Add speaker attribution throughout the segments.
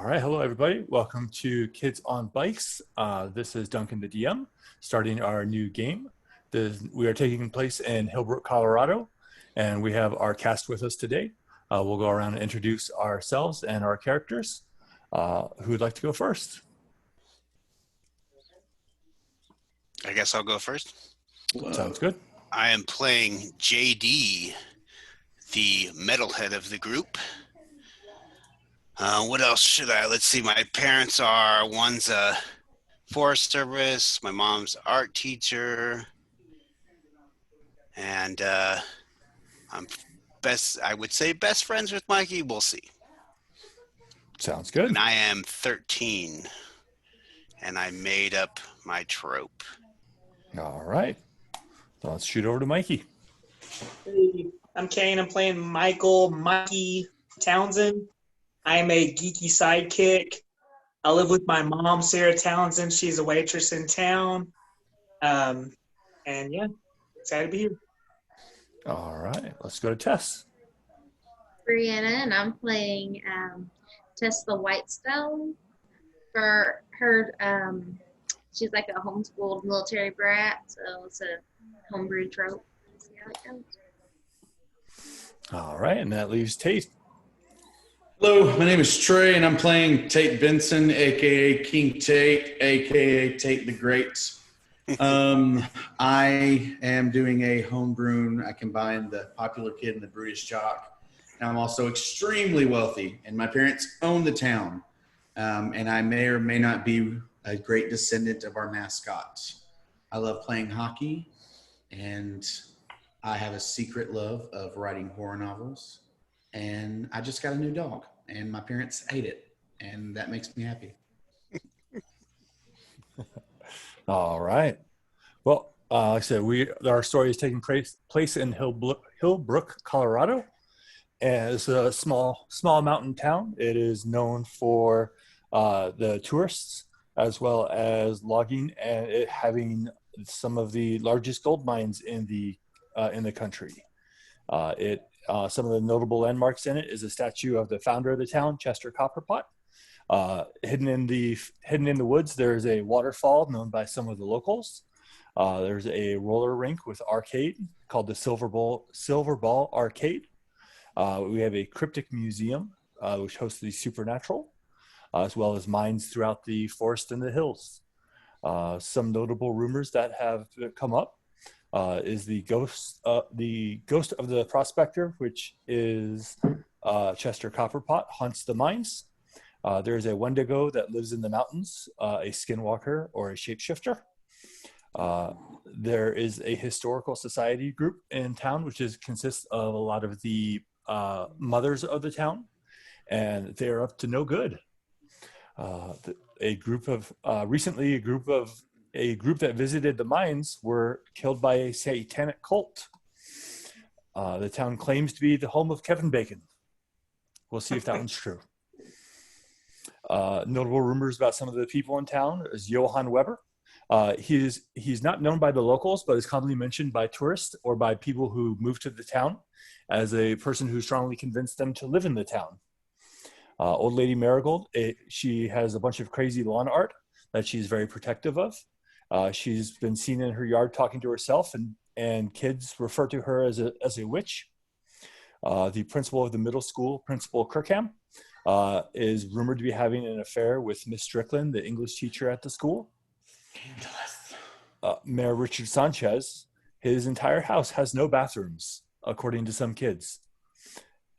Speaker 1: All right, hello everybody. Welcome to Kids on Bikes. This is Duncan the DM, starting our new game. We are taking place in Hillbrook, Colorado, and we have our cast with us today. We'll go around and introduce ourselves and our characters. Who would like to go first?
Speaker 2: I guess I'll go first.
Speaker 1: Sounds good.
Speaker 2: I am playing JD, the metalhead of the group. What else should I? Let's see. My parents are, one's a Forest Service, my mom's art teacher, and I would say best friends with Mikey. We'll see.
Speaker 1: Sounds good.
Speaker 2: And I am 13, and I made up my trope.
Speaker 1: All right. So let's shoot over to Mikey.
Speaker 3: Hey, I'm Kane. I'm playing Mikey Townsend. I am a geeky sidekick. I live with my mom, Sarah Townsend. She's a waitress in town. And yeah, excited to be here.
Speaker 1: All right. Let's go to Tess.
Speaker 4: Brianna, and I'm playing Tess the Whitestone. For her, she's like a homeschooled military brat, so it's a homebrew trope. See how it goes.
Speaker 1: All right, and that leaves Tate.
Speaker 5: Hello, my name is Trey, and I'm playing Tate Benson, a.k.a. King Tate, a.k.a. Tate the Great. I am doing a homebrew. I combine the popular kid and the brutish jock. And I'm also extremely wealthy, and my parents own the town. And I may or may not be a great descendant of our mascot. I love playing hockey, and I have a secret love of writing horror novels. And I just got a new dog, and my parents hate it, and that makes me happy.
Speaker 1: All right. Well, like I said, our story is taking place in Hillbrook, Colorado. And it's a small mountain town. It is known for the tourists as well as logging, and it having some of the largest gold mines in the country. Some of the notable landmarks in it is a statue of the founder of the town, Chester Copperpot. Hidden in the woods, there's a waterfall known by some of the locals. There's a roller rink with arcade called the Silver Ball Arcade. We have a cryptic museum which hosts the supernatural, as well as mines throughout the forest and the hills. Some notable rumors that have come up is the ghost of the prospector, which is Chester Copperpot, haunts the mines. There's a Wendigo that lives in the mountains, a skinwalker or a shapeshifter. There is a historical society group in town, which consists of a lot of the mothers of the town, and they are up to no good. A group that visited the mines were killed by a satanic cult. The town claims to be the home of Kevin Bacon. We'll see if that one's true. Notable rumors about some of the people in town is Johann Weber. He's not known by the locals, but is commonly mentioned by tourists or by people who move to the town as a person who strongly convinced them to live in the town. Old Lady Marigold, she has a bunch of crazy lawn art that she's very protective of. She's been seen in her yard talking to herself, and kids refer to her as a witch. The principal of the middle school, Principal Kirkham, is rumored to be having an affair with Miss Strickland, the English teacher at the school. Mayor Richard Sanchez, his entire house has no bathrooms, according to some kids.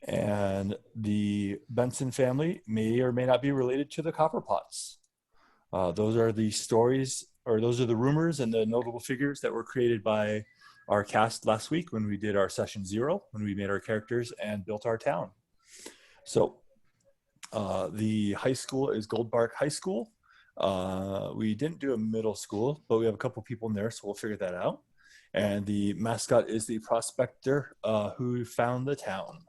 Speaker 1: And the Benson family may or may not be related to the Copperpots. Those are the stories, or those are the rumors and the notable figures that were created by our cast last week when we did our session 0, when we made our characters and built our town. So the high school is Goldbark High School. We didn't do a middle school, but we have a couple people in there, so we'll figure that out. And the mascot is the prospector who found the town.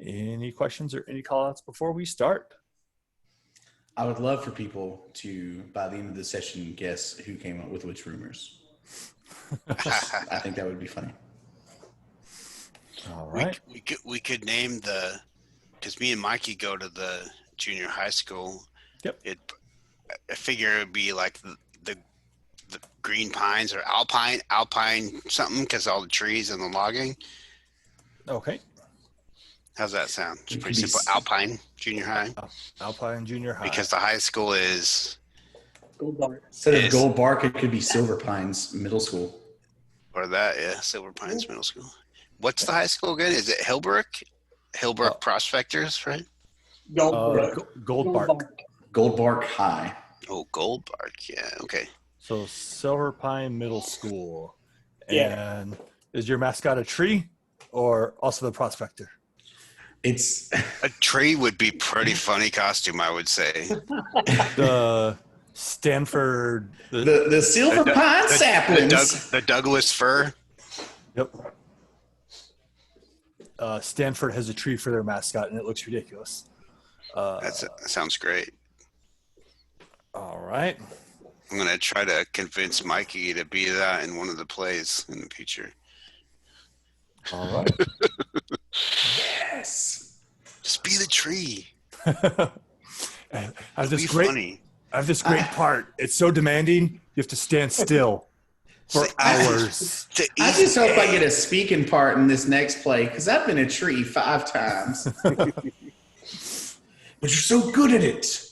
Speaker 1: Any questions or any call-outs before we start?
Speaker 5: I would love for people to, by the end of the session, guess who came up with which rumors. I think that would be funny.
Speaker 1: All right.
Speaker 2: We could name because me and Mikey go to the junior high school.
Speaker 1: Yep.
Speaker 2: I figure it would be like the green pines or alpine something because all the trees and the logging.
Speaker 1: Okay.
Speaker 2: How's that sound? It's
Speaker 5: It
Speaker 2: pretty
Speaker 5: could be
Speaker 2: simple. Alpine junior high
Speaker 1: Alpine Junior High.
Speaker 2: because the high school is
Speaker 3: Gold bar.
Speaker 5: Instead of
Speaker 2: Is-
Speaker 5: Gold Bark, it could be Silver Pines Middle School.
Speaker 2: or that Silver Pines Middle School. What's the high school again? Is it Hillbrook? Hillbrook Prospectors, right?
Speaker 3: Gold bar.
Speaker 1: Gold Bark.
Speaker 5: Gold Bark High.
Speaker 2: Oh, Gold Bark. Yeah. Okay.
Speaker 1: So Silver Pine Middle School.
Speaker 3: Yeah.
Speaker 1: And is your mascot a tree or also the prospector?
Speaker 5: It's
Speaker 2: A tree would be pretty funny costume, I would say.
Speaker 1: The Stanford.
Speaker 5: the Silver Pine saplings.
Speaker 2: The Douglas fir.
Speaker 1: Yep. Stanford has a tree for their mascot, and it looks ridiculous.
Speaker 2: That sounds great.
Speaker 1: All right.
Speaker 2: I'm going to try to convince Mikey to be that in one of the plays in the future.
Speaker 1: All right.
Speaker 5: Yes.
Speaker 2: Just be the tree.
Speaker 1: I have
Speaker 2: It'll be
Speaker 1: this great.
Speaker 2: funny.
Speaker 1: I have this great part. It's so demanding. You have to stand still for hours.
Speaker 5: I just hope I get a speaking part in this next play because I've been a tree 5 times. But you're so good at it.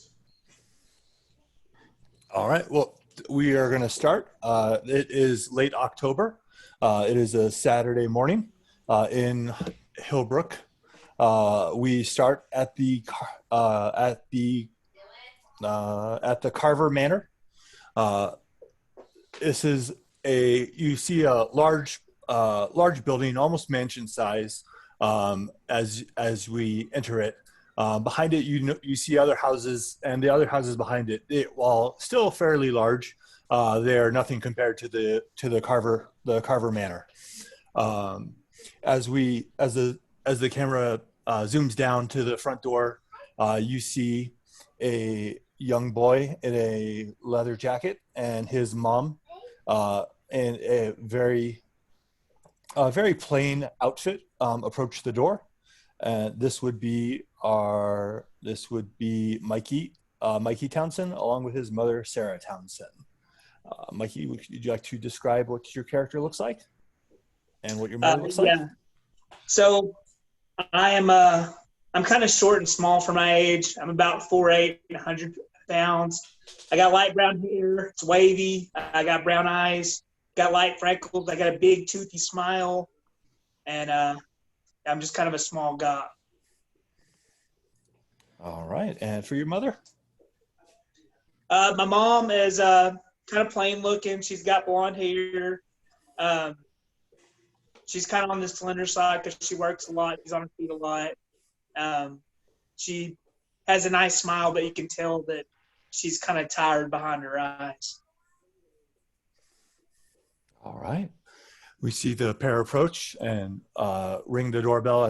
Speaker 1: All right. Well, we are going to start. It is late October. It is a Saturday morning in Hillbrook. We start at the Carver Manor. This is you see a large building, almost mansion size, as we enter it. Behind it, you see other houses, and the other houses behind it, while still fairly large, they are nothing compared to the Carver Manor. As the camera zooms down to the front door, you see a young boy in a leather jacket and his mom in a very plain outfit approach the door. This would be Mikey Townsend, along with his mother, Sarah Townsend. Mikey, would you like to describe what your character looks like and what your mother looks like?
Speaker 3: Yeah. So I'm kind of short and small for my age. I'm about 4'8", 100 pounds. I got light brown hair. It's wavy. I got brown eyes. Got light freckles. I got a big toothy smile, and I'm just kind of a small guy.
Speaker 1: All right. And for your mother?
Speaker 3: My mom is kind of plain looking. She's got blonde hair. She's kind of on the slender side because she works a lot. She's on her feet a lot. She has a nice smile, but you can tell that she's kind of tired behind her eyes.
Speaker 1: All right. We see the pair approach and ring the doorbell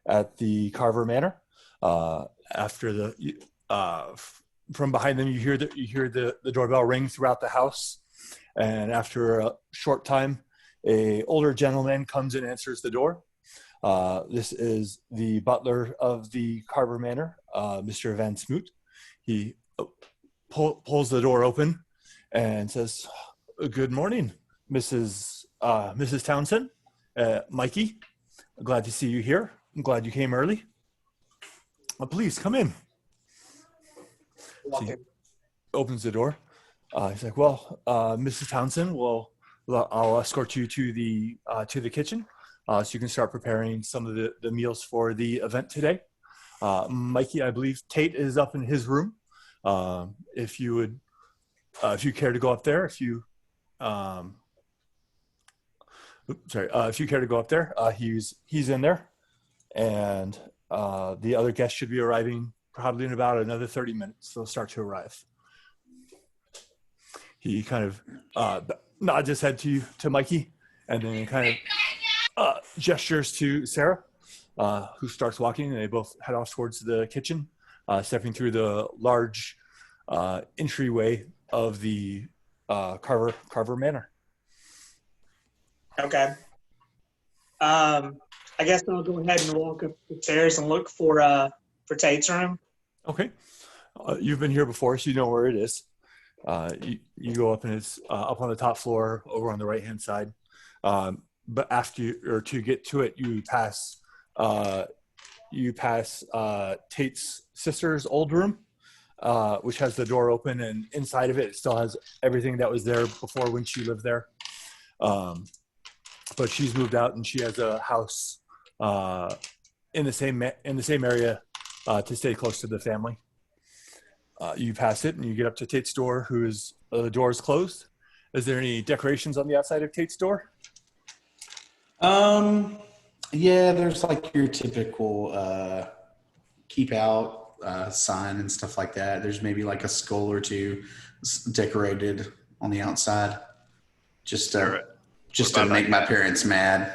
Speaker 1: at the Carver Manor. After from behind them, you hear the doorbell ring throughout the house, and after a short time, a older gentleman comes and answers the door. This is the butler of the Carver Manor, Mr. Van Smoot. He pulls the door open and says, "Good morning, Mrs. Townsend. Mikey, glad to see you here. I'm glad you came early. Please come in." So he opens the door. He's like, "Well, Mrs. Townsend, I'll escort you to the kitchen, so you can start preparing some of the meals for the event today. Mikey, I believe Tate is up in his room. If you care to go up there, if you care to go up there, he's in there, and the other guests should be arriving probably in about another 30 minutes. They'll start to arrive." He kind of nods his head to Mikey, and then kind of gestures to Sarah, who starts walking, and they both head off towards the kitchen, stepping through the large entryway of the Carver Manor.
Speaker 3: Okay. I guess I'll go ahead and walk up the stairs and look for Tate's room.
Speaker 1: Okay. You've been here before, so you know where it is. You go up and it's up on the top floor over on the right-hand side. But to get to it, you pass Tate's sister's old room, which has the door open, and inside of it, it still has everything that was there before when she lived there. But she's moved out, and she has a house in the same area to stay close to the family. You pass it, and you get up to Tate's door, the door is closed. Is there any decorations on the outside of Tate's door?
Speaker 5: Yeah, there's like your typical keep out sign and stuff like that. There's maybe like a skull or two decorated on the outside, just to make my parents mad.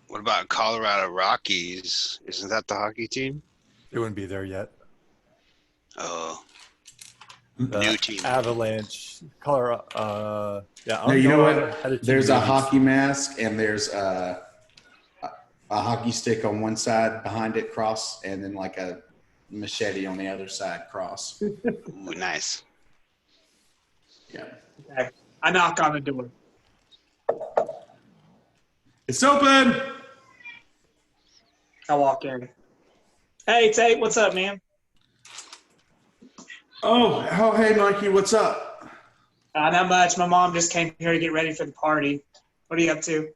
Speaker 2: What about Colorado Rockies? Isn't that the hockey team?
Speaker 1: They wouldn't be there yet.
Speaker 2: Oh, new team.
Speaker 1: Avalanche, Colorado. Yeah.
Speaker 5: No, you know what? There's a hockey mask, and there's a hockey stick on one side, behind it cross, and then like a machete on the other side cross.
Speaker 2: Ooh, nice.
Speaker 5: Yeah.
Speaker 3: Okay. I knock on the door.
Speaker 5: It's open.
Speaker 3: I walk in. Hey, Tate, what's up, man?
Speaker 5: Oh, hey, Mikey, what's up?
Speaker 3: Not much. My mom just came here to get ready for the party. What are you up to?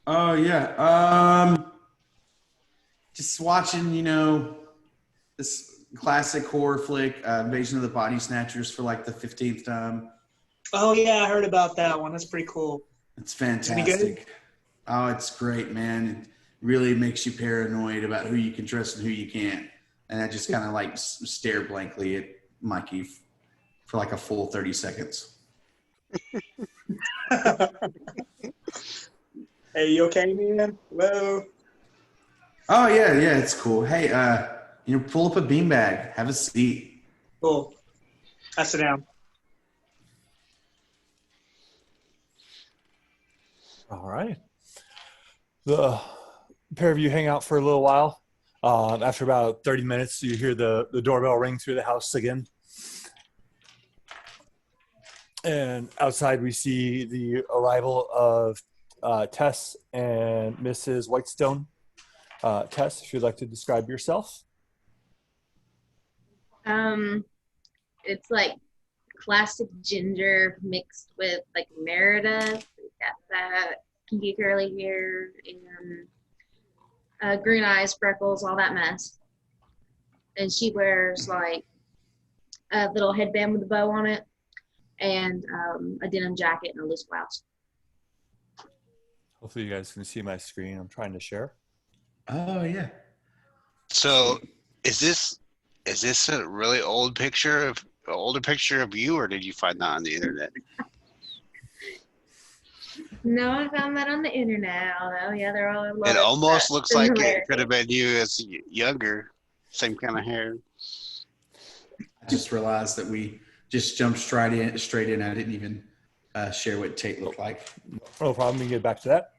Speaker 5: Oh, yeah. Just watching, this classic horror flick, Invasion of the Body Snatchers, for like the 15th time.
Speaker 3: Oh, yeah, I heard about that one. That's pretty cool.
Speaker 5: It's fantastic. Oh, it's great, man. It really makes you paranoid about who you can trust and who you can't. And I just kind of like stare blankly at Mikey for like a full 30 seconds.
Speaker 3: Hey, you okay, man? Hello.
Speaker 5: Oh, yeah, it's cool. Hey, pull up a beanbag. Have a seat.
Speaker 3: Cool. I sit down.
Speaker 1: All right. The pair of you hang out for a little while. After about 30 minutes, you hear the doorbell ring through the house again. And outside, we see the arrival of Tess and Mrs. Whitestone. Tess, if you'd like to describe yourself.
Speaker 4: It's like classic ginger mixed with like Merida. We've got that kinky curly hair and green eyes, freckles, all that mess. And she wears like a little headband with a bow on it and a denim jacket and a loose blouse.
Speaker 1: Hopefully you guys can see my screen. I'm trying to share.
Speaker 5: Oh, yeah.
Speaker 2: So is this a really older picture of you, or did you find that on the internet?
Speaker 4: No, I found that on the internet. Although, yeah, they're all.
Speaker 2: It almost looks like it could have been you as younger, same kind of hair.
Speaker 5: I just realized that we just jumped straight in. I didn't even share what Tate looked like.
Speaker 1: No problem. We can get back to that.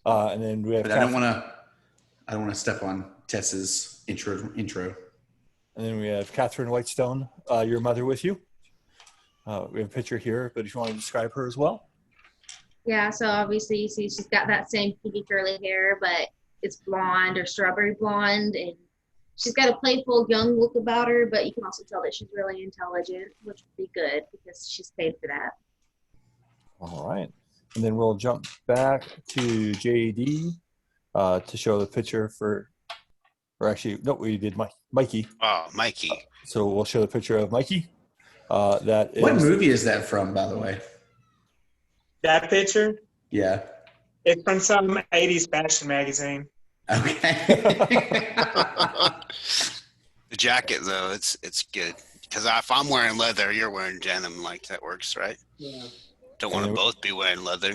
Speaker 1: And then we have.
Speaker 5: But I don't want to step on Tess's intro.
Speaker 1: And then we have Catherine Whitestone, your mother, with you. We have a picture here, but if you want to describe her as well.
Speaker 4: Yeah, so obviously you see she's got that same kinky curly hair, but it's blonde or strawberry blonde, and she's got a playful young look about her, but you can also tell that she's really intelligent, which would be good because she's paid for that.
Speaker 1: All right. And then we'll jump back to JD to show the picture we did Mikey.
Speaker 2: Oh, Mikey.
Speaker 1: So we'll show the picture of Mikey. What
Speaker 5: movie is that from, by the way?
Speaker 3: That picture?
Speaker 5: Yeah.
Speaker 3: It's from some 80s fashion magazine.
Speaker 5: Okay.
Speaker 2: The jacket, though, it's good. Because if I'm wearing leather, you're wearing denim, like that works, right?
Speaker 3: Yeah.
Speaker 2: Don't want to both be wearing leather.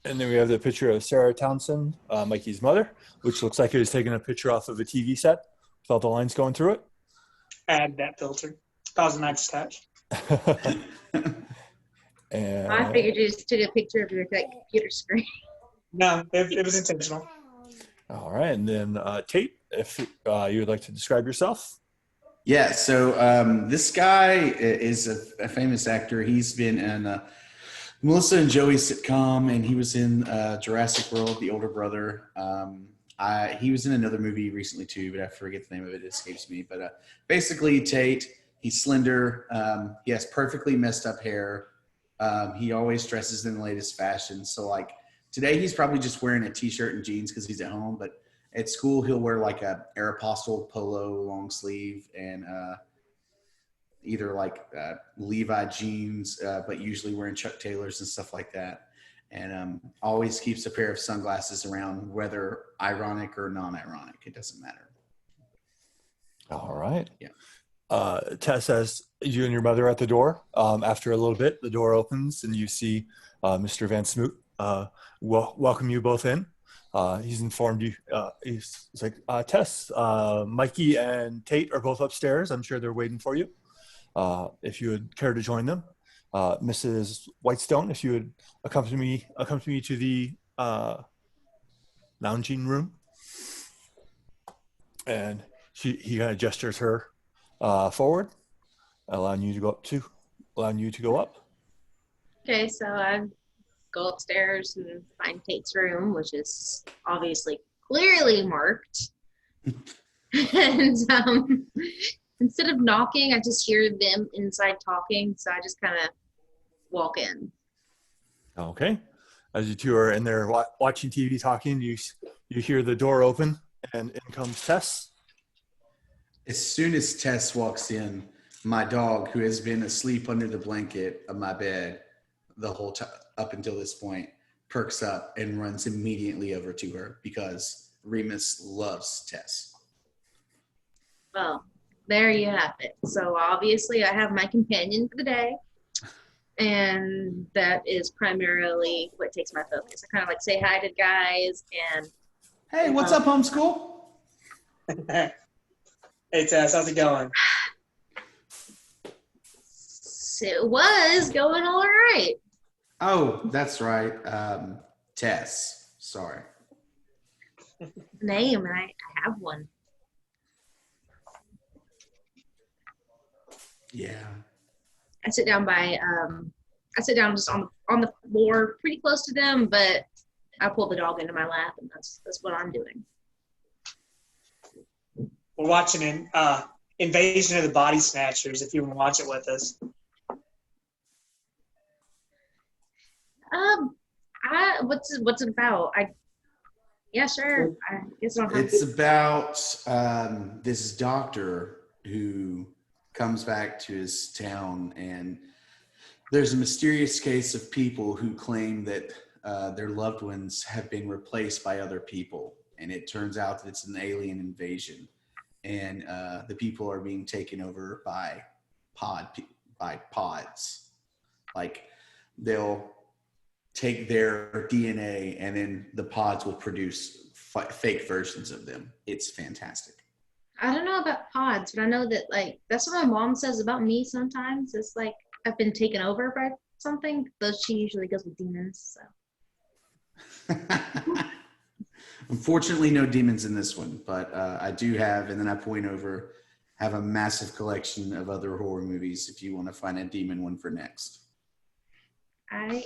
Speaker 1: And then we have the picture of Sarah Townsend, Mikey's mother, which looks like it was taking a picture off of a TV set with all the lines going through it.
Speaker 3: Add that filter. That was a nice touch.
Speaker 1: And
Speaker 4: I figured you just took a picture of your computer screen.
Speaker 3: No, it was intentional.
Speaker 1: all right. And then Tate, if you would like to describe yourself.
Speaker 5: Yeah, so this guy is a famous actor. He's been in Melissa and Joey sitcom, and he was in Jurassic World, The Older Brother. He was in another movie recently too, but I forget the name of it. It escapes me. But basically, Tate, he's slender. He has perfectly messed up hair. He always dresses in the latest fashion. So like today, he's probably just wearing a t-shirt and jeans because he's at home. But at school, he'll wear like a Aeropostale polo long sleeve and either like Levi jeans, but usually wearing Chuck Taylors and stuff like that. And always keeps a pair of sunglasses around, whether ironic or non-ironic. It doesn't matter.
Speaker 1: All right.
Speaker 5: Yeah.
Speaker 1: Tess, as you and your mother are at the door, after a little bit, the door opens and you see Mr. Van Smoot welcome you both in. He's informed you. He's like, Tess, Mikey and Tate are both upstairs. I'm sure they're waiting for you. If you would care to join them. Mrs. Whitestone, if you would accompany me to the lounging room. And he kind of gestures her forward, allowing you to go up.
Speaker 4: Okay, so I go upstairs and find Tate's room, which is obviously clearly marked. And instead of knocking, I just hear them inside talking, so I just kind of walk in.
Speaker 1: Okay. As you two are in there watching TV, talking, you hear the door open, and in comes Tess.
Speaker 5: As soon as Tess walks in, my dog, who has been asleep under the blanket of my bed the whole time up until this point, perks up and runs immediately over to her because Remus loves Tess.
Speaker 4: Well, there you have it. So obviously I have my companion for the day, and that is primarily what takes my focus. I kind of like say hi to guys and
Speaker 5: Hey, what's up, homeschool?
Speaker 3: Hey Tess, how's it going?
Speaker 4: it was going all right.
Speaker 5: Oh, that's right. Tess. Sorry.
Speaker 4: Name, and I have one.
Speaker 5: Yeah.
Speaker 4: I sit down just on the floor, pretty close to them, but I pull the dog into my lap, and that's what I'm doing.
Speaker 3: We're watching an Invasion of the Body Snatchers. If you want to watch it with us.
Speaker 4: What's it about? Yeah, sure. I guess I don't have
Speaker 5: It's about this doctor who comes back to his town, and there's a mysterious case of people who claim that their loved ones have been replaced by other people, and it turns out that it's an alien invasion, and the people are being taken over by pods. Like they'll take their DNA, and then the pods will produce fake versions of them. It's fantastic.
Speaker 4: I don't know about pods, but I know that like that's what my mom says about me sometimes. It's like I've been taken over by something, though she usually goes with demons. So
Speaker 5: Unfortunately, no demons in this one, but I do have, and then I point over, have a massive collection of other horror movies if you want to find a demon one for next.
Speaker 4: all right.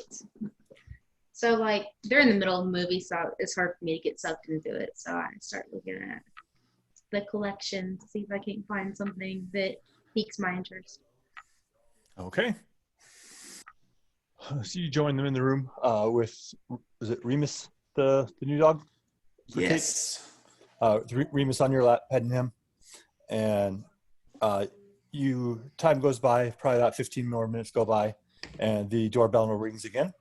Speaker 4: So like they're in the middle of the movie, so it's hard for me to get sucked into it. So I start looking at the collection to see if I can find something that piques my interest.
Speaker 1: Okay. So you join them in the room with, is it Remus, the new dog?
Speaker 5: Yes.
Speaker 1: Remus on your lap, petting him. And time goes by, probably about 15 more minutes go by, and the doorbell rings again.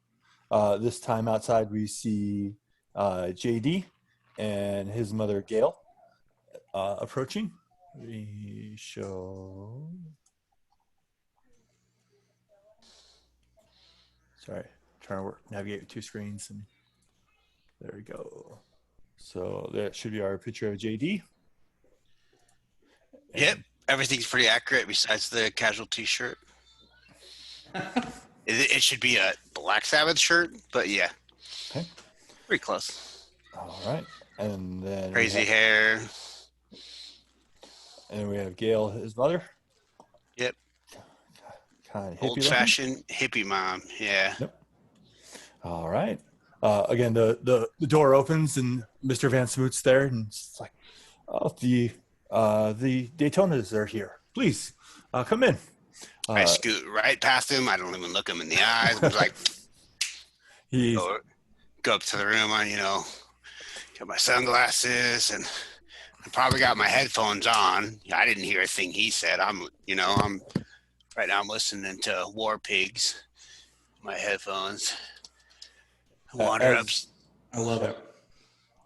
Speaker 1: This time outside we see JD and his mother Gail approaching. We show. Sorry, trying to navigate with two screens, and there we go. So that should be our picture of JD.
Speaker 2: Yep, everything's pretty accurate besides the casual T-shirt. It should be a Black Sabbath shirt, but yeah,
Speaker 1: Okay.
Speaker 2: pretty close.
Speaker 1: All right, and then
Speaker 2: Crazy hair.
Speaker 1: And we have Gail, his mother.
Speaker 2: Yep.
Speaker 1: Kind of hippie
Speaker 2: Old fashioned hippie mom. Yeah.
Speaker 1: Yep. All right. Again, the door opens and Mr. Van Smoot's there, and it's like, oh, the Daytonas are here. Please come in.
Speaker 2: I scoot right past him. I don't even look him in the eyes. I was like,
Speaker 1: He's
Speaker 2: go up to the room. Got my sunglasses and I probably got my headphones on. I didn't hear a thing he said. I'm right now I'm listening to War Pigs. My headphones. Wander up.
Speaker 5: I love it.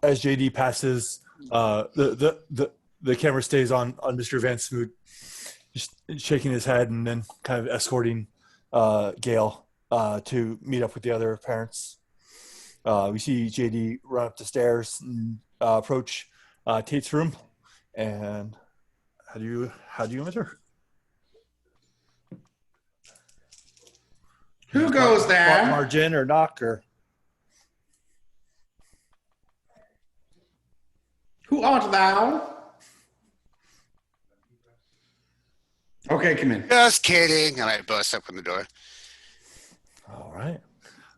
Speaker 1: As JD passes, the camera stays on Mr. Van Smoot, just shaking his head and then kind of escorting Gail to meet up with the other parents. We see JD run up the stairs and approach Tate's room. And how do you enter?
Speaker 5: Who goes there?
Speaker 1: Margin or knock or?
Speaker 5: Who art thou? Okay, come in.
Speaker 2: Just kidding. And I bust up in the door.
Speaker 1: All right.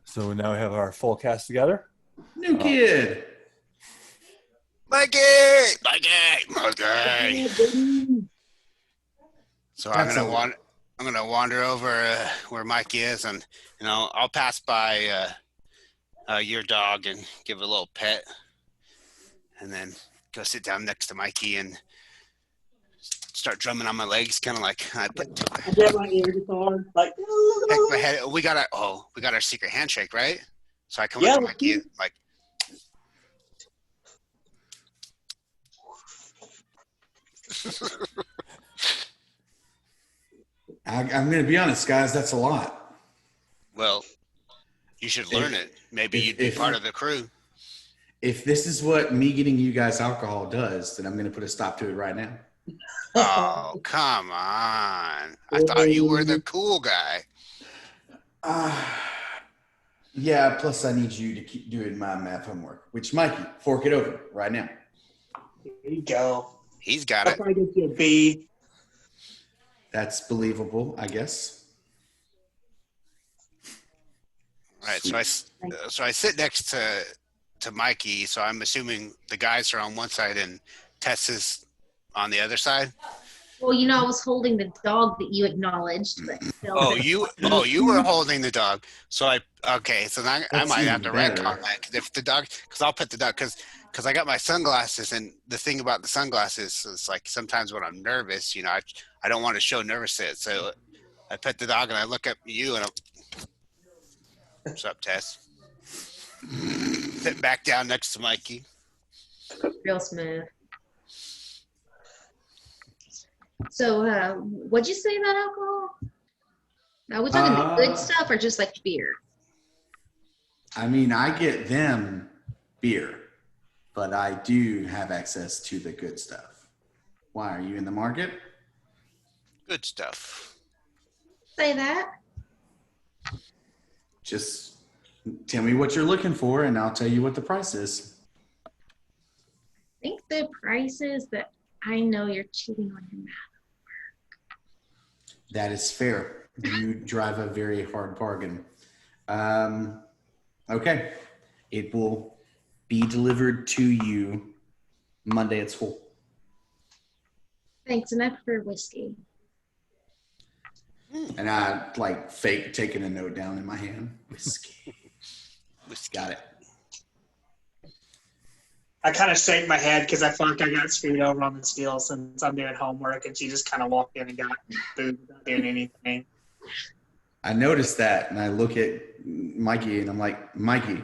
Speaker 1: So now we have our full cast together.
Speaker 5: New kid.
Speaker 2: Mikey. So I'm gonna wander over where Mikey is, and I'll pass by your dog and give it a little pet, and then go sit down next to Mikey and start drumming on my legs, kind of like I
Speaker 3: get my ear guitar, like
Speaker 2: peck my head. We got our secret handshake, right? So I come up to Mikey and like.
Speaker 5: I'm going to be honest, guys. That's a lot.
Speaker 2: Well, you should learn it. Maybe you'd be part of the crew.
Speaker 5: If this is what me getting you guys alcohol does, then I'm going to put a stop to it right now.
Speaker 2: Oh, come on. I thought you were the cool guy.
Speaker 5: Yeah, plus I need you to keep doing my math homework, which, Mikey, fork it over right now.
Speaker 3: There you go.
Speaker 2: He's got
Speaker 3: I'll
Speaker 2: it.
Speaker 3: probably get you a B.
Speaker 5: That's believable, I guess.
Speaker 2: All right, so I sit next to Mikey, so I'm assuming the guys are on one side and Tess is on the other side.
Speaker 4: Well, I was holding the dog that you acknowledged. But
Speaker 2: you were holding the dog. So I might have to retcon that because I'll pet the dog because I got my sunglasses, and the thing about the sunglasses is like sometimes when I'm nervous, I don't want to show nervousness. So I pet the dog and I look at you and what's up, Tess? Sit back down next to Mikey.
Speaker 4: real smooth. So, what'd you say about alcohol? Are we talking the good stuff or just like beer?
Speaker 5: I mean, I get them beer, but I do have access to the good stuff. Why? Are you in the market?
Speaker 2: Good stuff.
Speaker 4: Say that.
Speaker 5: Just tell me what you're looking for, and I'll tell you what the price is.
Speaker 4: I think the price is that I know you're cheating on your math.
Speaker 5: That is fair. You drive a very hard bargain. Okay. It will be delivered to you Monday at school.
Speaker 4: Thanks, and I prefer whiskey.
Speaker 5: And I fake taking a note down in my hand. Whiskey. Got it.
Speaker 3: I kind of shake my head because I feel like I got screwed over on this deal since I'm doing homework, and she just kind of walked in and got food without doing anything.
Speaker 5: I noticed that, and I look at Mikey, and I'm like, Mikey,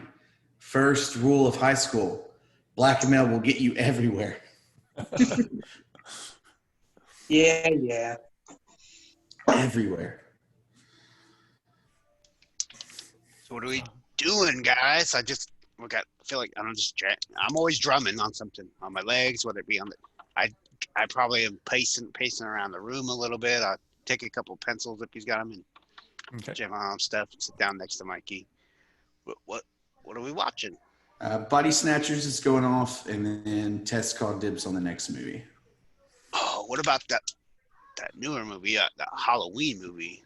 Speaker 5: first rule of high school, blackmail will get you everywhere.
Speaker 3: Yeah.
Speaker 5: Everywhere.
Speaker 2: So what are we doing, guys? I feel like I'm always drumming on something on my legs, whether it be on I probably am pacing around the room a little bit. I'll take a couple pencils if he's got them and jam on stuff. Sit down next to Mikey. What are we watching?
Speaker 5: Body Snatchers is going off, and then Tess called dibs on the next movie.
Speaker 2: Oh, what about that newer movie, that Halloween movie?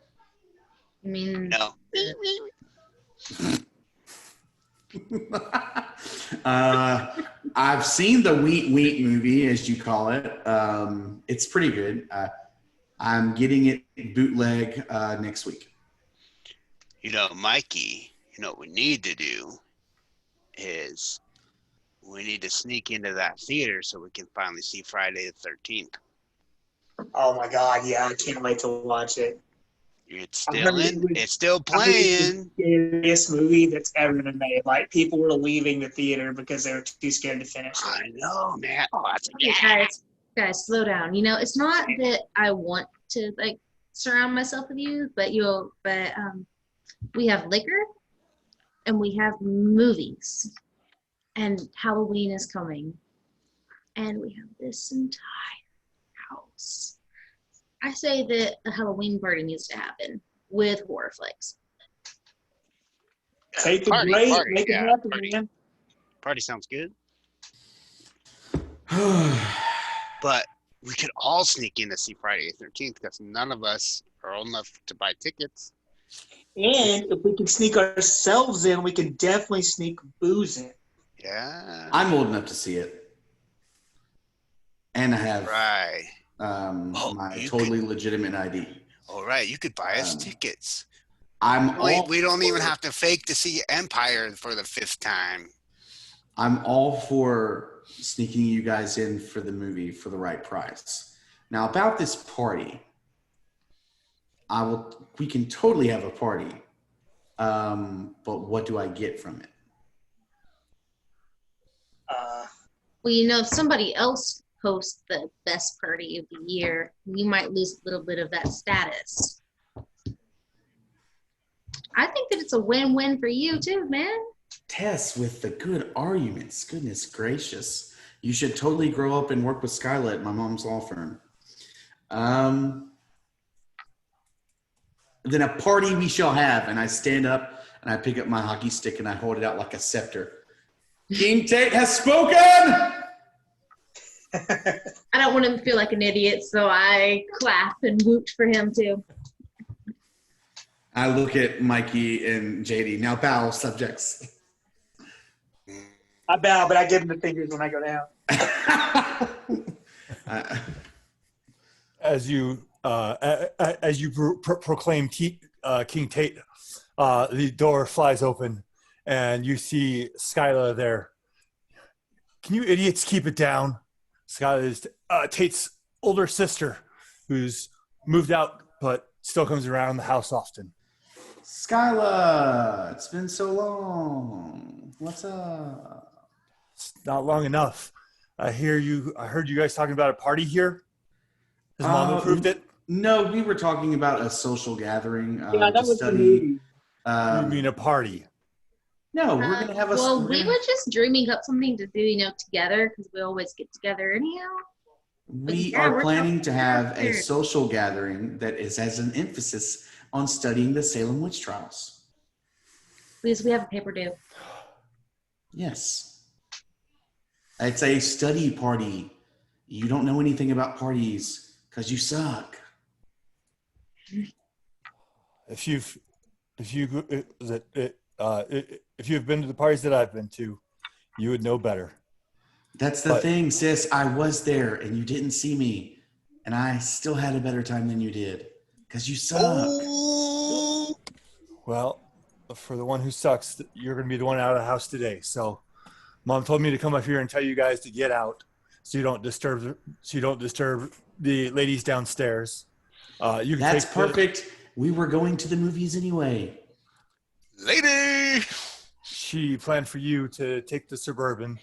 Speaker 4: I mean,
Speaker 2: No.
Speaker 5: I've seen the Wheat movie, as you call it. It's pretty good. I'm getting it bootleg next week.
Speaker 2: Mikey, what we need to do is we need to sneak into that theater so we can finally see Friday the 13th.
Speaker 3: Oh my God, yeah, I can't wait to watch it.
Speaker 2: It's still it's still
Speaker 3: I heard it's
Speaker 2: playing.
Speaker 3: the scariest movie that's ever been made. Like, people were leaving the theater because they were too scared to finish it.
Speaker 2: I know, man. Oh, that's
Speaker 4: okay, guys, slow down. It's not that I want to like surround myself with you, but we have liquor and we have movies, and Halloween is coming, and we have this entire house. I say that a Halloween party needs to happen with horror flicks.
Speaker 3: Take the
Speaker 2: Party,
Speaker 3: break,
Speaker 2: party,
Speaker 3: make it
Speaker 2: yeah,
Speaker 3: happen,
Speaker 2: party.
Speaker 3: man.
Speaker 2: Party sounds good. But we could all sneak in to see Friday the 13th because none of us are old enough to buy tickets.
Speaker 3: And if we can sneak ourselves in, we can definitely sneak booze in.
Speaker 2: Yeah.
Speaker 5: I'm old enough to see it, and I have
Speaker 2: Right.
Speaker 5: my totally legitimate ID.
Speaker 2: All right. You could buy us tickets.
Speaker 5: We
Speaker 2: We don't even have to fake to see Empire for the 5th time.
Speaker 5: I'm all for sneaking you guys in for the movie for the right price. Now, about this party, we can totally have a party. But what do I get from it?
Speaker 4: Well, if somebody else hosts the best party of the year, you might lose a little bit of that status. I think that it's a win-win for you too, man.
Speaker 5: Tess, with the good arguments. Goodness gracious. You should totally grow up and work with Skyla at my mom's law firm. Then a party we shall have. And I stand up and I pick up my hockey stick and I hold it out like a scepter. King Tate has spoken!
Speaker 4: I don't want him to feel like an idiot, so I clap and woot for him too.
Speaker 5: I look at Mikey and JD. Now bow, subjects.
Speaker 3: I bow, but I give them the fingers when I go down.
Speaker 1: As you proclaim King Tate, the door flies open, and you see Skyla there. Can you idiots keep it down? Skyla is Tate's older sister, who's moved out but still comes around the house often.
Speaker 5: Skyla, it's been so long. What's up?
Speaker 1: It's not long enough. I heard you guys talking about a party here. His mom approved it?
Speaker 5: No, we were talking about a social gathering
Speaker 3: Yeah, that
Speaker 5: to
Speaker 3: was
Speaker 5: study.
Speaker 1: You mean a party?
Speaker 5: No, we're going to have a...
Speaker 4: Well, we were just dreaming up something to do, together, because we always get together anyhow.
Speaker 5: We are planning to have a social gathering that has an emphasis on studying the Salem witch trials.
Speaker 4: Because we have a paper due.
Speaker 5: Yes. It's a study party. You don't know anything about parties because you suck.
Speaker 1: If you've been to the parties that I've been to, you would know better.
Speaker 5: That's the thing, sis. I was there and you didn't see me, and I still had a better time than you did because you suck.
Speaker 2: Oh.
Speaker 1: Well, for the one who sucks, you're going to be the one out of the house today. So, Mom told me to come up here and tell you guys to get out, so you don't disturb the ladies downstairs.
Speaker 5: That's perfect. We were going to the movies anyway.
Speaker 2: Lady!
Speaker 1: She planned for you to take the Suburban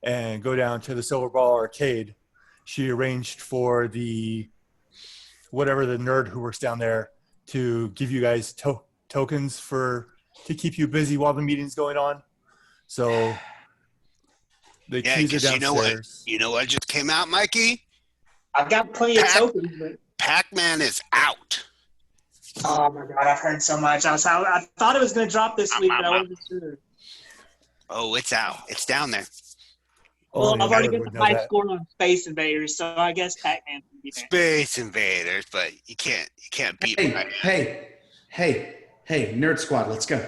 Speaker 1: and go down to the Silver Ball Arcade. She arranged for the nerd who works down there to give you guys tokens to keep you busy while the meeting's going on. So the keys are downstairs.
Speaker 2: You know what just came out, Mikey?
Speaker 3: I've got plenty of tokens. But...
Speaker 2: Pac-Man is out.
Speaker 3: Oh my God, I've heard so much. I thought it was going to drop this week, but I wasn't sure.
Speaker 2: Oh, it's out. It's down there.
Speaker 3: Well,
Speaker 1: Only a
Speaker 3: I've already
Speaker 1: nerd
Speaker 3: got
Speaker 1: would
Speaker 3: the
Speaker 1: know
Speaker 3: high
Speaker 1: that.
Speaker 3: score on Space Invaders, so I guess Pac-Man would be next.
Speaker 2: Space Invaders, but you can't beat me.
Speaker 5: Hey, Nerd Squad, let's go.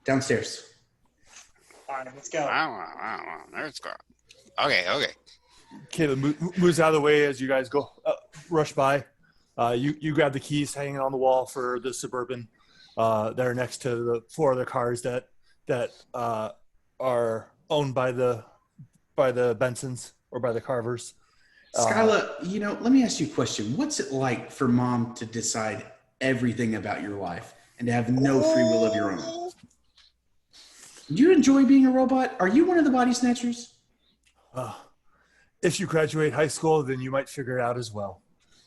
Speaker 5: Downstairs.
Speaker 3: All right, let's go.
Speaker 2: Wow, Nerd Squad. Okay.
Speaker 1: Caleb moves out of the way as you guys go rush by. You grab the keys hanging on the wall for the Suburban. That are next to the 4 other cars that are owned by the Bensons or by the Carvers.
Speaker 5: Skyla, let me ask you a question. What's it like for mom to decide everything about your life and to have no free will of your own? Do you enjoy being a robot? Are you one of the body snatchers?
Speaker 1: If you graduate high school, then you might figure it out as well.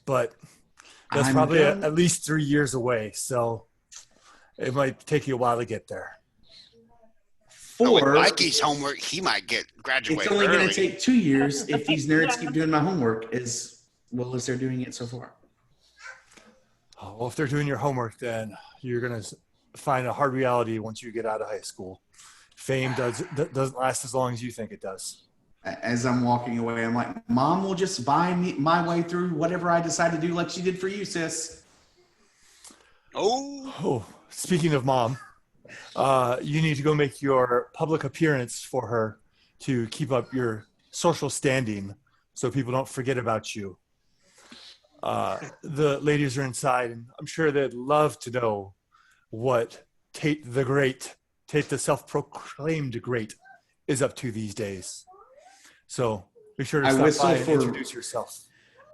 Speaker 1: But that's
Speaker 5: I'm
Speaker 1: probably
Speaker 5: done.
Speaker 1: at least 3 years away, so it might take you a while to get there.
Speaker 2: With
Speaker 5: Or
Speaker 2: Mikey's homework, he might graduate
Speaker 5: it's only
Speaker 2: early.
Speaker 5: going to take 2 years if these nerds keep doing my homework as well as they're doing it so far.
Speaker 1: Well, if they're doing your homework, then you're going to find a hard reality once you get out of high school. Fame doesn't last as long as you think it does.
Speaker 5: As I'm walking away, I'm like, Mom will just buy me my way through whatever I decide to do like she did for you, sis.
Speaker 2: Oh,
Speaker 1: speaking of Mom, you need to go make your public appearance for her to keep up your social standing so people don't forget about you. The ladies are inside, and I'm sure they'd love to know what Tate the self-proclaimed great, is up to these days. So be sure to stop by and introduce yourself.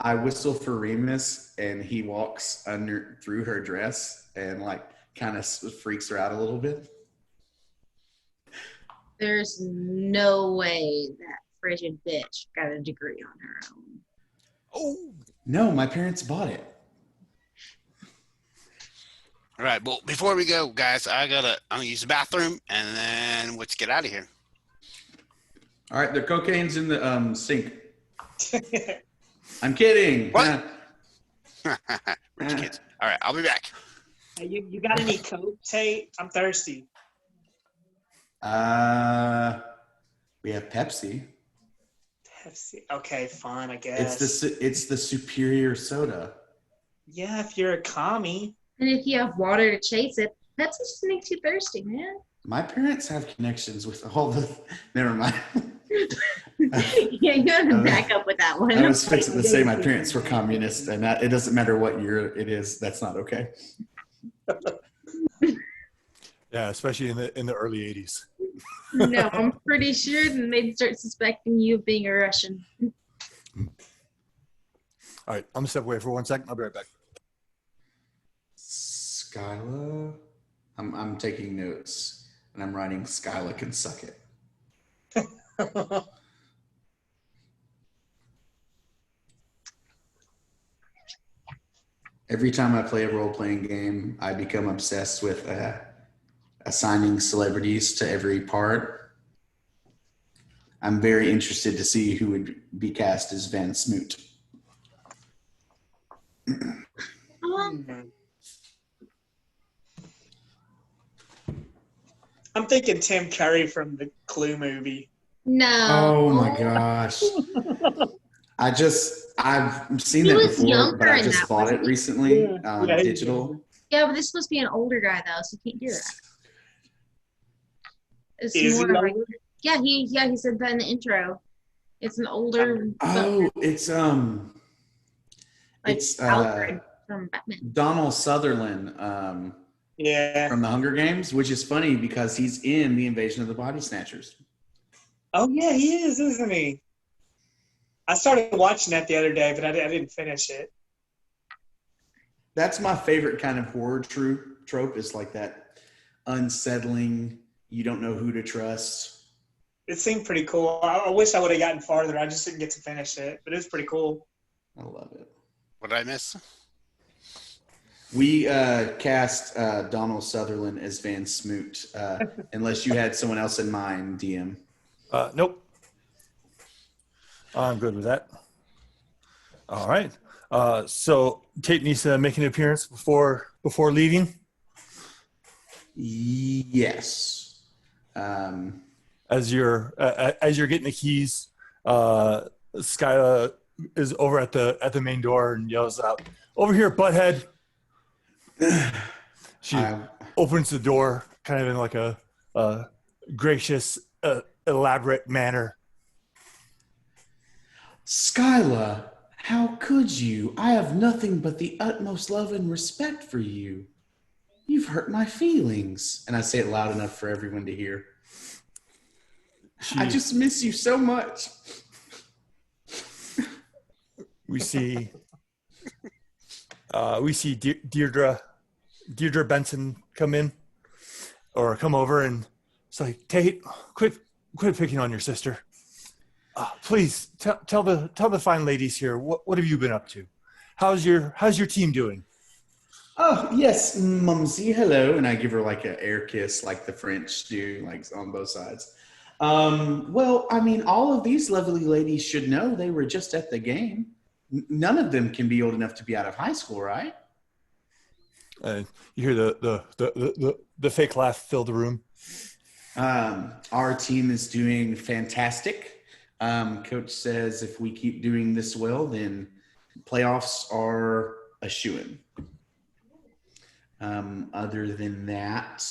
Speaker 5: I whistle for Remus, and he walks through her dress and kind of freaks her out a little bit.
Speaker 4: There's no way that frigid bitch got a degree on her own.
Speaker 2: Oh.
Speaker 5: No, my parents bought it.
Speaker 2: All right. Well, before we go, guys, I'm gonna use the bathroom, and then let's get out of here.
Speaker 5: All right, the cocaine's in the sink. I'm kidding.
Speaker 2: What? Rich kids. All right, I'll be back.
Speaker 3: Hey, you got any Coke, Tate? I'm thirsty.
Speaker 5: We have Pepsi.
Speaker 3: Pepsi. Okay, fine, I guess.
Speaker 5: It's the superior soda.
Speaker 3: Yeah, if you're a commie.
Speaker 4: And if you have water to chase it, Pepsi just makes you thirsty, man.
Speaker 5: My parents have connections with all the. Never mind.
Speaker 4: Yeah, you have to back up with that one.
Speaker 5: I was fixing to say my parents were communist, and it doesn't matter what year it is. That's not okay.
Speaker 1: Yeah, especially in the early 80s.
Speaker 4: No, I'm pretty sure then they'd start suspecting you of being a Russian.
Speaker 1: All right, I'm gonna step away for 1 second. I'll be right back.
Speaker 5: Skyla, I'm taking notes, and I'm writing Skyla can suck it. Every time I play a role-playing game, I become obsessed with assigning celebrities to every part. I'm very interested to see who would be cast as Van Smoot.
Speaker 3: I'm thinking Tim Curry from the Clue movie.
Speaker 4: No.
Speaker 5: Oh my gosh. I've seen
Speaker 4: He
Speaker 5: that
Speaker 4: was
Speaker 5: before,
Speaker 4: younger
Speaker 5: but I
Speaker 4: in
Speaker 5: just
Speaker 4: that,
Speaker 5: bought it
Speaker 4: wasn't he?
Speaker 5: recently
Speaker 3: Yeah.
Speaker 5: on
Speaker 3: Yeah, he was
Speaker 5: digital.
Speaker 4: Yeah, but this is supposed to be an older guy though, so you can't do that. It's
Speaker 3: Is he
Speaker 4: more like,
Speaker 3: older?
Speaker 4: yeah, he said that in the intro. It's an older
Speaker 5: Oh, it's
Speaker 4: Alfred from Batman.
Speaker 5: Donald Sutherland
Speaker 3: Yeah.
Speaker 5: from the Hunger Games, which is funny because he's in the Invasion of the Body Snatchers.
Speaker 3: Oh, yeah, he is, isn't he? I started watching that the other day, but I didn't finish it.
Speaker 5: That's my favorite kind of horror trope is like that unsettling, you don't know who to trust.
Speaker 3: It seemed pretty cool. I wish I would have gotten farther. I just didn't get to finish it, but it was pretty cool.
Speaker 5: I love it.
Speaker 2: What did I miss?
Speaker 5: We cast Donald Sutherland as Van Smoot, unless you had someone else in mind, DM.
Speaker 1: Nope. I'm good with that. All right. So Tate needs to make an appearance before leaving.
Speaker 5: Yes.
Speaker 1: As you're getting the keys, Skyla is over at the main door and yells out, "Over here, butthead!" She opens the door, kind of in like a gracious, elaborate manner.
Speaker 5: Skyla, how could you? I have nothing but the utmost love and respect for you. You've hurt my feelings. And I say it loud enough for everyone to hear. I just miss you so much.
Speaker 1: We see Deirdre Benson come over, and it's like, Tate, quit picking on your sister. Please tell the fine ladies here what have you been up to? How's your team doing?
Speaker 5: Oh yes, Mumsy, hello, and I give her like an air kiss, like the French do, like on both sides. Well, I mean, all of these lovely ladies should know they were just at the game. None of them can be old enough to be out of high school, right?
Speaker 1: And you hear the fake laugh fill the room.
Speaker 5: Our team is doing fantastic. Coach says if we keep doing this well, then playoffs are a shoo-in. Other than that,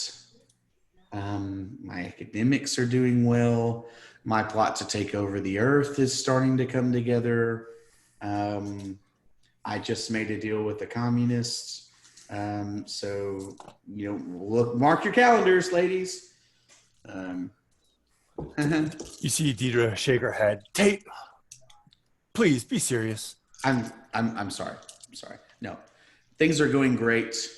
Speaker 5: my academics are doing well. My plot to take over the earth is starting to come together. I just made a deal with the communists. So, look, mark your calendars, ladies.
Speaker 1: You see Deidre shake her head. Tate, please be serious.
Speaker 5: I'm sorry. No, things are going great.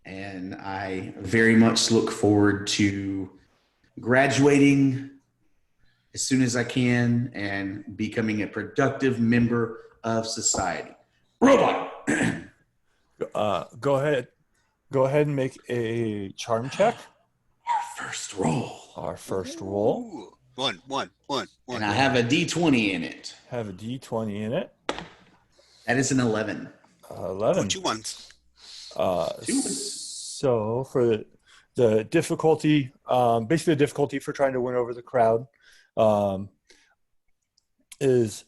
Speaker 5: And I very much look forward to graduating as soon as I can and becoming a productive member of society. Robot.
Speaker 1: Go ahead and make a charm check.
Speaker 5: Our first roll.
Speaker 2: Ooh. One.
Speaker 5: And I have a D20 in it.
Speaker 1: Have a D20 in it.
Speaker 5: That is an 11.
Speaker 1: 11.
Speaker 2: 2 ones.
Speaker 1: So for the difficulty, basically the difficulty for trying to win over the crowd is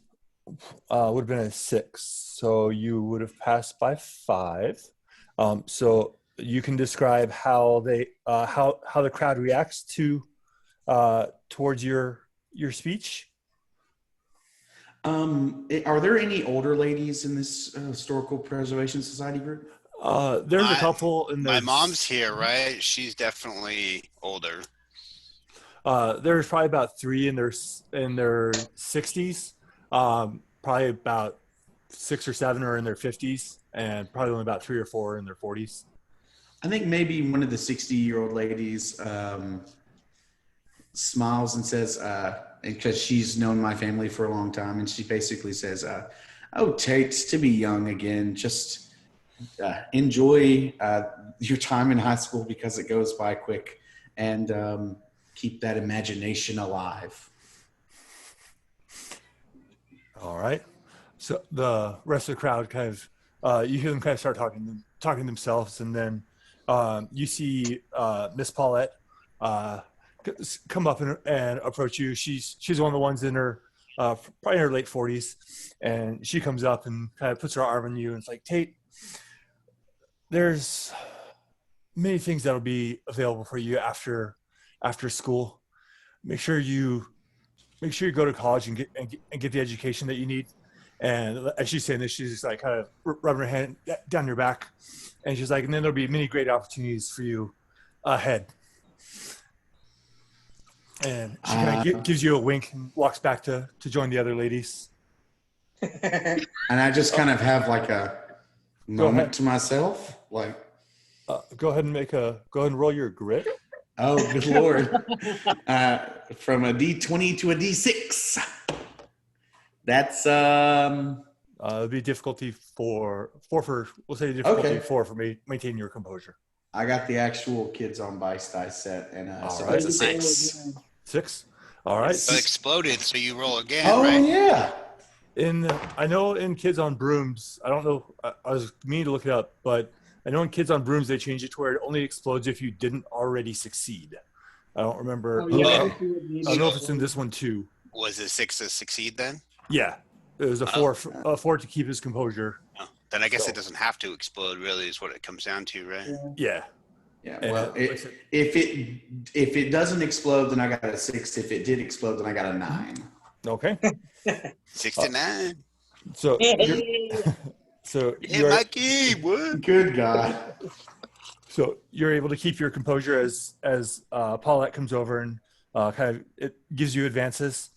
Speaker 1: would have been a 6. So you would have passed by 5. So you can describe how they how the crowd reacts to towards your speech.
Speaker 5: Are there any older ladies in this historical preservation society group?
Speaker 1: There's a couple in
Speaker 2: my mom's here, right? She's definitely older.
Speaker 1: There's probably about 3 in their 60s. Probably about 6 or 7 are in their 50s, and probably only about 3 or 4 in their 40s.
Speaker 5: I think maybe one of the 60-year-old ladies smiles and says, because she's known my family for a long time, and she basically says, "Oh, Tate, to be young again. Just enjoy your time in high school because it goes by quick, and keep that imagination alive."
Speaker 1: All right. So the rest of the crowd kind of, you hear them kind of start talking to themselves, and then you see Miss Paulette come up and approach you. She's one of the ones in her probably in her late 40s, and she comes up and kind of puts her arm on you, and it's like, Tate, there's many things that'll be available for you after school. Make sure you go to college and get the education that you need. And as she's saying this, she's just like kind of rubbing her hand down your back, and she's like, and then there'll be many great opportunities for you ahead. And she kind of gives you a wink and walks back to join the other ladies.
Speaker 5: And I just kind of have like a moment to myself, like,
Speaker 1: go ahead and roll your grit.
Speaker 5: Oh, good Lord. From a D20 to a D6. That's
Speaker 1: it'll be difficulty four for we'll say difficulty
Speaker 5: okay.
Speaker 1: 4 for maintaining your composure.
Speaker 5: I got the actual Kids on Bike dice set, and so
Speaker 1: right.
Speaker 5: that's a 6.
Speaker 1: 6. All right.
Speaker 2: So it exploded, so you roll again,
Speaker 5: Oh,
Speaker 2: right?
Speaker 5: yeah.
Speaker 1: I know in Kids on Brooms, I don't know, I was meaning to look it up, but I know in Kids on Brooms they changed it to where it only explodes if you didn't already succeed. I don't remember.
Speaker 3: Oh, yeah.
Speaker 1: I don't know if it's in this one too.
Speaker 2: Was it 6 to succeed then?
Speaker 1: Yeah, it was a four to keep his composure.
Speaker 2: Oh, then I guess
Speaker 1: So-
Speaker 2: it doesn't have to explode. Really, is what it comes down to, right?
Speaker 1: Yeah.
Speaker 5: Yeah.
Speaker 1: And
Speaker 5: Well, if it doesn't explode, then I got a 6. If it did explode, then I got a 9.
Speaker 1: Okay.
Speaker 2: 6 to 9.
Speaker 1: So
Speaker 2: Yeah, Mikey. What?
Speaker 5: Good God.
Speaker 1: So you're able to keep your composure as Paulette comes over and kind of it gives you advances,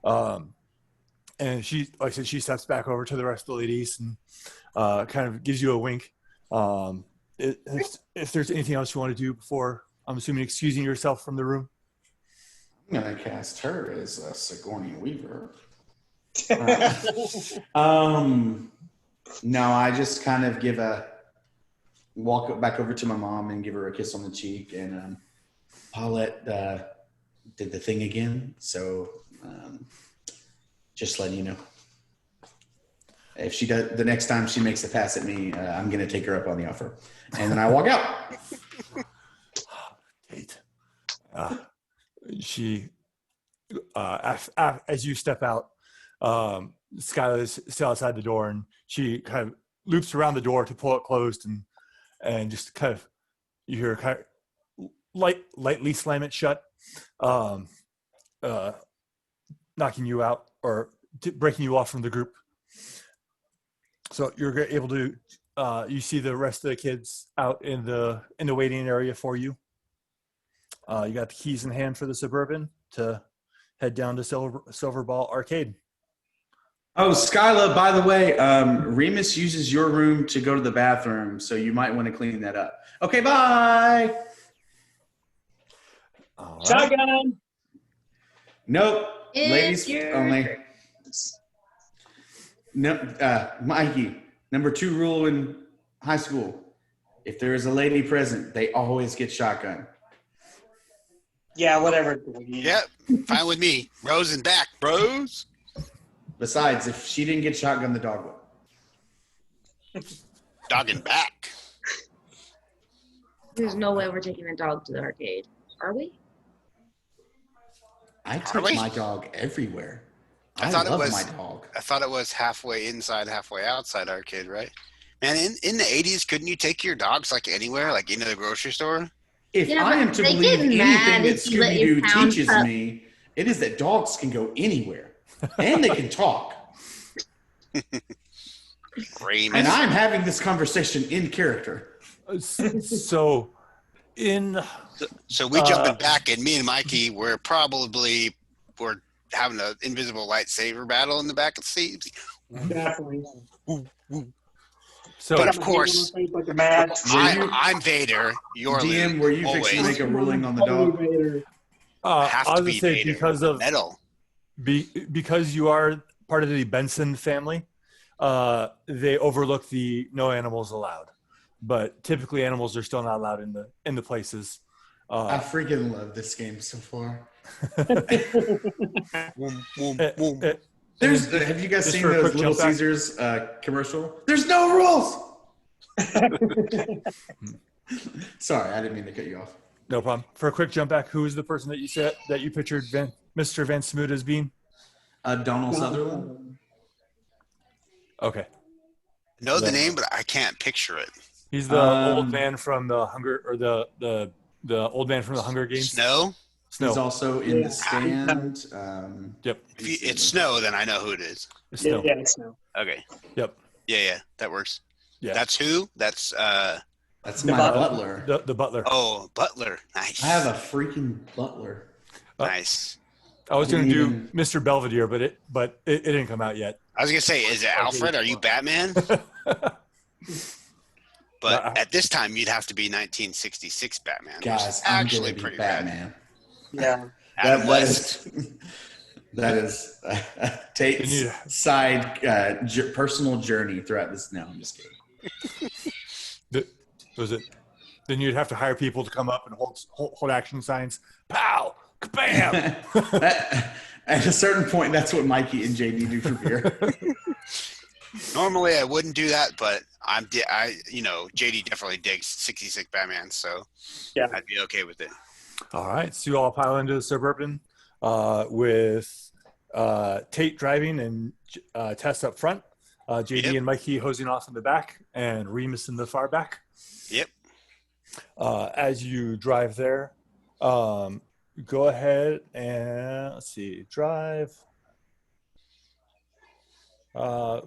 Speaker 1: and she, like I said, she steps back over to the rest of the ladies and kind of gives you a wink. If there's anything else you want to do before, I'm assuming excusing yourself from the room.
Speaker 5: I'm gonna cast her as a Sigourney Weaver. No, I just kind of walk back over to my mom and give her a kiss on the cheek. And Paulette did the thing again. So just letting you know. If she does, the next time she makes a pass at me, I'm going to take her up on the offer. And then I walk out.
Speaker 1: Kate. She, as you step out, Skylar is still outside the door, and she kind of loops around the door to pull it closed, and just kind of, you hear kind of lightly slam it shut, knocking you out or breaking you off from the group. So you're able to, you see the rest of the kids out in the waiting area for you. You got the keys in hand for the Suburban to head down to Silver Ball Arcade.
Speaker 5: Oh, Skyla, by the way, Remus uses your room to go to the bathroom, so you might want to clean that up. Okay, bye.
Speaker 1: All right.
Speaker 3: Shotgun.
Speaker 5: Nope.
Speaker 4: It's
Speaker 5: Ladies
Speaker 4: your
Speaker 5: only.
Speaker 4: turn.
Speaker 5: No, Mikey, number 2 rule in high school. If there is a lady present, they always get shotgun.
Speaker 3: Yeah, whatever.
Speaker 2: Yep, fine with me. Rose and back, bros.
Speaker 5: Besides, if she didn't get shotgun, the dog will.
Speaker 2: Dog and back.
Speaker 4: There's no way we're taking the dog to the arcade, are we?
Speaker 5: I
Speaker 2: Are
Speaker 5: take
Speaker 2: we?
Speaker 5: my dog everywhere.
Speaker 2: I
Speaker 5: I
Speaker 2: thought it
Speaker 5: love
Speaker 2: was-
Speaker 5: my dog.
Speaker 2: I thought it was halfway inside, halfway outside arcade, right? Man, in the 80s, couldn't you take your dogs like anywhere, like into the grocery store?
Speaker 5: If
Speaker 4: Yeah,
Speaker 5: I
Speaker 4: but
Speaker 5: am to
Speaker 4: they
Speaker 5: believe
Speaker 4: get mad
Speaker 5: anything that
Speaker 4: if you let your
Speaker 5: Scooby-Doo
Speaker 4: pound
Speaker 5: teaches
Speaker 4: pup-
Speaker 5: me, it is that dogs can go anywhere. And they can talk.
Speaker 2: Ramus.
Speaker 5: And I'm having this conversation in character.
Speaker 1: So,
Speaker 2: So we jumping back, and me and Mikey we're having an invisible lightsaber battle in the back of the seat.
Speaker 3: Definitely.
Speaker 1: so
Speaker 2: But of course,
Speaker 3: like a match.
Speaker 2: I'm Vader. You're
Speaker 5: DM, were you fixing to
Speaker 2: always.
Speaker 5: make a ruling on the dog?
Speaker 2: I have
Speaker 1: I
Speaker 2: to
Speaker 1: was
Speaker 2: be
Speaker 1: gonna say
Speaker 2: Vader.
Speaker 1: because of
Speaker 2: metal.
Speaker 1: because you are part of the Benson family, they overlook the no animals allowed. But typically, animals are still not allowed in the places.
Speaker 5: I freaking love this game so far. Have you guys
Speaker 1: Just
Speaker 5: seen
Speaker 1: for a
Speaker 5: those
Speaker 1: quick
Speaker 5: Little
Speaker 1: jump back.
Speaker 5: Caesars commercial? There's no rules. Sorry, I didn't mean to cut you off.
Speaker 1: No problem. For a quick jump back, who is the person that you said that you pictured Mr. Van Smoot as being?
Speaker 5: Donald Sutherland.
Speaker 1: Okay,
Speaker 2: Know the name, but I can't picture it.
Speaker 1: he's the old man from the old man from the Hunger Games.
Speaker 2: Snow?
Speaker 5: He's
Speaker 1: Snow.
Speaker 5: also in the stand.
Speaker 1: Yep.
Speaker 2: If it's Snow, then I know who it is.
Speaker 1: Snow.
Speaker 3: Yeah, it's no.
Speaker 2: Okay.
Speaker 1: Yep.
Speaker 2: Yeah, that works.
Speaker 1: Yeah.
Speaker 2: That's who? That's
Speaker 5: That's
Speaker 3: The
Speaker 5: my
Speaker 3: butler.
Speaker 5: butler.
Speaker 1: The butler.
Speaker 2: oh, Butler. Nice.
Speaker 5: I have a freaking butler.
Speaker 2: nice.
Speaker 1: I was going to
Speaker 5: didn't
Speaker 1: do
Speaker 5: even-
Speaker 1: Mr. Belvedere, but it didn't come out yet.
Speaker 2: I was gonna say, is it Alfred? Are you Batman? But at this time, you'd have to be 1966 Batman. which is
Speaker 5: Guys, I'm
Speaker 2: actually
Speaker 5: going to be
Speaker 2: pretty bad.
Speaker 5: Batman.
Speaker 3: Yeah.
Speaker 2: Adam West.
Speaker 5: That is Tate's
Speaker 1: You-
Speaker 5: side personal journey throughout this. No, I'm just kidding.
Speaker 1: Was it? Then you'd have to hire people to come up and hold action signs. Pow! Bam!
Speaker 5: At a certain point, that's what Mikey and JD do from here.
Speaker 2: Normally, I wouldn't do that, but JD definitely digs 66 Batman, so
Speaker 3: Yeah.
Speaker 2: I'd be okay with it.
Speaker 1: All right, so you all pile into the Suburban with Tate driving and Tess up front, JD
Speaker 2: Yep.
Speaker 1: and Mikey hosing off in the back, and Remus in the far back.
Speaker 2: Yep.
Speaker 1: As you drive there, go ahead and let's see, drive.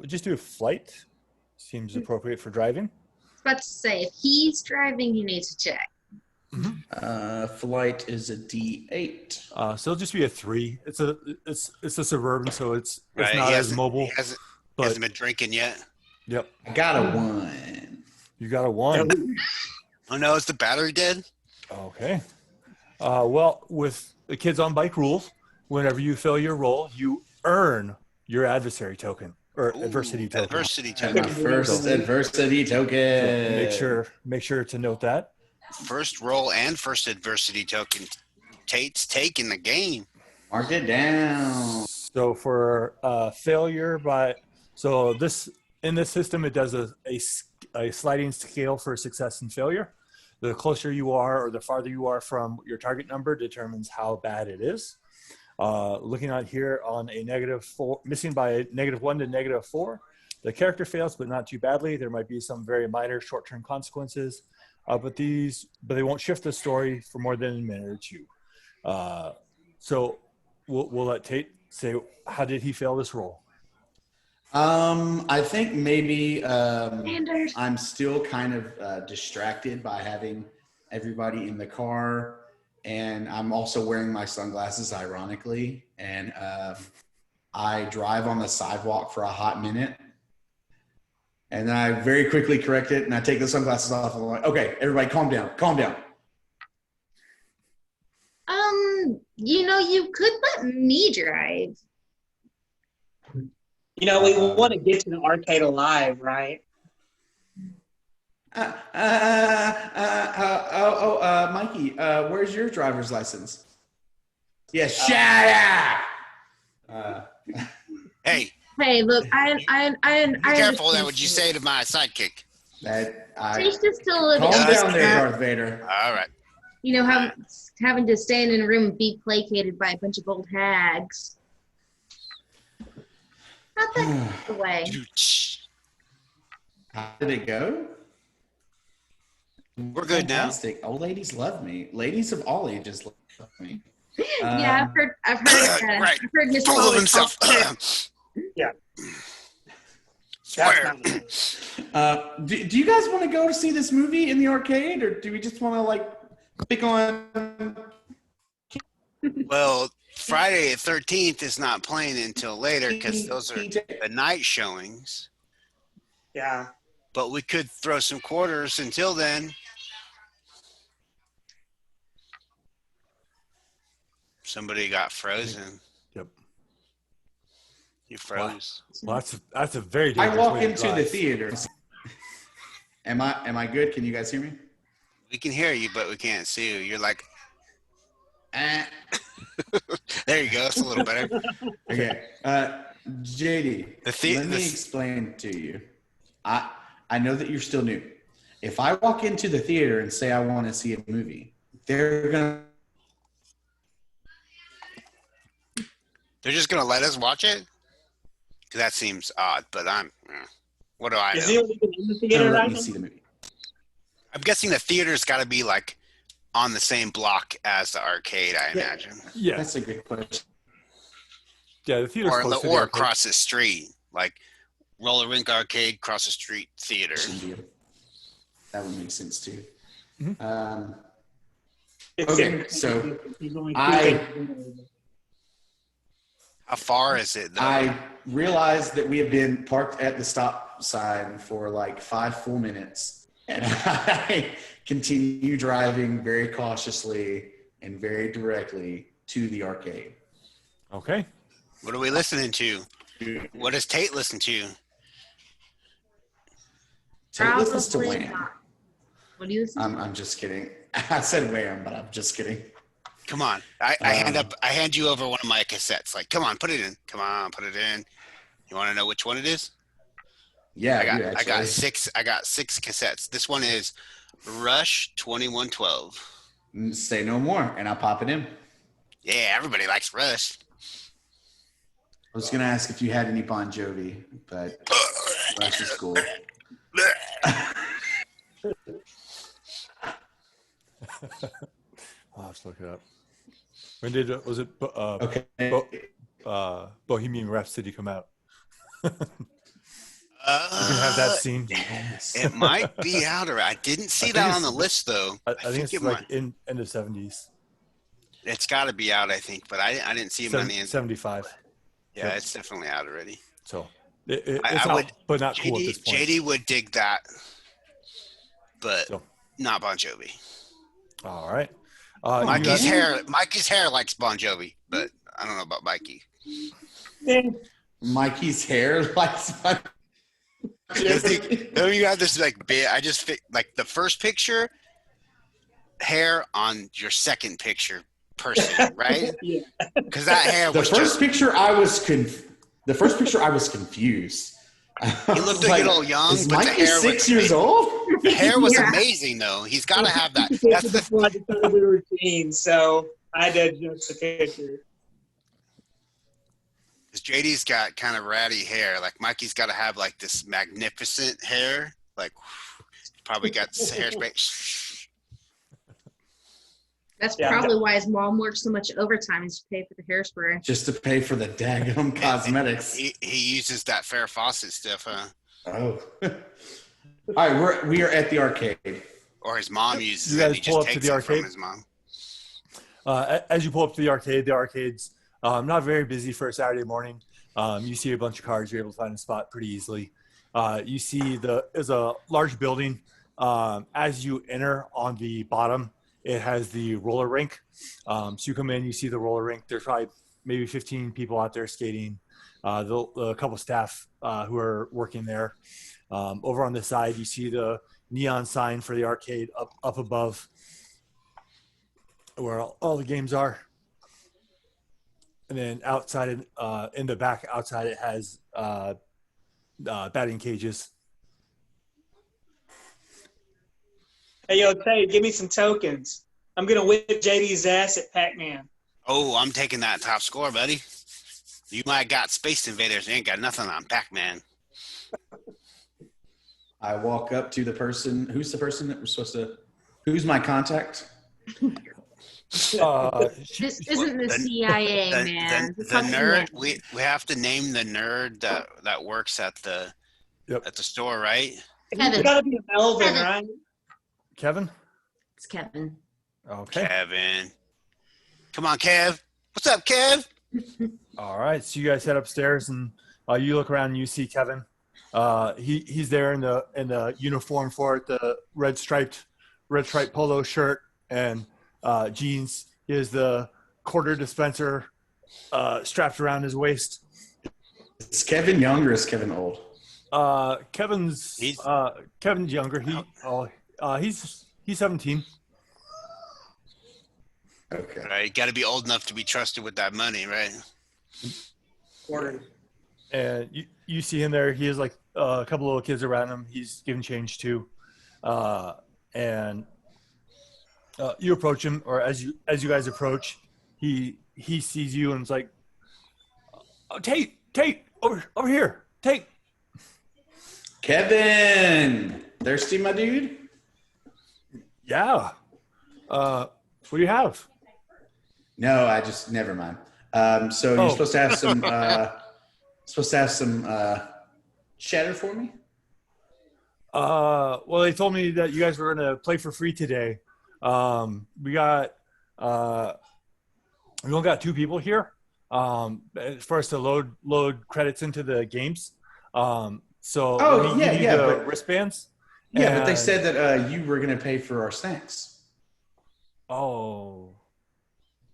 Speaker 1: Just do a flight. Seems appropriate for driving.
Speaker 4: I was about to say, if he's driving, you need to check.
Speaker 5: Flight is a D8.
Speaker 1: So it'll just be a 3. It's a suburban, so it's
Speaker 2: Right.
Speaker 1: not as mobile.
Speaker 2: He hasn't
Speaker 1: But
Speaker 2: been drinking yet.
Speaker 1: yep,
Speaker 5: I got a 1.
Speaker 1: you got a 1.
Speaker 2: Oh no, is the battery dead?
Speaker 1: Okay. Well, with the kids on bike rules, whenever you fill your roll, you earn your adversary token or adversity token.
Speaker 2: Adversity
Speaker 5: And my
Speaker 2: token.
Speaker 5: first adversity token.
Speaker 1: So make sure to note that.
Speaker 2: First roll and first adversity token. Tate's taking the game.
Speaker 5: Mark it down.
Speaker 1: So for failure in this system, it does a sliding scale for success and failure. The closer you are or the farther you are from your target number determines how bad it is. Looking at here on a -4, missing by a -1 to -4, the character fails, but not too badly. There might be some very minor short-term consequences, but they won't shift the story for more than a minute or two. So we'll let Tate say, how did he fail this roll?
Speaker 5: I think maybe
Speaker 4: Sanders.
Speaker 5: I'm still kind of distracted by having everybody in the car, and I'm also wearing my sunglasses, ironically, and I drive on the sidewalk for a hot minute, and then I very quickly correct it, and I take the sunglasses off, and I'm like, okay, everybody calm down, calm down.
Speaker 4: You could let me drive.
Speaker 3: We want to get to the arcade alive, right?
Speaker 5: Mikey, where's your driver's license? Yeah, shut up.
Speaker 2: Hey,
Speaker 4: Hey, look, I
Speaker 2: be careful
Speaker 4: understand.
Speaker 2: that what you say to my sidekick.
Speaker 4: He's just still a little
Speaker 5: Calm down there,
Speaker 4: upset.
Speaker 5: Darth Vader.
Speaker 2: All right.
Speaker 4: Having to stand in a room and be placated by a bunch of old hags. Not that the way.
Speaker 5: How did it go?
Speaker 2: We're good now.
Speaker 5: Fantastic. Old ladies love me. Ladies of all ages love me.
Speaker 4: Yeah, I've heard
Speaker 2: Right.
Speaker 4: I've heard Miss
Speaker 2: Full of
Speaker 4: Foley
Speaker 2: himself.
Speaker 4: talk.
Speaker 3: Yeah.
Speaker 2: Swear.
Speaker 5: Do you guys want to go to see this movie in the arcade, or do we just want to pick on?
Speaker 2: Well, Friday the 13th is not playing until later because those are the night showings.
Speaker 3: Yeah.
Speaker 2: But we could throw some quarters until then. Somebody got frozen.
Speaker 1: Yep.
Speaker 2: You froze.
Speaker 1: Well, that's a very
Speaker 5: I
Speaker 1: dangerous
Speaker 5: walk
Speaker 1: way to
Speaker 5: into the
Speaker 1: drive.
Speaker 5: theater. Am I good? Can you guys hear me?
Speaker 2: We can hear you, but we can't see you. You're like,
Speaker 5: Eh.
Speaker 2: there you go. It's a little better.
Speaker 5: Okay. JD, let me explain to you. I know that you're still new. If I walk into the theater and say I want to see a movie, they're
Speaker 2: just going to let us watch it? 'Cause that seems odd, but what do I
Speaker 3: Is
Speaker 2: know?
Speaker 3: he even in the
Speaker 5: gonna
Speaker 3: theater
Speaker 5: let
Speaker 3: right
Speaker 5: me
Speaker 3: now?
Speaker 5: see the movie.
Speaker 2: I'm guessing the theater's got to be like on the same block as the arcade, I imagine.
Speaker 1: Yeah,
Speaker 5: That's a good question.
Speaker 1: yeah. The theater's close to the
Speaker 2: Or
Speaker 1: arcade.
Speaker 2: across the street, like roller rink arcade, cross the street theater.
Speaker 5: That would make sense too.
Speaker 1: Mhm.
Speaker 3: It's
Speaker 5: Okay,
Speaker 3: in-
Speaker 5: so
Speaker 3: he's only
Speaker 5: I-
Speaker 2: How far is it, though?
Speaker 5: I realized that we have been parked at the stop sign for like 5 full minutes, and I continue driving very cautiously and very directly to the arcade.
Speaker 1: Okay.
Speaker 2: What are we listening to? What does Tate listen to?
Speaker 5: Tate listens to
Speaker 4: Probably
Speaker 5: Wham.
Speaker 4: not. What do you listen to?
Speaker 5: I'm just kidding. I said Wham, but I'm just kidding.
Speaker 2: Come on. I hand you over one of my cassettes. Like, come on, put it in. Come on, put it in. You want to know which one it is?
Speaker 5: Yeah,
Speaker 2: I got six cassettes. This one is Rush 2112.
Speaker 5: Say no more, and I'll pop it in.
Speaker 2: Yeah, everybody likes Rush.
Speaker 5: was going to ask if you had any Bon Jovi, but that's just cool.
Speaker 1: I'll have to look it up. When did was it
Speaker 5: Okay.
Speaker 1: Bohemian Rhapsody come out? You
Speaker 2: Uh,
Speaker 1: can have that scene.
Speaker 5: Yes.
Speaker 2: It might be out already. I didn't see
Speaker 1: think
Speaker 2: that
Speaker 1: it's-
Speaker 2: on the list though.
Speaker 1: I think it's
Speaker 2: it
Speaker 1: like
Speaker 2: might.
Speaker 1: in end of 70s.
Speaker 2: It's got to be out, I think, but I didn't see him on the end.
Speaker 1: 75.
Speaker 2: Yeah,
Speaker 1: Yep.
Speaker 2: it's definitely out already.
Speaker 1: So
Speaker 2: I
Speaker 1: it's out,
Speaker 2: would-
Speaker 1: but not cool at
Speaker 2: JD,
Speaker 1: this point.
Speaker 2: JD would dig that, but
Speaker 1: So,
Speaker 2: not Bon Jovi.
Speaker 1: all right. you
Speaker 2: Mikey's
Speaker 1: guys-
Speaker 2: hair likes Bon Jovi, but I don't know about Mikey.
Speaker 5: Mikey's hair likes my.
Speaker 2: You got this like bit. I just like the first picture, hair on your second picture person, right?
Speaker 3: Yeah.
Speaker 2: Because that hair
Speaker 5: The
Speaker 2: was
Speaker 5: first
Speaker 2: just.
Speaker 5: picture I was confused.
Speaker 2: He looked a little young,
Speaker 5: Is
Speaker 2: but the
Speaker 5: Mikey
Speaker 2: hair
Speaker 5: 6
Speaker 2: was
Speaker 5: years
Speaker 2: amazing.
Speaker 5: old?
Speaker 2: The hair was
Speaker 4: Yeah.
Speaker 2: amazing, though. He's got to have that.
Speaker 3: That's
Speaker 2: That's the
Speaker 3: before I decided we were teens, so I did just the picture.
Speaker 2: Because JD's got kind of ratty hair. Like Mikey's got to have like this magnificent hair. Like probably got hairspray.
Speaker 4: That's
Speaker 3: Yeah.
Speaker 4: probably why his mom works so much overtime is to pay for the hairspray.
Speaker 5: Just to pay for the daggum cosmetics.
Speaker 2: He uses that Farrah Fawcett stuff, huh?
Speaker 5: Oh. All right, we are at the arcade.
Speaker 2: Or his mom uses
Speaker 1: You
Speaker 2: it. And
Speaker 1: guys
Speaker 2: he
Speaker 1: pull
Speaker 2: just
Speaker 1: up to
Speaker 2: takes
Speaker 1: the
Speaker 2: it from
Speaker 1: arcade?
Speaker 2: his mom.
Speaker 1: As you pull up to the arcade's not very busy for a Saturday morning. You see a bunch of cars. You're able to find a spot pretty easily. You see there's a large building. As you enter on the bottom, it has the roller rink. So you come in, you see the roller rink. There's probably maybe 15 people out there skating. A couple staff who are working there. Over on the side, you see the neon sign for the arcade up above, where all the games are. And then outside, in the back outside, it has batting cages.
Speaker 3: Hey, yo, Tay, give me some tokens. I'm going to whip JD's ass at Pac-Man.
Speaker 2: Oh, I'm taking that top score, buddy. You might got Space Invaders. You ain't got nothing on Pac-Man.
Speaker 5: I walk up to the person. Who's the person that we're supposed to? Who's my contact?
Speaker 4: This isn't the CIA, man.
Speaker 2: The
Speaker 4: It's something
Speaker 2: nerd.
Speaker 4: that-
Speaker 2: We have to name the nerd that works at the store, right?
Speaker 4: Kevin.
Speaker 3: It's got to be Melvin,
Speaker 4: Kevin.
Speaker 3: right?
Speaker 1: Kevin?
Speaker 4: It's Kevin.
Speaker 1: Okay.
Speaker 2: Kevin. Come on, Kev. What's up, Kev?
Speaker 1: All right. So you guys head upstairs and you look around and you see Kevin. He's there in the uniform for it, the red striped polo shirt and jeans. He has the quarter dispenser strapped around his waist.
Speaker 5: Is Kevin young or is Kevin old?
Speaker 1: Kevin's younger. He's 17.
Speaker 5: Okay.
Speaker 2: Right, got to be old enough to be trusted with that money, right?
Speaker 1: And you see him there. He has like a couple little kids around him. He's giving change to, and you approach him, or as you guys approach, he sees you and is like, oh, Tate, over here, Tate.
Speaker 5: Kevin, thirsty, my dude?
Speaker 1: Yeah. What do you have?
Speaker 5: No, I just never mind. So you're supposed to have some cheddar for me?
Speaker 1: Well, they told me that you guys were gonna play for free today. We only got 2 people here. For us to load credits into the games. So let me give you the wristbands.
Speaker 5: Yeah, but they said that you were going to pay for our snacks.
Speaker 1: Oh.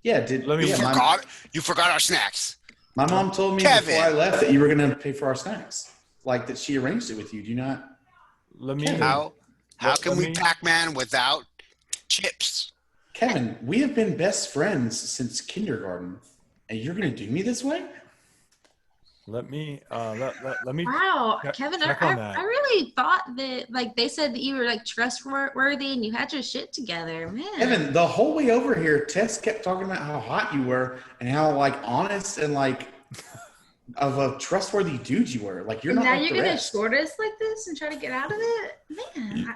Speaker 5: Yeah,
Speaker 2: You forgot our snacks.
Speaker 5: My mom told me
Speaker 2: Kevin.
Speaker 5: before I left that you were going to pay for our snacks. Like that she arranged it with you. Do you not?
Speaker 1: Let me.
Speaker 5: Kevin.
Speaker 2: How can we
Speaker 1: me-
Speaker 2: Pac-Man without chips?
Speaker 5: Kevin, we have been best friends since kindergarten, and you're going to do me this way?
Speaker 1: Let me. Let me.
Speaker 4: Wow,
Speaker 1: check-
Speaker 4: Kevin,
Speaker 1: check on that.
Speaker 4: I really thought that, like, they said that you were, like, trustworthy and you had your shit together, man.
Speaker 5: Kevin, the whole way over here, Tess kept talking about how hot you were and how, like, honest and, like, of a trustworthy dude you were. Like, you're
Speaker 4: And
Speaker 5: not
Speaker 4: now
Speaker 5: like
Speaker 4: you're
Speaker 5: the
Speaker 4: gonna
Speaker 5: rest.
Speaker 4: short us like this and try to get out of it? Man,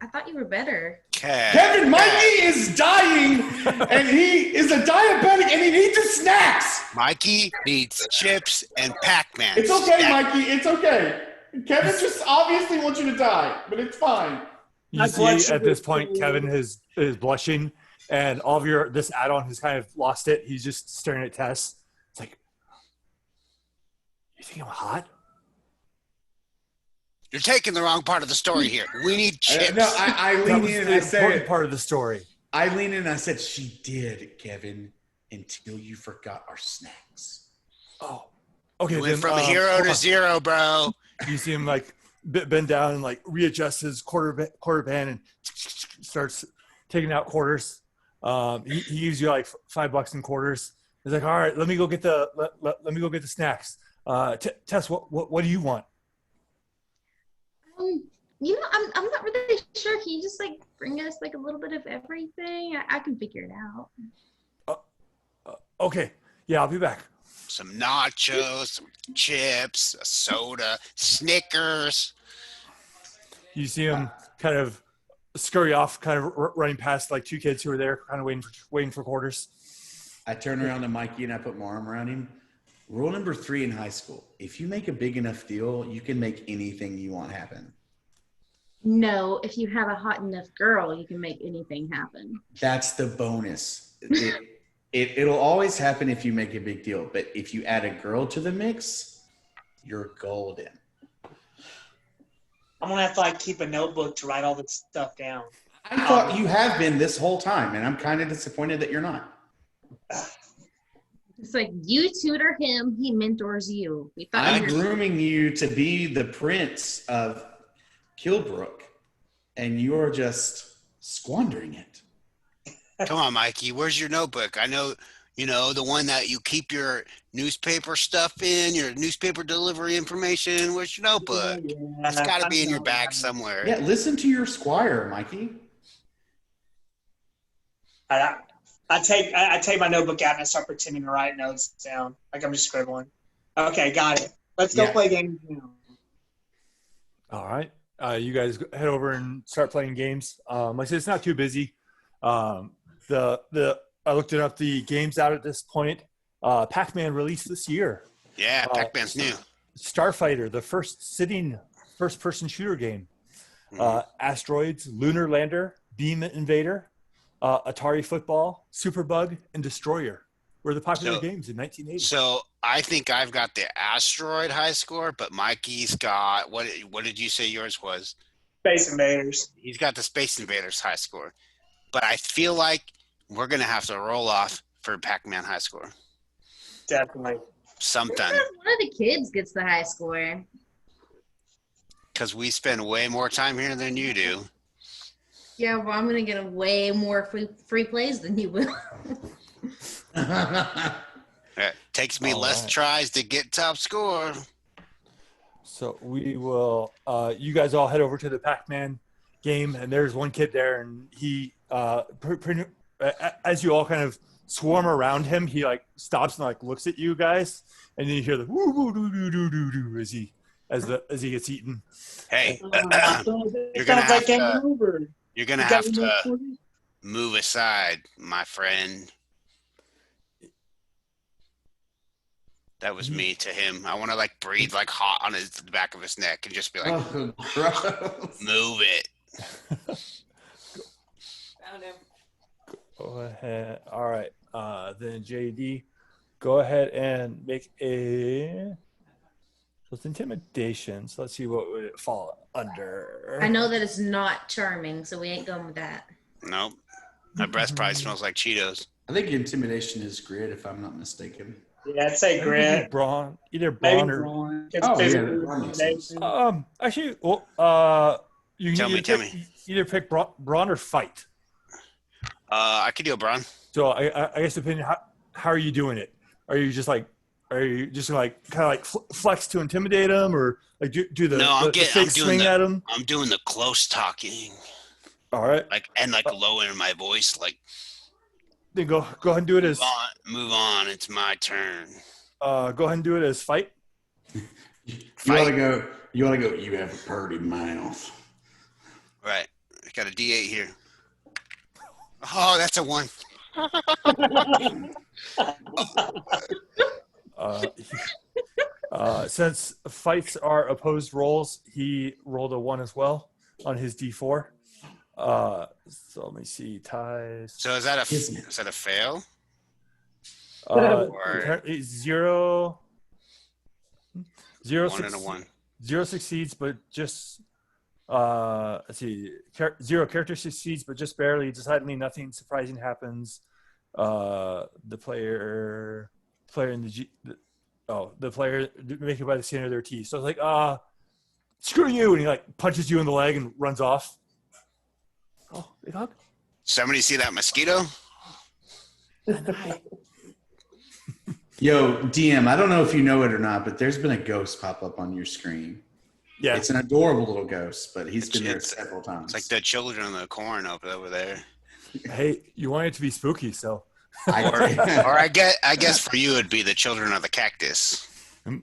Speaker 4: I thought you were better.
Speaker 5: Kevin, Mikey is dying, and he is a diabetic, and he needs his snacks.
Speaker 2: Mikey needs chips and Pac-Man.
Speaker 5: It's okay, Mikey. It's okay. Kevin just obviously wants you to die, but it's fine.
Speaker 1: You
Speaker 3: My blood
Speaker 1: see at this
Speaker 3: sugar
Speaker 1: point,
Speaker 3: is
Speaker 1: Kevin is blushing, and all of this add-on has kind of lost it. He's just staring at Tess. It's like, you think I'm hot?
Speaker 2: You're taking the wrong part of the story here. We need chips.
Speaker 5: No, I
Speaker 1: That
Speaker 5: lean
Speaker 1: was
Speaker 5: in and
Speaker 1: the
Speaker 5: I
Speaker 1: important
Speaker 5: say,
Speaker 1: part of the story.
Speaker 5: I lean in and I said, she did, Kevin, until you forgot our snacks.
Speaker 1: Oh, okay.
Speaker 2: You went
Speaker 1: then,
Speaker 2: from a hero
Speaker 1: hold
Speaker 2: to
Speaker 1: on.
Speaker 2: zero, bro.
Speaker 1: You see him like bend down and like readjust his quarter band and starts taking out quarters. He gives you like $5 in quarters. He's like, all right, let me go get the let me go get the snacks. Tess, what do you want?
Speaker 4: I'm not really sure. Can you just like bring us like a little bit of everything? I can figure it out.
Speaker 1: Okay, yeah, I'll be back.
Speaker 2: Some nachos, some chips, a soda, Snickers.
Speaker 1: You see him kind of scurry off, kind of running past like two kids who were there, kind of waiting for quarters.
Speaker 5: I turn around to Mikey and I put my arm around him. Rule number 3 in high school: if you make a big enough deal, you can make anything you want happen.
Speaker 4: No, if you have a hot enough girl, you can make anything happen.
Speaker 5: That's the bonus. It'll always happen if you make a big deal, but if you add a girl to the mix, you're golden.
Speaker 3: I'm gonna have to like keep a notebook to write all this stuff down.
Speaker 5: I thought you have been this whole time, and I'm kind of disappointed that you're not.
Speaker 4: It's like you tutor him, he mentors you. We thought
Speaker 5: I'm
Speaker 4: you were
Speaker 5: grooming you to be the prince of Hillbrook, and you're just squandering it.
Speaker 2: Come on, Mikey. Where's your notebook? I know, the one that you keep your newspaper stuff in, your newspaper delivery information. Where's your notebook?
Speaker 3: Yeah,
Speaker 2: It's got to be in your
Speaker 3: I know.
Speaker 2: bag somewhere.
Speaker 5: Yeah, listen to your squire, Mikey.
Speaker 3: I take my notebook out and I start pretending to write notes down, like I'm just scribbling. Okay, got it. Let's go play games now.
Speaker 1: All right. You guys head over and start playing games. Like I said, it's not too busy. I looked it up. The games out at this point. Pac-Man released this year.
Speaker 2: Yeah, Pac-Man's new.
Speaker 1: Starfighter, the first-person shooter game. Asteroids, Lunar Lander, Beam Invader, Atari Football, Superbug, and Destroyer were the popular games in 1980.
Speaker 2: So I think I've got the Asteroid high score, but Mikey's got what did you say yours was?
Speaker 3: Space Invaders.
Speaker 2: He's got the Space Invaders high score. But I feel like we're gonna have to roll off for Pac-Man high score.
Speaker 3: Definitely.
Speaker 2: Sometime.
Speaker 4: one of the kids gets the high score.
Speaker 2: Because we spend way more time here than you do.
Speaker 4: Yeah, well, I'm gonna get way more free plays than you will.
Speaker 2: It takes me
Speaker 1: All
Speaker 2: less
Speaker 1: right.
Speaker 2: tries to get top score.
Speaker 1: So we will. You guys all head over to the Pac-Man game, and there's one kid there, and he, as you all kind of swarm around him, he like stops and like looks at you guys, and then you hear the woo woo doo doo doo doo doo as he gets eaten.
Speaker 2: Hey,
Speaker 3: It sounds like game over.
Speaker 2: you're gonna
Speaker 3: You
Speaker 2: have
Speaker 3: got
Speaker 2: to
Speaker 3: any more?
Speaker 2: move aside, my friend. That was me to him. I want to like breathe like hot on the back of his neck and just be like,
Speaker 5: Oh, gross.
Speaker 2: move it.
Speaker 4: Found him.
Speaker 1: Go ahead. All right. Then JD, go ahead and make a. So it's intimidation. So let's see what would it fall under.
Speaker 4: I know that it's not charming, so we ain't going with that.
Speaker 2: Nope. My breath probably smells like Cheetos.
Speaker 5: I think intimidation is grit, if I'm not mistaken.
Speaker 3: Yeah, I'd say
Speaker 1: Maybe
Speaker 3: grit.
Speaker 1: Brawn, either
Speaker 3: Maybe
Speaker 1: Brawn or.
Speaker 3: Brawn. It's
Speaker 5: Oh, yeah,
Speaker 3: physical
Speaker 5: Brawn makes sense.
Speaker 3: intimidation.
Speaker 1: Actually, well, you can
Speaker 2: Tell me.
Speaker 1: either pick Brawn or fight.
Speaker 2: I could do a Braun.
Speaker 1: So I guess depending how are you doing it? Are you just like kind of like flex to intimidate him, or like do the,
Speaker 2: No,
Speaker 1: the fake swing at him?
Speaker 2: I'm doing the close talking.
Speaker 1: All right,
Speaker 2: Like lowering my voice, like
Speaker 1: then go ahead and do it as
Speaker 2: move on. It's my turn.
Speaker 1: go ahead and do it as fight.
Speaker 5: You want to go? You want to go? You have a pretty mouth.
Speaker 2: Right. I got a D8 here. Oh, that's a 1.
Speaker 1: Since fights are opposed rolls, he rolled a 1 as well on his D4. So let me see. Ties.
Speaker 2: So is that a fail?
Speaker 1: Apparently 0.
Speaker 2: 1 and a 1.
Speaker 1: 0 succeeds, but just let's see. 0 character succeeds, but just barely. Decidedly, nothing surprising happens. The player in the player make it by the skin of their teeth. So it's like, screw you, and he like punches you in the leg and runs off. Oh, big hug.
Speaker 2: Somebody see that mosquito?
Speaker 5: Yo, DM, I don't know if you know it or not, but there's been a ghost pop up on your screen.
Speaker 1: Yeah.
Speaker 5: It's an adorable little ghost, but he's been there several times.
Speaker 2: It's like the children of the corn up over there.
Speaker 1: Hey, you want it to be spooky, so.
Speaker 2: Or I guess for you it'd be the children of the cactus.
Speaker 1: It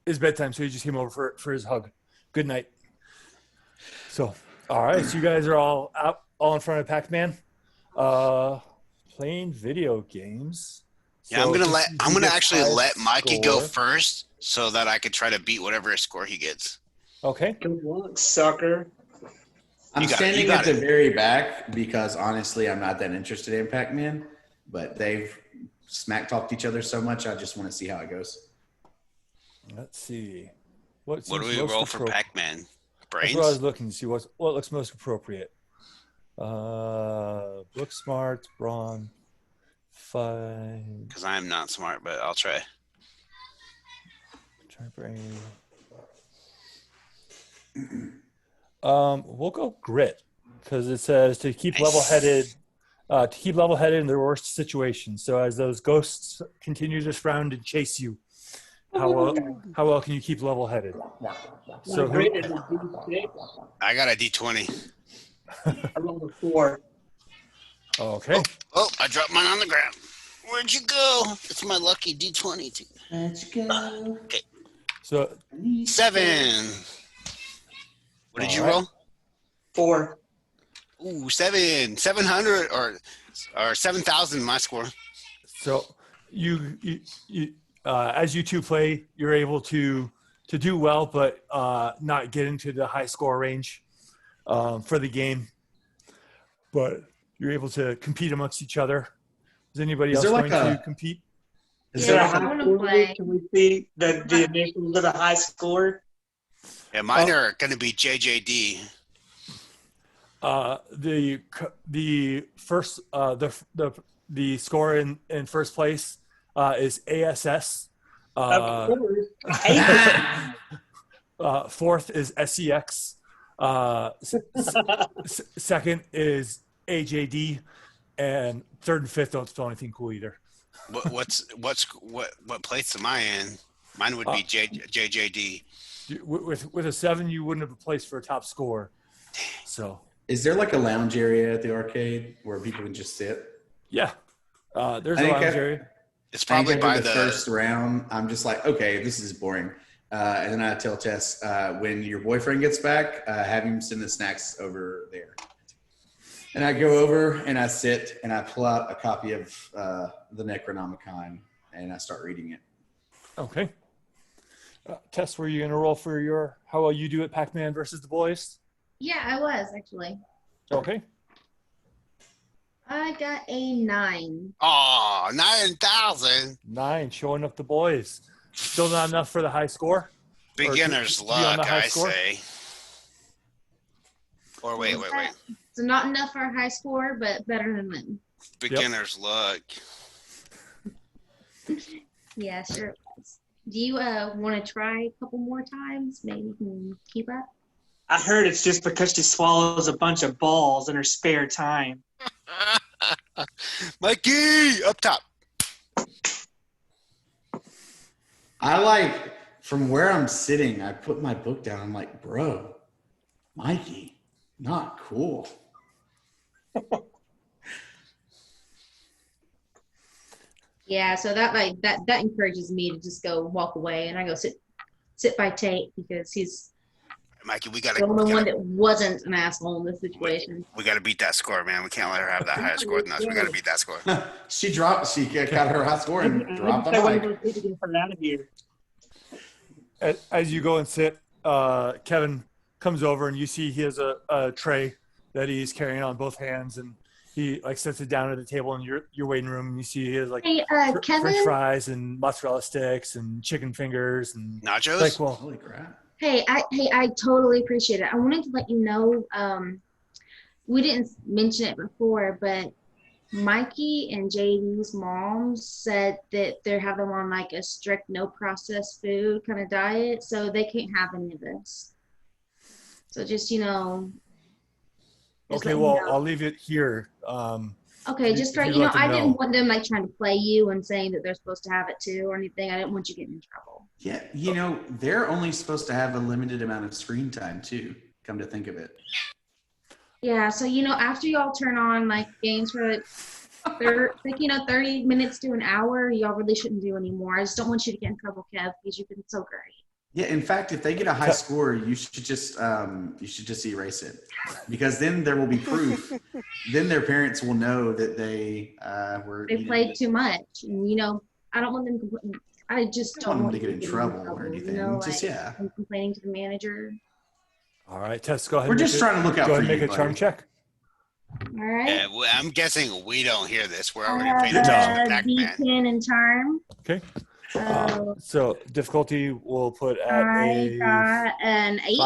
Speaker 1: is bedtime, so he just came over for his hug. Good night. So, all right, so you guys are all out, in front of Pac-Man, playing video games.
Speaker 2: Yeah,
Speaker 1: So
Speaker 2: I'm gonna actually let Mikey go
Speaker 1: score.
Speaker 2: first so that I could try to beat whatever score he gets.
Speaker 1: Okay.
Speaker 3: Good luck, sucker.
Speaker 5: I'm standing at the very back because honestly, I'm not that interested in Pac-Man, but they've smack talked each other so much. I just want to see how it goes.
Speaker 1: Let's see. What
Speaker 2: do we roll for Pac-Man? Brains?
Speaker 1: That's what I was looking to see. What looks most appropriate? Book smart, brawn, fine.
Speaker 2: Because I'm not smart, but I'll try.
Speaker 1: Try brain. We'll go grit because it says to keep level-headed. To keep level-headed in the worst situations. So as those ghosts continue to surround and chase you, how well can you keep level-headed? So
Speaker 2: I got a D20.
Speaker 3: I rolled a 4.
Speaker 1: Okay.
Speaker 2: Oh, I dropped mine on the ground. Where'd you go? It's my lucky D20 too.
Speaker 5: Let's go.
Speaker 2: Okay.
Speaker 1: So
Speaker 2: 7. What did you roll?
Speaker 3: 4.
Speaker 2: Ooh, 700 or 7,000. My score.
Speaker 1: So you as you two play, you're able to do well, but not get into the high score range for the game. But you're able to compete amongst each other. Is anybody else going to compete?
Speaker 5: Is
Speaker 3: there
Speaker 5: there
Speaker 3: a high score? Can we see the initials of the high score?
Speaker 2: Yeah, mine are going to be JJD.
Speaker 1: The first the score in first place is ASS. Fourth is SEX. Second is AJD, and third and fifth don't spell anything cool either.
Speaker 2: What place am I in? Mine would be JJD.
Speaker 1: With a 7, you wouldn't have a place for a top score. So.
Speaker 5: Is there like a lounge area at the arcade where people can just sit?
Speaker 1: Yeah, there's a lounge area.
Speaker 2: It's probably by the
Speaker 5: first round. I'm just like, okay, this is boring. And then I tell Tess, when your boyfriend gets back, have him send the snacks over there. And I go over and I sit and I pull out a copy of the Necronomicon and I start reading it.
Speaker 1: Okay. Tess, were you going to roll for how well you do at Pac-Man versus the boys?
Speaker 4: Yeah, I was actually.
Speaker 1: Okay.
Speaker 4: I got a 9.
Speaker 2: Oh, 9,000.
Speaker 1: 9, showing up the boys. Still not enough for the high score?
Speaker 2: Beginner's luck, I say. Or wait.
Speaker 4: So not enough for a high score, but better than them.
Speaker 2: Beginner's luck.
Speaker 4: Yeah, sure it was. Do you want to try a couple more times? Maybe you can keep up?
Speaker 3: I heard it's just because she swallows a bunch of balls in her spare time.
Speaker 2: Mikey, up top.
Speaker 5: From where I'm sitting, I put my book down. I'm like, bro, Mikey, not cool.
Speaker 4: Yeah, so that encourages me to just go walk away, and I go sit by Tate because he's
Speaker 2: Mikey,
Speaker 4: the only one that wasn't an asshole in this situation.
Speaker 2: we gotta beat that score, man. We can't let her have that higher score than us. We gotta beat that score.
Speaker 5: She got her high score and dropped the
Speaker 3: I want
Speaker 5: mic.
Speaker 3: to get her out of here.
Speaker 1: As you go and sit, Kevin comes over and you see he has a tray that he's carrying on both hands, and he like sets it down at the table in your waiting room. And you see he has like
Speaker 4: Hey, Kevin.
Speaker 1: French fries and mozzarella sticks and chicken fingers and
Speaker 2: Nachos?
Speaker 1: like, well,
Speaker 5: Holy crap.
Speaker 4: Hey, I totally appreciate it. I wanted to let you know, we didn't mention it before, but Mikey and JD's mom said that they're having on like a strict no processed food kind of diet, so they can't have any of this. So just,
Speaker 1: okay, well, I'll leave it here.
Speaker 4: Okay, just try.
Speaker 1: if you'd let them
Speaker 4: I didn't
Speaker 1: know.
Speaker 4: want them like trying to play you and saying that they're supposed to have it too or anything. I didn't want you getting in trouble.
Speaker 5: Yeah, they're only supposed to have a limited amount of screen time too, come to think of it.
Speaker 4: Yeah, so after y'all turn on like games for like 30 minutes to an hour, y'all really shouldn't do anymore. I just don't want you to get in trouble, Kev, because you've been so great.
Speaker 5: Yeah, in fact, if they get a high score, you should just erase it, because then there will be proof. Then their parents will know that they
Speaker 4: played too much, and I don't want them. I just don't want
Speaker 5: them to get in trouble or anything.
Speaker 4: I'm complaining to the manager.
Speaker 1: All right, Tess, go ahead.
Speaker 5: We're just trying to look out for you.
Speaker 1: Go ahead and make a charm check.
Speaker 4: All right.
Speaker 2: Yeah, I'm guessing we don't hear this. We're already paying attention to the
Speaker 4: D10 and charm.
Speaker 1: Okay. So difficulty we'll put at
Speaker 4: I got an 8.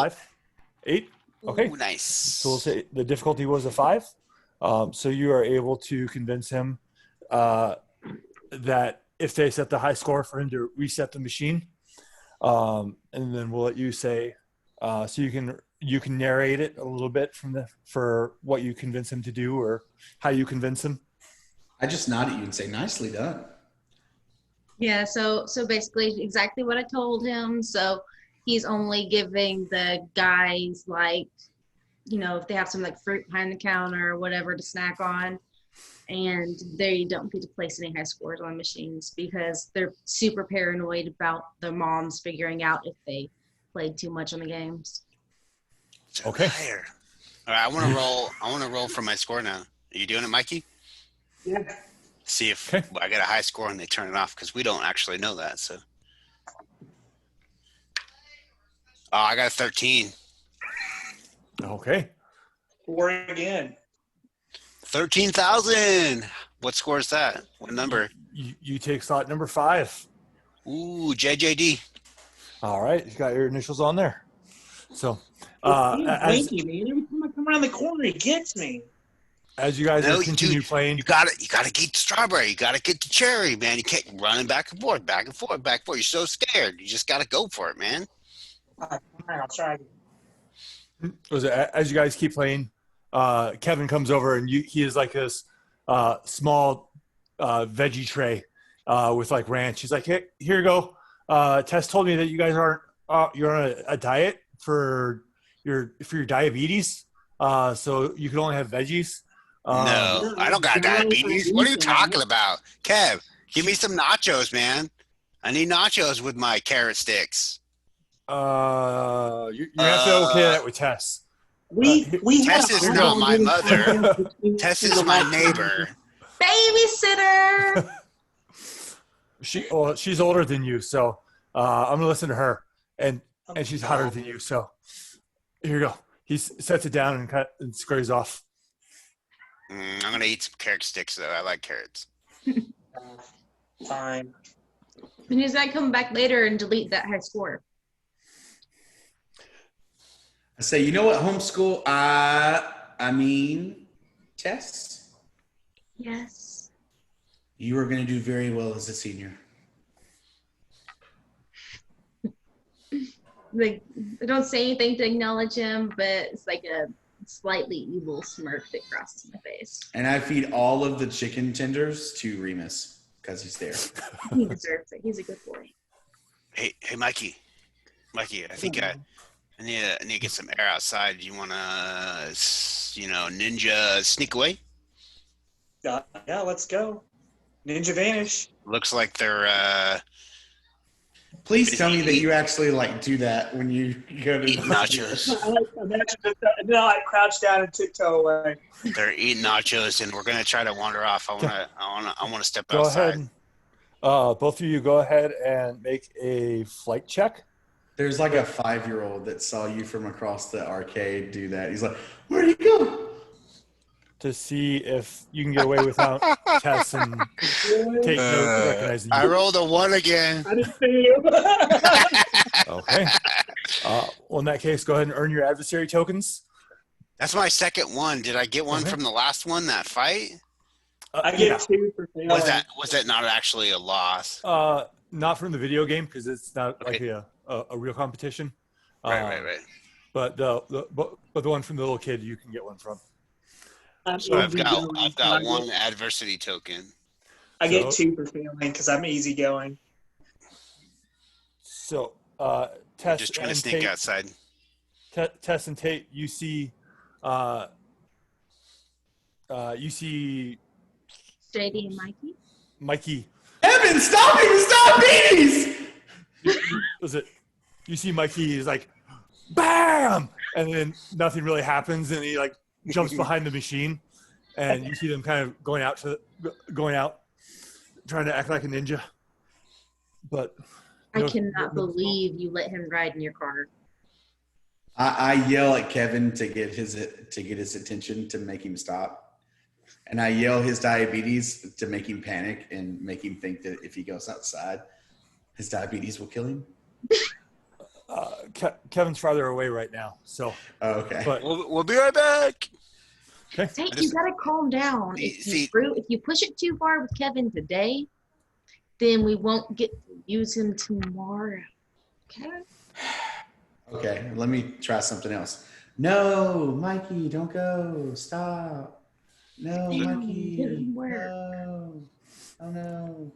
Speaker 1: 8. Okay.
Speaker 2: Ooh, nice.
Speaker 1: So we'll say the difficulty was a 5. So you are able to convince him that if they set the high score for him to reset the machine, and then we'll let you say, so you can narrate it a little bit for what you convince him to do or how you convince him.
Speaker 5: I just nod at you and say, "Nicely done."
Speaker 4: Yeah, so basically exactly what I told him. So he's only giving the guys like, if they have some like fruit behind the counter or whatever to snack on, and they don't get to place any high scores on machines because they're super paranoid about their moms figuring out if they played too much on the games.
Speaker 1: Okay.
Speaker 2: All right, I want to roll for my score now. Are you doing it, Mikey?
Speaker 3: Yeah.
Speaker 2: See if I get a high score and they turn it off, because we don't actually know that. So, I got a 13.
Speaker 1: Okay.
Speaker 3: 4 again.
Speaker 2: 13,000. What score is that? What number?
Speaker 1: You take slot number 5.
Speaker 2: Ooh, JJD.
Speaker 1: All right, you got your initials on there. So,
Speaker 3: Blinky, man. Every time I come around the corner, he gets me.
Speaker 1: as you guys continue playing,
Speaker 2: you gotta get the strawberry. You gotta get the cherry, man. You can't running back and forth, back and forth, back and forth. You're so scared. You just gotta go for it, man.
Speaker 3: All right, I'll try again.
Speaker 1: as you guys keep playing, Kevin comes over and he is like this small veggie tray with like ranch. He's like, "Hey, here you go. Tess told me that you guys aren't you're on a diet for your diabetes, so you can only have veggies."
Speaker 2: No, I don't got diabetes. What are you talking about? Kev, give me some nachos, man. I need nachos with my carrot sticks.
Speaker 1: You have to okay that with Tess.
Speaker 2: Tess is not my mother. Tess is my neighbor.
Speaker 4: Babysitter.
Speaker 1: She's older than you, so I'm gonna listen to her, and she's hotter than you. So here you go. He sets it down and scurries off.
Speaker 2: I'm gonna eat some carrot sticks though. I like carrots.
Speaker 3: Fine.
Speaker 4: And he's gonna come back later and delete that high score.
Speaker 5: I say, you know what, homeschool? I mean, Tess,
Speaker 4: Yes.
Speaker 5: you are going to do very well as a senior.
Speaker 4: Like, I don't say anything to acknowledge him, but it's like a slightly evil smirk that crosses my face.
Speaker 5: And I feed all of the chicken tenders to Remus because he's there.
Speaker 4: He deserves it. He's a good boy.
Speaker 2: Hey, Mikey, I think I need to get some air outside. You wanna, ninja sneak away?
Speaker 3: Yeah, let's go. Ninja Vanish.
Speaker 2: Looks like they're
Speaker 5: Please tell me that you actually like do that when you go to
Speaker 2: eating nachos.
Speaker 3: And then I crouch down and tiptoe away.
Speaker 2: They're eating nachos, and we're gonna try to wander off. I wanna step
Speaker 1: Go
Speaker 2: outside.
Speaker 1: ahead. Both of you go ahead and make a flight check.
Speaker 5: There's like a 5-year-old that saw you from across the arcade do that. He's like, "Where'd he go?"
Speaker 1: To see if you can get away without Tess and Tate recognizing you.
Speaker 2: I rolled a 1 again.
Speaker 3: I didn't see you.
Speaker 1: Okay. Well, in that case, go ahead and earn your adversary tokens.
Speaker 2: That's my second one. Did I get one
Speaker 1: Okay.
Speaker 2: from the last one? That fight?
Speaker 3: I get 2 for failing.
Speaker 2: Was that not actually a loss?
Speaker 1: Not from the video game because it's not like
Speaker 2: Okay.
Speaker 1: a real competition.
Speaker 2: Right.
Speaker 1: But the one from the little kid, you can get one from.
Speaker 2: So I've got 1 adversity token.
Speaker 3: I get 2 for failing because I'm easygoing.
Speaker 1: So Tess
Speaker 2: Just trying to
Speaker 1: and
Speaker 2: sneak
Speaker 1: Tate,
Speaker 2: outside.
Speaker 1: Tess and Tate, you see
Speaker 4: JD and Mikey.
Speaker 1: Mikey.
Speaker 5: Evan, stop him! Stop beaties!
Speaker 1: Was it? You see Mikey is like, bam, and then nothing really happens, and he like jumps behind the machine, and you see them kind of going out, trying to act like a ninja. But
Speaker 4: I cannot believe you let him ride in your car.
Speaker 5: I yell at Kevin to get his attention to make him stop, and I yell his diabetes to make him panic and make him think that if he goes outside, his diabetes will kill him.
Speaker 1: Kevin's farther away right now, so.
Speaker 5: Oh, okay.
Speaker 1: But
Speaker 2: We'll be right back.
Speaker 1: okay.
Speaker 4: Tate, you gotta calm down. If you push it too far with Kevin today, then we won't get to use him tomorrow. Okay?
Speaker 5: Okay, let me try something else. No, Mikey, don't go. Stop. No, Mikey.
Speaker 4: Didn't work.
Speaker 5: No. Oh no.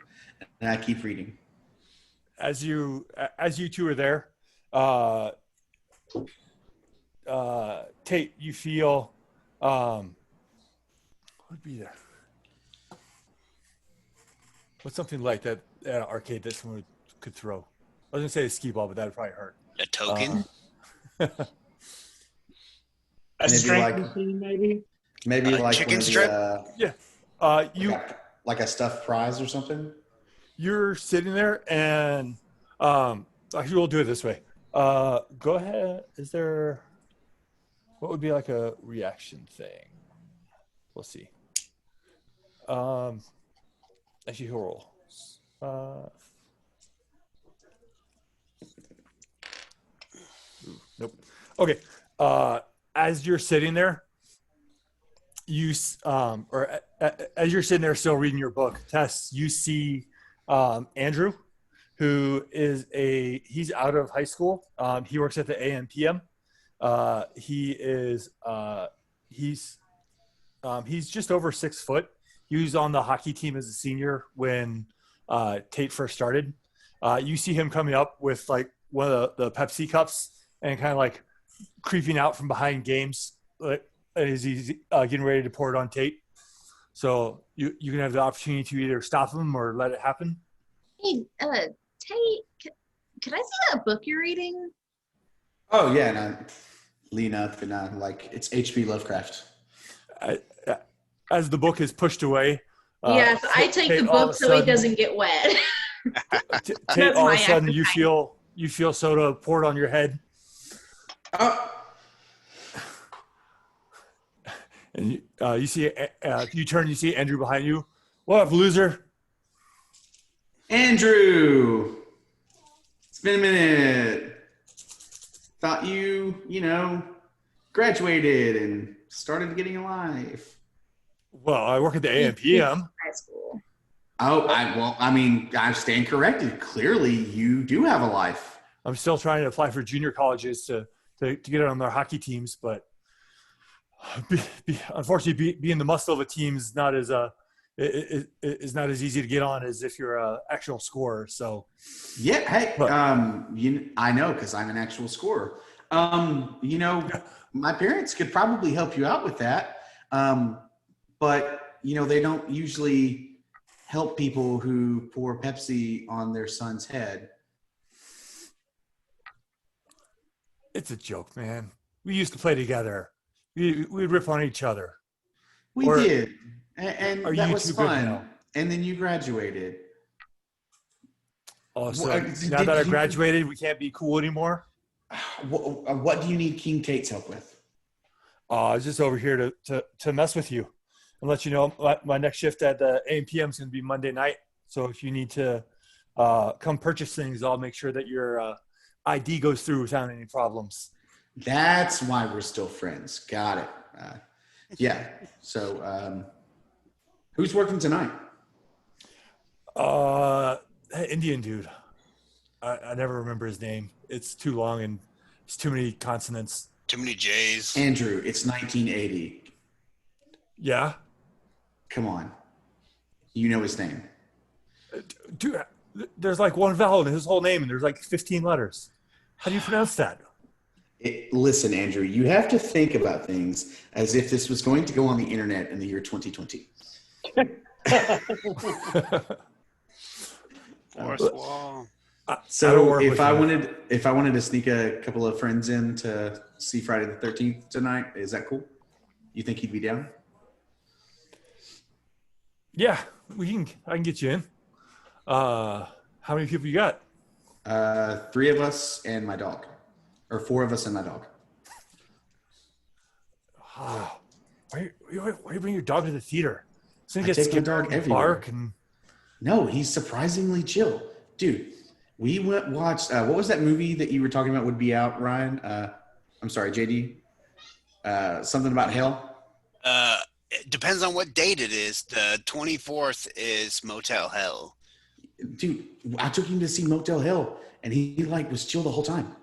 Speaker 5: And I keep reading.
Speaker 1: As you two are there, Tate, you feel what would be there? What's something like that at an arcade that someone could throw? I was gonna say a skee ball, but that would probably hurt.
Speaker 2: A token?
Speaker 3: A
Speaker 5: Maybe
Speaker 3: strength
Speaker 5: like-
Speaker 3: machine, maybe?
Speaker 5: Maybe like
Speaker 2: chicken
Speaker 5: one of the,
Speaker 2: strip?
Speaker 1: You
Speaker 5: like a stuffed prize or something.
Speaker 1: you're sitting there, and actually we'll do it this way. Go ahead. Is there what would be like a reaction thing? We'll see. Actually, he'll roll. Nope. Okay. As you're sitting there, as you're sitting there still reading your book, Tess, you see Andrew, who is he's out of high school. He works at the AM/PM. He's just over 6 foot. He was on the hockey team as a senior when Tate first started. You see him coming up with like one of the Pepsi cups and kind of like creeping out from behind games, like as he's getting ready to pour it on Tate. So you can have the opportunity to either stop him or let it happen.
Speaker 4: Hey, Tate, could I see that book you're reading?
Speaker 5: Oh yeah, and I lean up and I'm like, it's H.P. Lovecraft.
Speaker 1: As the book is pushed away.
Speaker 4: Yes, I take
Speaker 1: Tate,
Speaker 4: the
Speaker 1: all of
Speaker 4: book
Speaker 1: a
Speaker 4: so
Speaker 1: sudden-
Speaker 4: it doesn't get wet.
Speaker 1: Tate,
Speaker 4: That's
Speaker 1: all of
Speaker 4: my
Speaker 1: a sudden
Speaker 4: act
Speaker 1: you
Speaker 4: of
Speaker 1: feel soda poured on your head,
Speaker 5: Oh,
Speaker 1: and you see you turn, you see Andrew behind you. What up, loser?
Speaker 5: Andrew, it's been a minute. Thought you graduated and started getting a life.
Speaker 1: Well, I work at the AM/PM.
Speaker 4: High school.
Speaker 5: Oh, I stand corrected. Clearly, you do have a life.
Speaker 1: I'm still trying to apply for junior colleges to get on their hockey teams, but unfortunately, being the muscle of a team is not as easy to get on as if you're an actual scorer. So
Speaker 5: Yeah, hey,
Speaker 1: What?
Speaker 5: I know because I'm an actual scorer. My parents could probably help you out with that, but they don't usually help people who pour Pepsi on their son's head.
Speaker 1: It's a joke, man. We used to play together. We'd rip on each other.
Speaker 5: We
Speaker 1: Or
Speaker 5: did. And
Speaker 1: are
Speaker 5: that
Speaker 1: you
Speaker 5: was
Speaker 1: too good
Speaker 5: fun.
Speaker 1: now?
Speaker 5: And then you graduated.
Speaker 1: Oh, so
Speaker 5: What-
Speaker 1: now
Speaker 5: did
Speaker 1: that I
Speaker 5: you-
Speaker 1: graduated, we can't be cool anymore?
Speaker 5: What do you need King Tate's help with?
Speaker 1: I was just over here to mess with you and let you know my next shift at the AM/PM is going to be Monday night. So if you need to come purchase things, I'll make sure that your ID goes through without any problems.
Speaker 5: That's why we're still friends. Got it. Yeah. So who's working tonight?
Speaker 1: That Indian dude. I never remember his name. It's too long and it's too many consonants.
Speaker 2: Too many J's.
Speaker 5: Andrew, it's 1980.
Speaker 1: Yeah?
Speaker 5: Come on. You know his name.
Speaker 1: Dude, there's like one vowel in his whole name and there's like 15 letters. How do you pronounce that?
Speaker 5: Listen, Andrew, you have to think about things as if this was going to go on the internet in the year 2020.
Speaker 2: Fourth wall.
Speaker 5: So if I wanted to sneak a couple of friends in to see Friday the 13th tonight, is that cool? You think he'd be down?
Speaker 1: Yeah, I can get you in. How many people you got?
Speaker 5: 3 of us and my dog, or 4 of us and my dog.
Speaker 1: Why you bring your dog to the theater? So
Speaker 5: I
Speaker 1: you get
Speaker 5: take my
Speaker 1: scared
Speaker 5: dog
Speaker 1: and
Speaker 5: everywhere.
Speaker 1: bark and
Speaker 5: No, he's surprisingly chill, dude. We watched. What was that movie that you were talking about would be out, Ryan? I'm sorry, JD. Something about hell.
Speaker 2: It depends on what date it is. The 24th is Motel Hell.
Speaker 5: Dude, I took him to see Motel Hell, and he like was chill the whole time.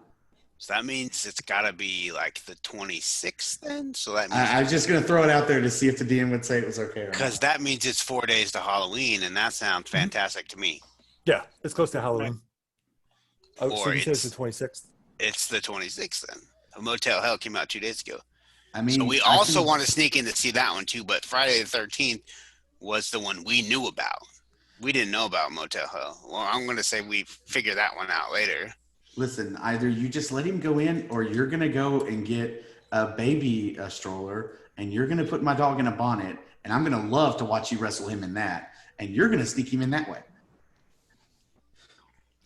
Speaker 2: So that means it's got to be like the 26th then. So that means
Speaker 5: I was just gonna throw it out there to see if the DM would say it was okay.
Speaker 2: because that means it's 4 days to Halloween, and that sounds fantastic to me.
Speaker 1: yeah, it's close to Halloween. Oh, so
Speaker 2: Or
Speaker 1: you said it's
Speaker 2: it's-
Speaker 1: the 26th.
Speaker 2: It's the 26th then. Motel Hell came out 2 days ago.
Speaker 5: I mean,
Speaker 2: So we
Speaker 5: I
Speaker 2: also
Speaker 5: can-
Speaker 2: want to sneak in to see that one too. But Friday the 13th was the one we knew about. We didn't know about Motel Hell. Well, I'm going to say we figure that one out later.
Speaker 5: Listen, either you just let him go in, or you're gonna go and get a baby stroller, and you're gonna put my dog in a bonnet, and I'm gonna love to watch you wrestle him in that, and you're gonna sneak him in that way.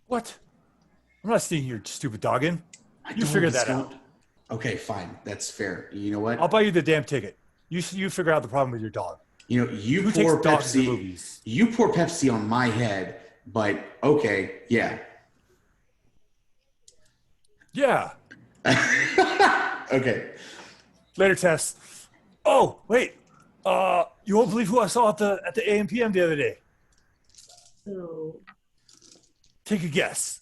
Speaker 1: What? I'm not sneaking your stupid dog in.
Speaker 5: My
Speaker 1: You
Speaker 5: dog
Speaker 1: figure
Speaker 5: is
Speaker 1: that
Speaker 5: going-
Speaker 1: out.
Speaker 5: Okay, fine, that's fair. You know what?
Speaker 1: I'll buy you the damn ticket. You figure out the problem with your dog.
Speaker 5: You know, you
Speaker 1: Who takes
Speaker 5: pour
Speaker 1: dogs to the
Speaker 5: Pepsi.
Speaker 1: movies?
Speaker 5: You pour Pepsi on my head, but okay, yeah.
Speaker 1: Yeah.
Speaker 5: Okay.
Speaker 1: Later, Tess. Oh, wait. You won't believe who I saw at the AM/PM the other day.
Speaker 4: So
Speaker 1: Take a guess.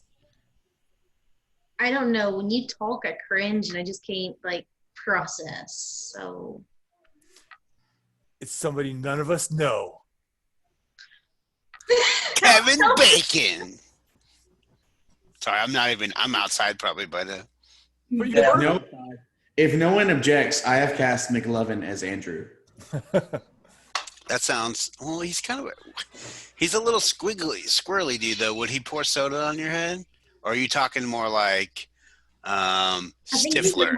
Speaker 4: I don't know. When you talk, I cringe and I just can't like process. So
Speaker 1: It's somebody none of us know.
Speaker 2: Kevin Bacon. Sorry, I'm outside probably by the.
Speaker 1: But you
Speaker 3: Yeah.
Speaker 1: were-
Speaker 5: No. If no one objects, I have cast McLovin as Andrew.
Speaker 2: That sounds. Well, he's he's a little squirrely dude though. Would he pour soda on your head? Or are you talking more like
Speaker 4: I think
Speaker 2: Stifler?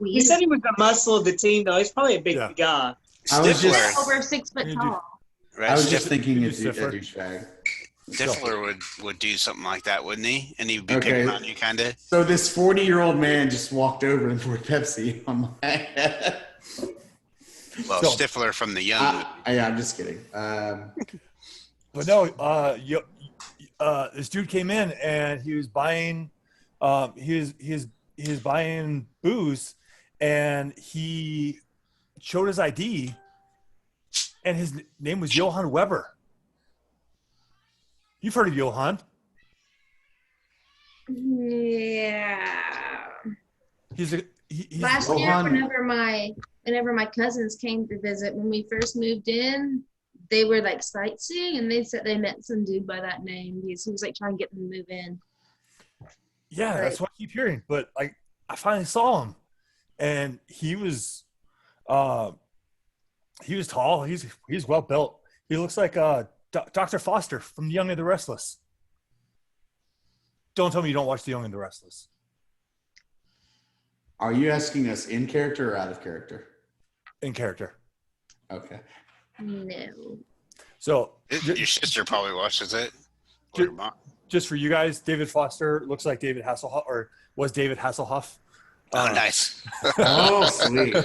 Speaker 3: He said he was the muscle of the team, though. He's probably a big
Speaker 1: Yeah.
Speaker 3: guy.
Speaker 5: I was
Speaker 2: Stifler,
Speaker 5: just-
Speaker 4: over 6 foot
Speaker 1: You do-
Speaker 4: tall.
Speaker 2: right?
Speaker 5: I was just
Speaker 2: Stif-
Speaker 5: thinking
Speaker 1: you
Speaker 5: a
Speaker 1: Stifler.
Speaker 5: douchebag.
Speaker 2: Stifler would do something like that, wouldn't he? And he'd be
Speaker 5: Okay.
Speaker 2: picking on you, kind of.
Speaker 5: So this 40-year-old man just walked over and poured Pepsi on my head.
Speaker 2: Well,
Speaker 1: So-
Speaker 2: Stifler from the young.
Speaker 5: I'm just kidding.
Speaker 1: But no, this dude came in and he was buying, he was buying booze, and he showed his ID, and his name was Johann Weber. You've heard of Johann?
Speaker 4: Yeah.
Speaker 1: He's
Speaker 4: Last year,
Speaker 5: Johann-
Speaker 4: whenever my cousins came to visit, when we first moved in, they were like sightseeing, and they said they met some dude by that name. He was like trying to get them to move in.
Speaker 1: Yeah, that's what I keep hearing. But like, I finally saw him, and he was tall. He's well built. He looks like Dr. Foster from The Young and the Restless. Don't tell me you don't watch The Young and the Restless.
Speaker 5: Are you asking us in character or out of character?
Speaker 1: In character.
Speaker 5: Okay.
Speaker 4: No.
Speaker 1: So
Speaker 2: Your sister probably watches it. Or your mom.
Speaker 1: just for you guys, David Foster looks like David Hasselhoff, or was David Hasselhoff.
Speaker 2: Oh, nice.
Speaker 5: Oh, sweet.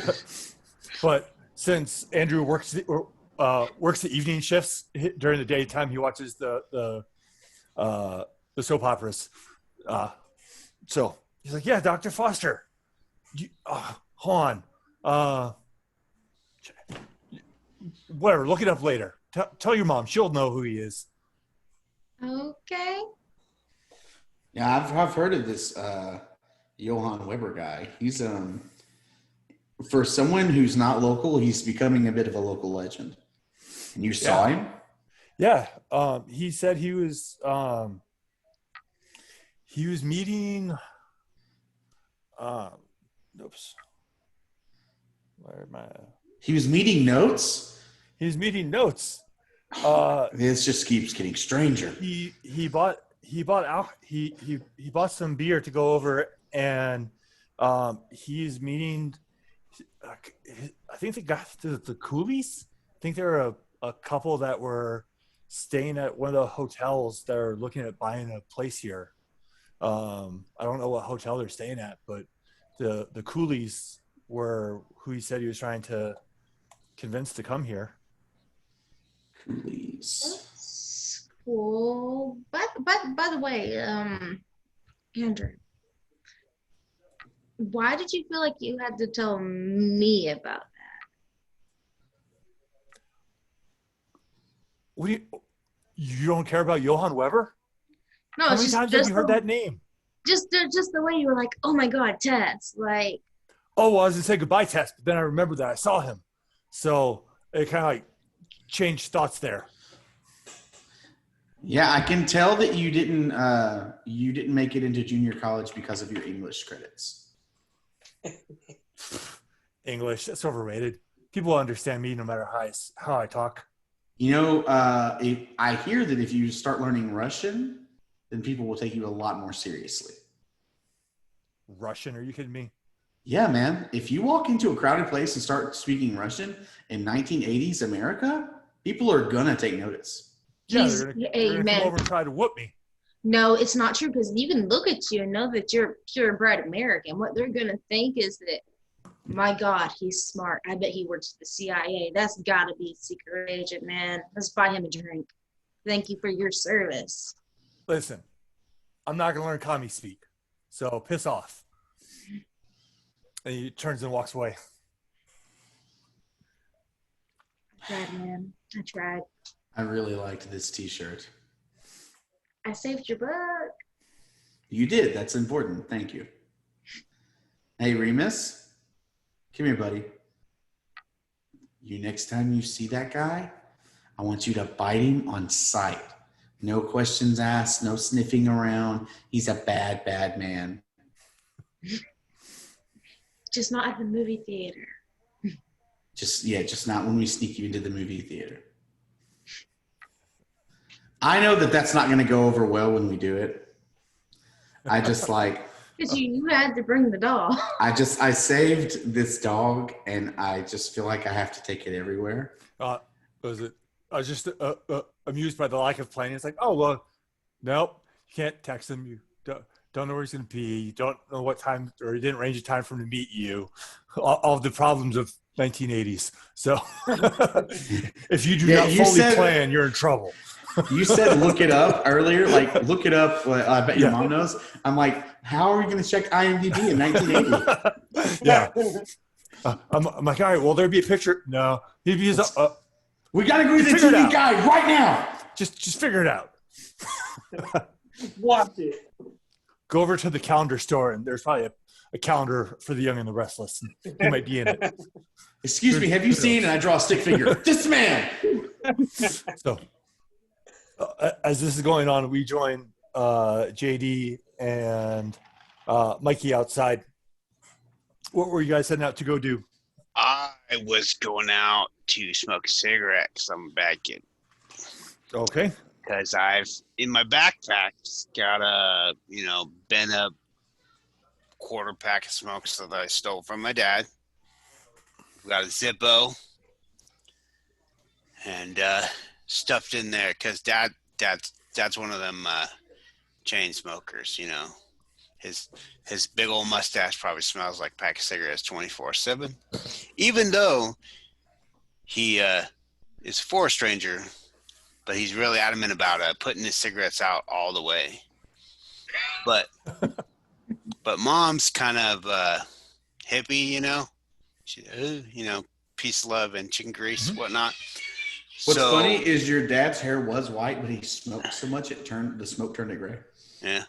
Speaker 1: But since Andrew works the evening shifts during the daytime, he watches the soap operas. So he's like, "Yeah, Dr. Foster. Hold on. Whatever. Look it up later. Tell your mom. She'll know who he is."
Speaker 4: Okay.
Speaker 5: Yeah, I've heard of this Johann Weber guy. He's for someone who's not local, he's becoming a bit of a local legend. And you saw him?
Speaker 1: Yeah. He said he was meeting. Oops. Where am I?
Speaker 5: He was meeting notes.
Speaker 1: He's meeting notes.
Speaker 5: This just keeps getting stranger.
Speaker 1: He bought some beer to go over, and he's meeting. I think they got the Coolies. I think they're a couple that were staying at one of the hotels that are looking at buying a place here. I don't know what hotel they're staying at, but the Coolies were who he said he was trying to convince to come here.
Speaker 5: Coolies.
Speaker 4: That's cool. But by the way, Andrew, why did you feel like you had to tell me about that?
Speaker 1: What do you don't care about Johann Weber?
Speaker 4: No,
Speaker 1: How
Speaker 4: it's
Speaker 1: many
Speaker 4: just,
Speaker 1: times have
Speaker 4: just
Speaker 1: you heard
Speaker 4: the,
Speaker 1: that name?
Speaker 4: just the way you were like, oh my God, Tess, like.
Speaker 1: Oh, well, I was gonna say goodbye, Tess, but then I remembered that I saw him, so it kind of like changed thoughts there.
Speaker 5: Yeah, I can tell that you didn't make it into junior college because of your English credits.
Speaker 1: English, that's overrated. People understand me no matter how I talk.
Speaker 5: You know, I hear that if you start learning Russian, then people will take you a lot more seriously.
Speaker 1: Russian? Are you kidding me?
Speaker 5: Yeah, man. If you walk into a crowded place and start speaking Russian in 1980s America, people are gonna take notice.
Speaker 1: Yeah, they're gonna come over and try to whoop me.
Speaker 4: No, it's not true, because you can look at you and know that you're purebred American. What they're gonna think is that, my God, he's smart. I bet he works for the CIA. That's gotta be a secret agent, man. Let's buy him a drink. Thank you for your service.
Speaker 1: Listen, I'm not gonna learn commie speak, so piss off. And he turns and walks away.
Speaker 4: I tried, man. I tried.
Speaker 5: I really liked this T-shirt.
Speaker 4: I saved your book.
Speaker 5: You did. That's important. Thank you. Hey, Remus. Come here, buddy. Next time you see that guy, I want you to bite him on sight. No questions asked, no sniffing around. He's a bad, bad man.
Speaker 4: Just not at the movie theater.
Speaker 5: Just not when we sneak you into the movie theater. I know that that's not going to go over well when we do it. I just like...
Speaker 4: Because you had to bring the dog.
Speaker 5: I saved this dog, and I just feel like I have to take it everywhere.
Speaker 1: I was just amused by the lack of planning. It's like, oh, well, nope, you can't text him. You don't know where he's going to be. You don't know what time, or you didn't arrange a time for him to meet you. All the problems of 1980s. So if you do not fully plan, you're in trouble.
Speaker 5: You said look it up earlier, like look it up. I bet your mom knows. I'm like, how are we going to check IMDb in 1980?
Speaker 1: Yeah. I'm like, all right, will there be a picture? No.
Speaker 5: We got to go to the TV guide right now.
Speaker 1: Just figure it out.
Speaker 3: Watch it.
Speaker 1: Go over to the calendar store, and there's probably a calendar for The Young and the Restless. He might be in it.
Speaker 5: Excuse me, have you seen? And I draw a stick figure. This man.
Speaker 1: So, as this is going on, we join JD and Mikey outside. What were you guys heading out to go do?
Speaker 2: I was going out to smoke a cigarette because I'm a bad kid.
Speaker 1: Okay.
Speaker 2: Because I've in my backpack got a bent up quarter pack of smokes that I stole from my dad. Got a Zippo and stuffed in there because dad's one of them chain smokers. His big old mustache probably smells like a pack of cigarettes 24/7. Even though he is a forest ranger, but he's really adamant about putting his cigarettes out all the way. But mom's kind of hippie, she, peace, love, and chicken grease, whatnot.
Speaker 5: What's funny is your dad's hair was white, but he smoked so much the smoke turned it gray.
Speaker 2: Yeah.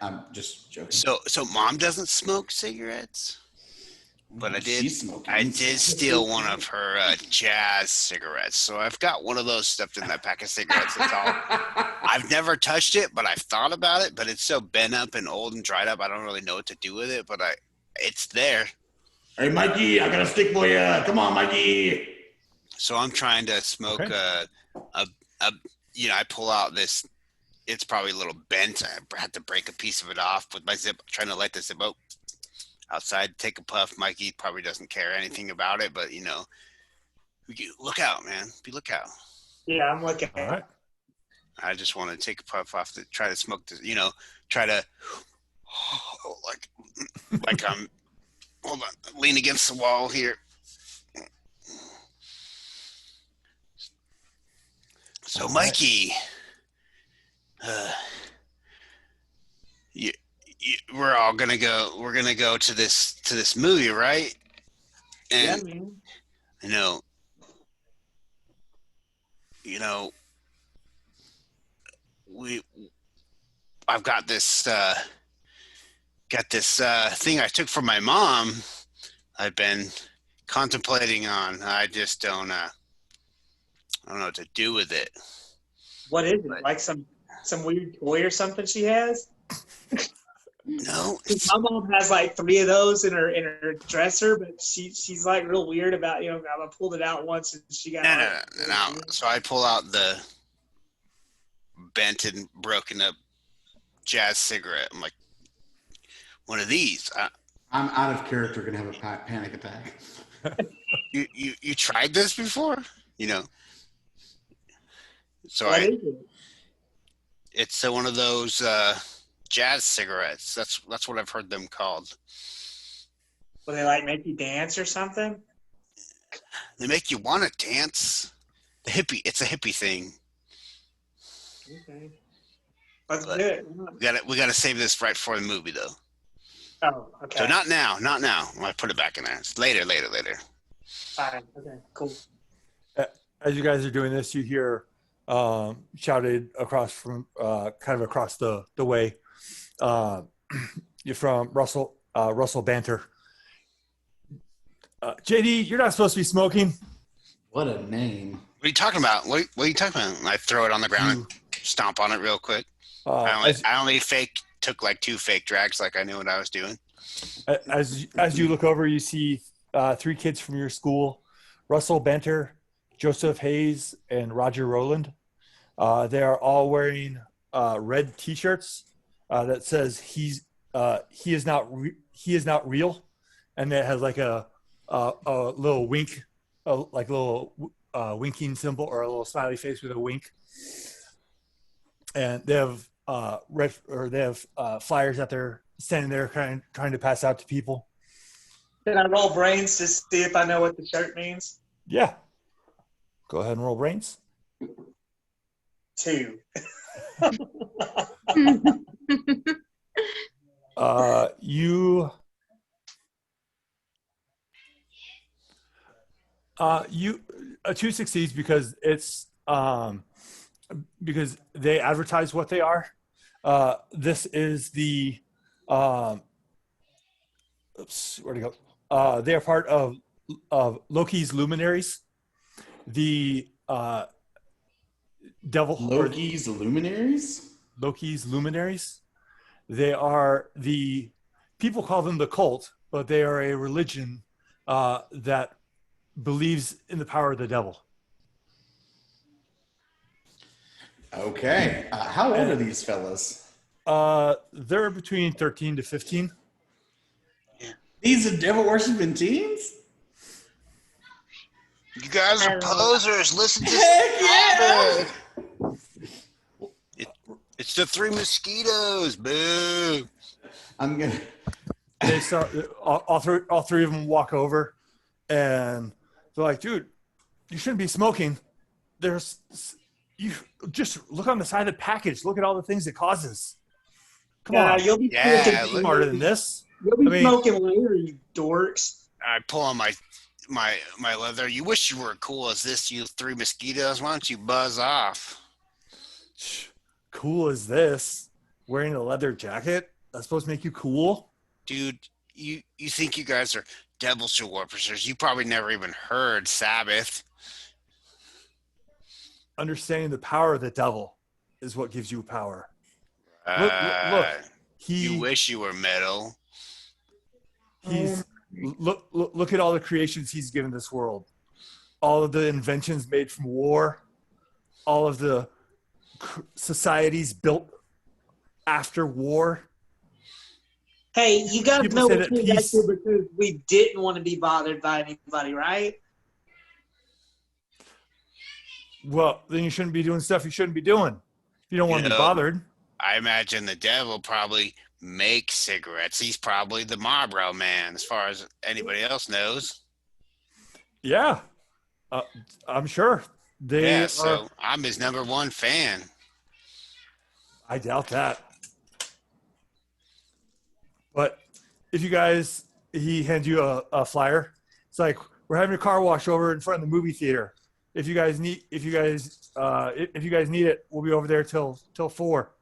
Speaker 5: I'm just joking.
Speaker 2: So mom doesn't smoke cigarettes, but I did steal one of her Jazz cigarettes. So I've got one of those stuffed in that pack of cigarettes. That's all. I've never touched it, but I've thought about it. But it's so bent up and old and dried up, I don't really know what to do with it. But it's there.
Speaker 5: Hey, Mikey, I got a stick for you. Come on, Mikey.
Speaker 2: So I'm trying to smoke I pull out this. It's probably a little bent. I had to break a piece of it off with my zip, trying to light the zip outside, take a puff. Mikey probably doesn't care anything about it, but look out, man. Look out.
Speaker 3: Yeah, I'm looking.
Speaker 1: All right.
Speaker 2: I just want to take a puff off to try to smoke this, try to like I'm hold on, lean against the wall here. So Mikey, we're gonna go to this movie, right? And
Speaker 3: Yeah, man.
Speaker 2: I've got this thing I took from my mom. I've been contemplating on. I just don't know what to do with it.
Speaker 3: What is it? Like some weird toy or something she has?
Speaker 2: No,
Speaker 3: My mom has like 3 of those in her dresser, but she's like real weird about I pulled it out once and she got
Speaker 2: no. So I pull out the bent and broken up Jazz cigarette. I'm like, one of these.
Speaker 5: I'm out of character. Gonna have a panic attack.
Speaker 2: You tried this before? So
Speaker 3: What is it?
Speaker 2: it's one of those Jazz cigarettes. That's what I've heard them called.
Speaker 3: Will they like make you dance or something?
Speaker 2: They make you want to dance. It's a hippie thing.
Speaker 3: Okay. Let's do it.
Speaker 2: We gotta save this right before the movie though.
Speaker 3: Oh, okay.
Speaker 2: So not now. I put it back in there. It's later.
Speaker 3: Fine. Okay, cool.
Speaker 1: As you guys are doing this, you hear shouted across from kind of across the way. You're from Russell Banter. JD, you're not supposed to be smoking.
Speaker 5: What a name.
Speaker 2: What are you talking about? What are you talking about? I throw it on the ground and stomp on it real quick. I only took like 2 fake drags, like I knew what I was doing.
Speaker 1: As you look over, you see 3 kids from your school: Russell Banter, Joseph Hayes, and Roger Rowland. They are all wearing red T-shirts that says he is not real, and it has like a little wink, like a little winking symbol or a little smiley face with a wink. And they have flyers that they're standing there trying to pass out to people.
Speaker 3: Can I roll brains to see if I know what the shirt means?
Speaker 1: Yeah. Go ahead and roll brains.
Speaker 3: 2.
Speaker 1: You 2 succeeds because it's because they advertise what they are. This is the where'd it go? They are part of Loki's Luminaries. The devil
Speaker 5: Loki's Luminaries?
Speaker 1: Loki's Luminaries. They are people call them the cult, but they are a religion that believes in the power of the devil.
Speaker 5: Okay. How old are these fellas?
Speaker 1: They're between 13 to 15.
Speaker 5: These are devil worshiping teens?
Speaker 2: You guys are posers. Listen to
Speaker 5: Heck yeah!
Speaker 2: Sabbath. It's the Three Mosquitoes. Boo.
Speaker 5: I'm gonna.
Speaker 1: They start all three of them walk over, and they're like, "Dude, you shouldn't be smoking. You just look on the side of the package. Look at all the things it causes. Come on,
Speaker 3: You'll be
Speaker 2: Yeah,
Speaker 1: smarter than this."
Speaker 3: You'll be smoking later, you dorks.
Speaker 2: I pull on my leather. You wish you were cool as this, you Three Mosquitoes. Why don't you buzz off?
Speaker 1: Cool as this? Wearing a leather jacket? That's supposed to make you cool?
Speaker 2: Dude, you think you guys are devil worshippers. You probably never even heard Sabbath.
Speaker 1: Understanding the power of the devil is what gives you power. Look.
Speaker 2: You wish you were metal.
Speaker 1: Look at all the creations he's given this world. All of the inventions made from war. All of the societies built after war.
Speaker 3: Hey, you guys
Speaker 1: People
Speaker 3: know
Speaker 1: say
Speaker 3: we
Speaker 1: that
Speaker 3: came back
Speaker 1: peace-
Speaker 3: here because we didn't want to be bothered by anybody, right?
Speaker 1: Well, then you shouldn't be doing stuff you shouldn't be doing. If you don't want to be bothered.
Speaker 2: I imagine the devil probably makes cigarettes. He's probably the Marlboro man, as far as anybody else knows.
Speaker 1: Yeah, I'm sure.
Speaker 2: So I'm his #1 fan.
Speaker 1: I doubt that. But if you guys, he hands you a flyer. It's like, we're having a car wash over in front of the movie theater. If you guys need it, we'll be over there till 4.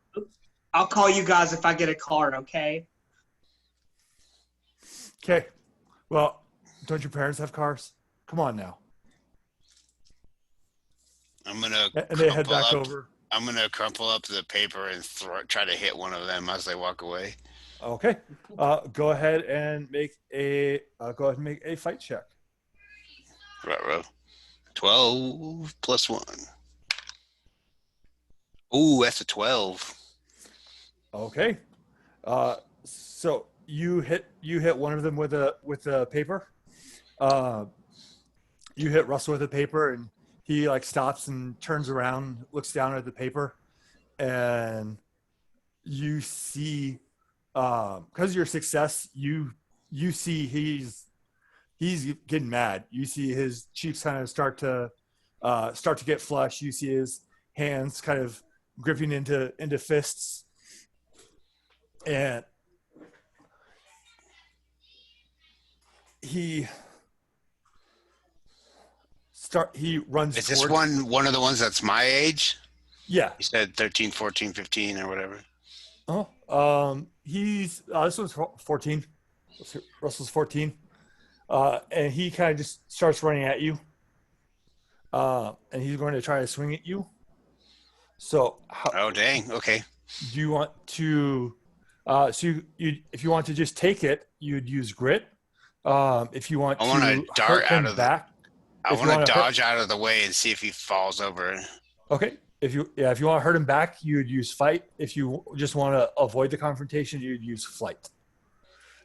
Speaker 3: I'll call you guys if I get a car, okay?
Speaker 1: Okay. Well, don't your parents have cars? Come on now.
Speaker 2: I'm gonna
Speaker 1: And they head back over.
Speaker 2: I'm gonna crumple up the paper and try to hit one of them as they walk away.
Speaker 1: Okay. Go ahead and make a fight check.
Speaker 2: Right. 12 plus 1. Ooh, that's a 12.
Speaker 1: Okay. So you hit one of them with a paper. You hit Russell with a paper, and he like stops and turns around, looks down at the paper, and you see, because of your success, you see he's getting mad. You see his cheeks kind of start to get flushed. You see his hands kind of gripping into fists. And he runs.
Speaker 2: Is this one of the ones that's my age?
Speaker 1: Yeah.
Speaker 2: You said 13, 14, 15 or whatever.
Speaker 1: He's this one's 14. Russell's 14. And he kind of just starts running at you. And he's going to try to swing at you. So
Speaker 2: oh dang, okay.
Speaker 1: Do you want to if you want to just take it, you'd use grit. If you want
Speaker 2: to dart out of
Speaker 1: back,
Speaker 2: I want to dodge out of the way and see if he falls over.
Speaker 1: Okay. If you want to hurt him back, you would use fight. If you just want to avoid the confrontation, you'd use flight.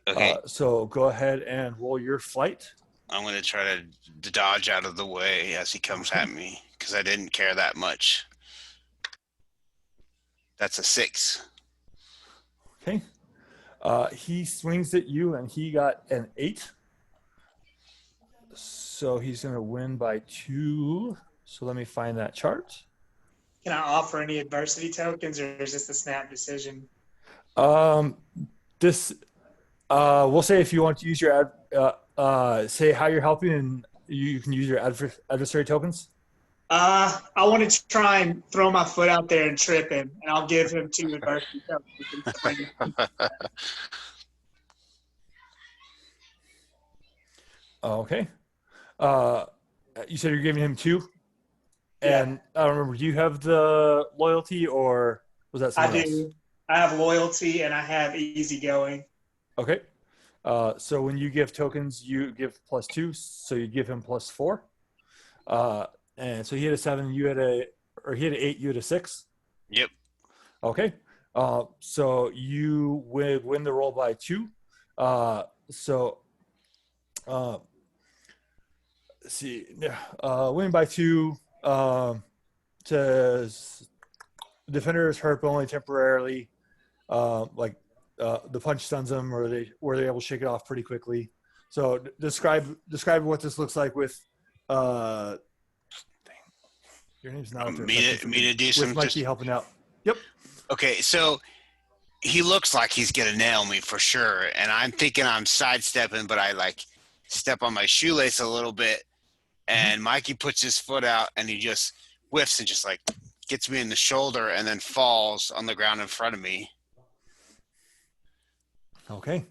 Speaker 2: Okay.
Speaker 1: So go ahead and roll your flight.
Speaker 2: I'm going to try to dodge out of the way as he comes at me because I didn't care that much. That's a 6.
Speaker 1: Okay. He swings at you, and he got an 8. So he's going to win by 2. So let me find that chart.
Speaker 3: Can I offer any adversity tokens, or is this a snap decision?
Speaker 1: This we'll say if you want to use your say how you're helping, and you can use your adversary tokens.
Speaker 3: I want to try and throw my foot out there and trip him, and I'll give him 2 adversity tokens.
Speaker 1: Okay. You said you're giving him 2?
Speaker 3: Yeah.
Speaker 1: And I don't remember, do you have the loyalty, or was that someone else?
Speaker 3: I do. I have loyalty and I have easygoing.
Speaker 1: Okay. So when you give tokens, you give +2, so you give him +4. And so he had a 7, he had an 8, you had a 6.
Speaker 2: Yep.
Speaker 1: Okay. So you win the roll by 2. So let's see. Win by 2 says defender is hurt but only temporarily. The punch stuns them, or they're able to shake it off pretty quickly. So describe what this looks like with your name's not up there.
Speaker 2: Me to do some
Speaker 1: with Mikey helping out. Yep.
Speaker 2: Okay, so he looks like he's gonna nail me for sure, and I'm thinking I'm sidestepping, but I like step on my shoelace a little bit, and Mikey puts his foot out, and he just whiffs and just like gets me in the shoulder, and then falls on the ground in front of me.
Speaker 1: Okay.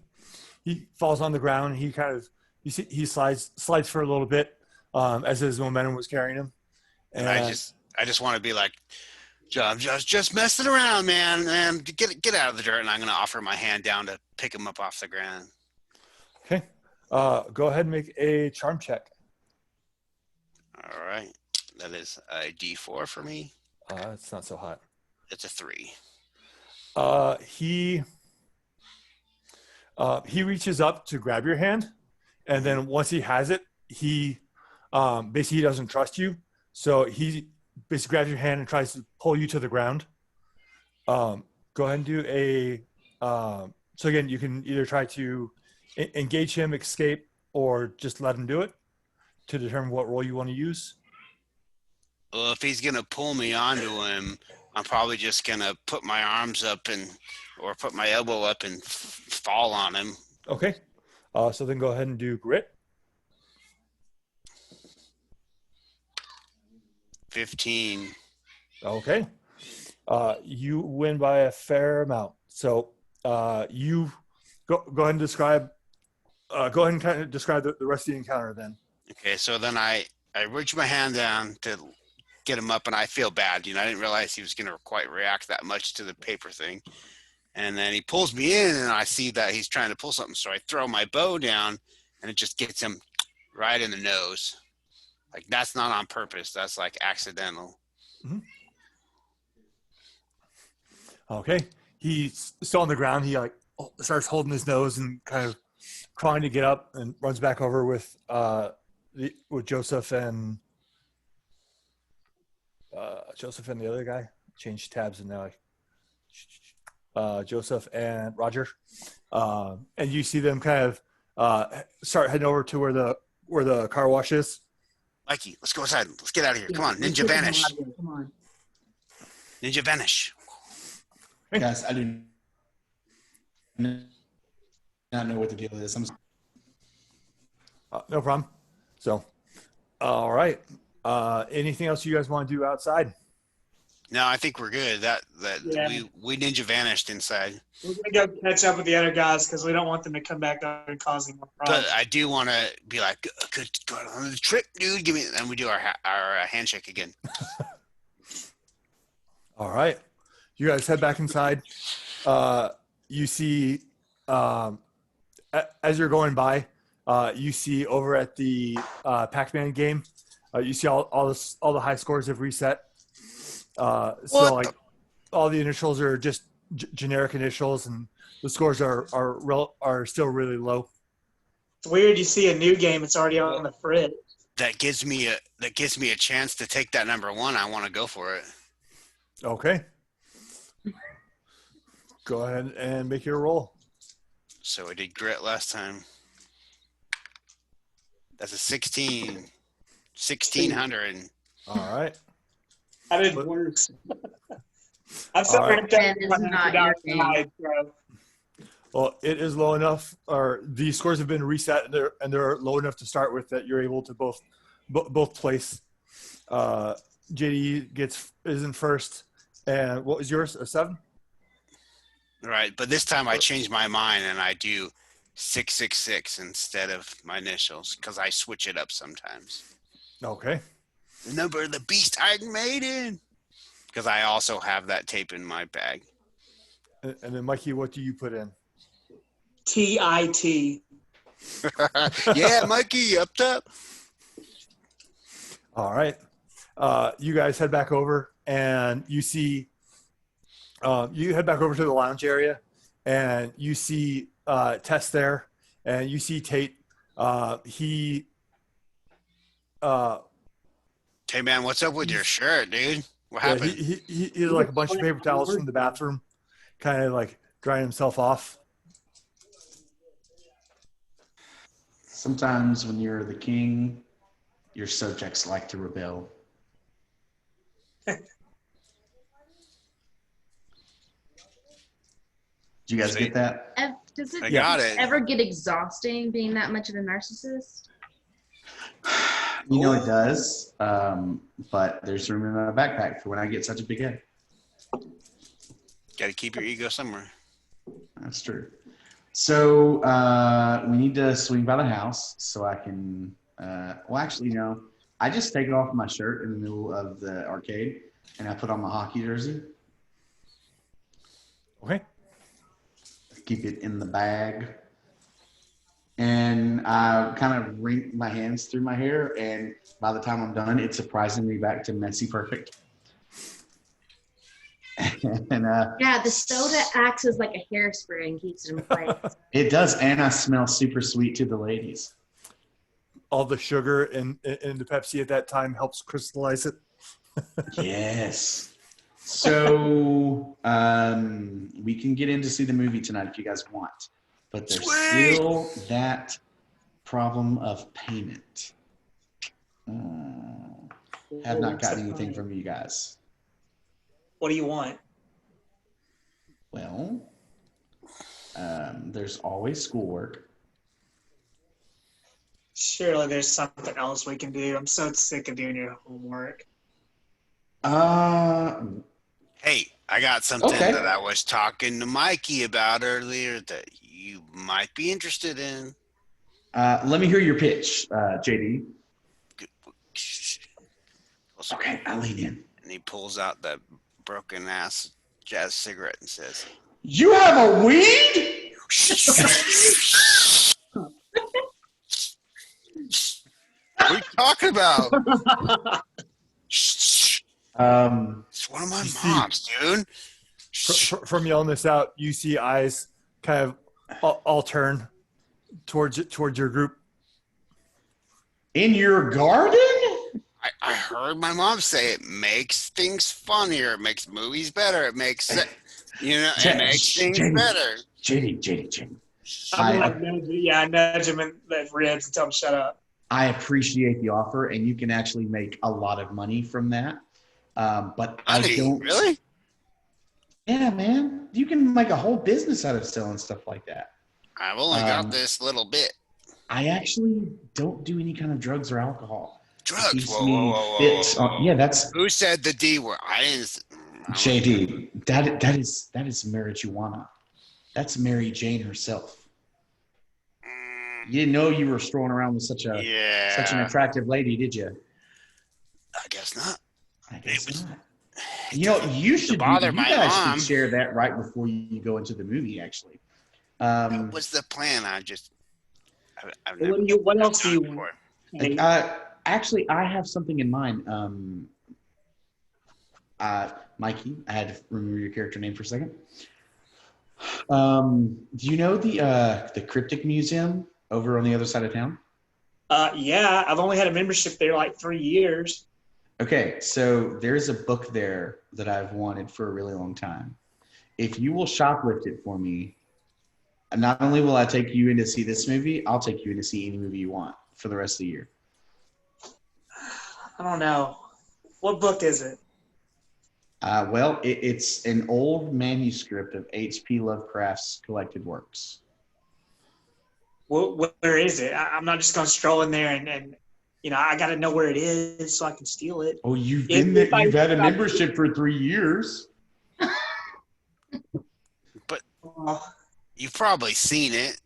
Speaker 1: He falls on the ground. He kind of he slides for a little bit as his momentum was carrying him.
Speaker 2: And I just want to be like, I'm just messing around, man. Get out of the dirt, and I'm gonna offer my hand down to pick him up off the ground.
Speaker 1: Okay. Go ahead and make a charm check.
Speaker 2: All right, that is a D4 for me.
Speaker 1: It's not so hot.
Speaker 2: It's a 3.
Speaker 1: He reaches up to grab your hand, and then once he has it, he basically he doesn't trust you, so he basically grabs your hand and tries to pull you to the ground. Go ahead and do a so again, you can either try to engage him, escape, or just let him do it to determine what role you want to use.
Speaker 2: Well, if he's gonna pull me onto him, I'm probably just gonna put my arms up or put my elbow up and fall on him.
Speaker 1: Okay. So then go ahead and do grit.
Speaker 2: 15.
Speaker 1: Okay. You win by a fair amount. So you go ahead and describe. Go ahead and kind of describe the rest of the encounter then.
Speaker 2: Okay, so then I reach my hand down to get him up, and I feel bad. I didn't realize he was going to quite react that much to the paper thing. And then he pulls me in, and I see that he's trying to pull something. So I throw my bow down, and it just gets him right in the nose. Like, that's not on purpose. That's, like, accidental.
Speaker 1: Mm-hmm. Okay. He's still on the ground. He, starts holding his nose and kind of trying to get up and runs back over with Joseph and the other guy. Changed tabs and now Joseph and Roger. And you see them kind of start heading over to where the car wash is.
Speaker 2: Mikey, let's go inside. Let's get out of here. Come on, ninja vanish.
Speaker 3: Come on.
Speaker 2: Ninja vanish.
Speaker 5: Guys, I do not know what the deal is.
Speaker 1: No problem. So, all right. Anything else you guys want to do outside?
Speaker 2: No, I think we're good.
Speaker 3: Yeah.
Speaker 2: We ninja vanished inside.
Speaker 3: We're gonna go catch up with the other guys because we don't want them to come back up and causing more problems.
Speaker 2: But I do want to be like, good, go on the trip, dude. Give me, and we do our handshake again.
Speaker 1: All right. You guys head back inside. You see, as you're going by, you see over at the Pac-Man game, you see all the high scores have reset. So all the initials are just generic initials, and the scores are still really low.
Speaker 3: It's weird. You see a new game; it's already on the fridge.
Speaker 2: That gives me a chance to take that number 1. I want to go for it.
Speaker 1: Okay. Go ahead and make your roll.
Speaker 2: So I did grit last time. That's a 16. 1600.
Speaker 1: All right.
Speaker 3: I did worse. I'm still
Speaker 1: All right.
Speaker 4: That is not your game.
Speaker 1: Well, it is low enough, or the scores have been reset, and they're low enough to start with that you're able to both place. JD is in first, and what was yours? A 7?
Speaker 2: Right, but this time I changed my mind and I do 666 instead of my initials because I switch it up sometimes.
Speaker 1: Okay.
Speaker 2: The number of the beast Iron Maiden. Because I also have that tape in my bag.
Speaker 1: And then, Mikey, what do you put in?
Speaker 3: TIT.
Speaker 2: Yeah, Mikey, up top.
Speaker 1: All right. You guys head back over, and you see You head back over to the lounge area, and you see Tess there, and you see Tate. He.
Speaker 2: Hey man, what's up with your shirt, dude? What
Speaker 1: Yeah,
Speaker 2: happened?
Speaker 1: he has like a bunch of paper towels from the bathroom, kind of like drying himself off.
Speaker 5: Sometimes when you're the king, your subjects like to rebel. Do you guys get that?
Speaker 4: Does
Speaker 2: I
Speaker 4: it
Speaker 2: got it.
Speaker 4: ever get exhausting being that much of a narcissist?
Speaker 5: You know it does, but there's room in my backpack for when I get such a big head.
Speaker 2: Got to keep your ego somewhere.
Speaker 5: That's true. So we need to swing by the house so I can. Well, actually, no. I just take off my shirt in the middle of the arcade and I put on my hockey jersey.
Speaker 1: Okay.
Speaker 5: Keep it in the bag. And I kind of wring my hands through my hair, and by the time I'm done, it's surprisingly back to messy perfect. And
Speaker 4: Yeah, the soda acts as like a hairspray and keeps it in place.
Speaker 5: it does, and I smell super sweet to the ladies.
Speaker 1: All the sugar in the Pepsi at that time helps crystallize it.
Speaker 5: Yes. So we can get in to see the movie tonight if you guys want. But there's still that problem of payment. Have not gotten anything from you guys.
Speaker 3: What do you want?
Speaker 5: Well, there's always schoolwork.
Speaker 3: Surely there's something else we can do. I'm so sick of doing your homework.
Speaker 2: Hey, I got something
Speaker 5: Okay.
Speaker 2: that I was talking to Mikey about earlier that you might be interested in.
Speaker 5: Let me hear your pitch, JD. Okay, I'll lean in.
Speaker 2: And he pulls out that broken ass jazz cigarette and says,
Speaker 5: You have a weed?
Speaker 2: "What are you talking about?" It's one of my moms, dude.
Speaker 1: From yelling this out, you see eyes kind of all turn towards your group.
Speaker 5: In your garden?
Speaker 2: I heard my mom say it makes things funnier. It makes movies better. It makes it makes things better.
Speaker 5: JD.
Speaker 3: I nudge him in the ribs and tell him to shut up.
Speaker 5: I appreciate the offer, and you can actually make a lot of money from that. But I don't.
Speaker 2: Really?
Speaker 5: Yeah, man. You can make a whole business out of selling stuff like that.
Speaker 2: I've only got this little bit.
Speaker 5: I actually don't do any kind of drugs or alcohol.
Speaker 2: Drugs?
Speaker 5: Whoa. Yeah, that's
Speaker 2: Who said the D word? I didn't.
Speaker 5: JD. That is marijuana. That's Mary Jane herself. You didn't know you were strolling around with such an attractive lady, did you?
Speaker 2: I guess not.
Speaker 5: I guess not. You know, you should. You guys should share that right before you go into the movie. Actually,
Speaker 2: What was the plan? I've never
Speaker 3: What else do you want?
Speaker 5: Actually, I have something in mind. Mikey, I had to remember your character name for a second. Do you know the Cryptic Museum over on the other side of town?
Speaker 3: Yeah, I've only had a membership there like 3 years.
Speaker 5: Okay, so there's a book there that I've wanted for a really long time. If you will shoplift it for me, not only will I take you in to see this movie, I'll take you in to see any movie you want for the rest of the year.
Speaker 3: I don't know. What book is it?
Speaker 5: Well, it's an old manuscript of H.P. Lovecraft's collected works.
Speaker 3: Where is it? I'm not just going to stroll in there and I got to know where it is so I can steal it.
Speaker 5: Oh, you've been there. You've had a membership for 3 years.
Speaker 2: But you've probably seen it.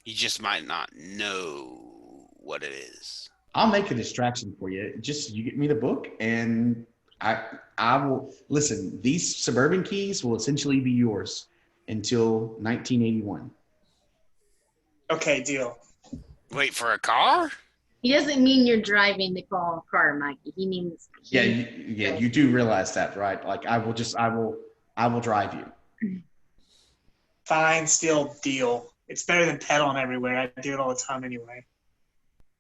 Speaker 2: You just might not know what it is.
Speaker 5: I'll make a distraction for you. Just you get me the book, and I will listen. These suburban keys will essentially be yours until 1981.
Speaker 3: Okay, deal.
Speaker 2: Wait for a car?
Speaker 4: He doesn't mean you're driving the car, Mikey. He means
Speaker 5: Yeah, you do realize that, right? Like I will I will drive you.
Speaker 3: Fine, still deal. It's better than pedaling everywhere. I do it all the time anyway.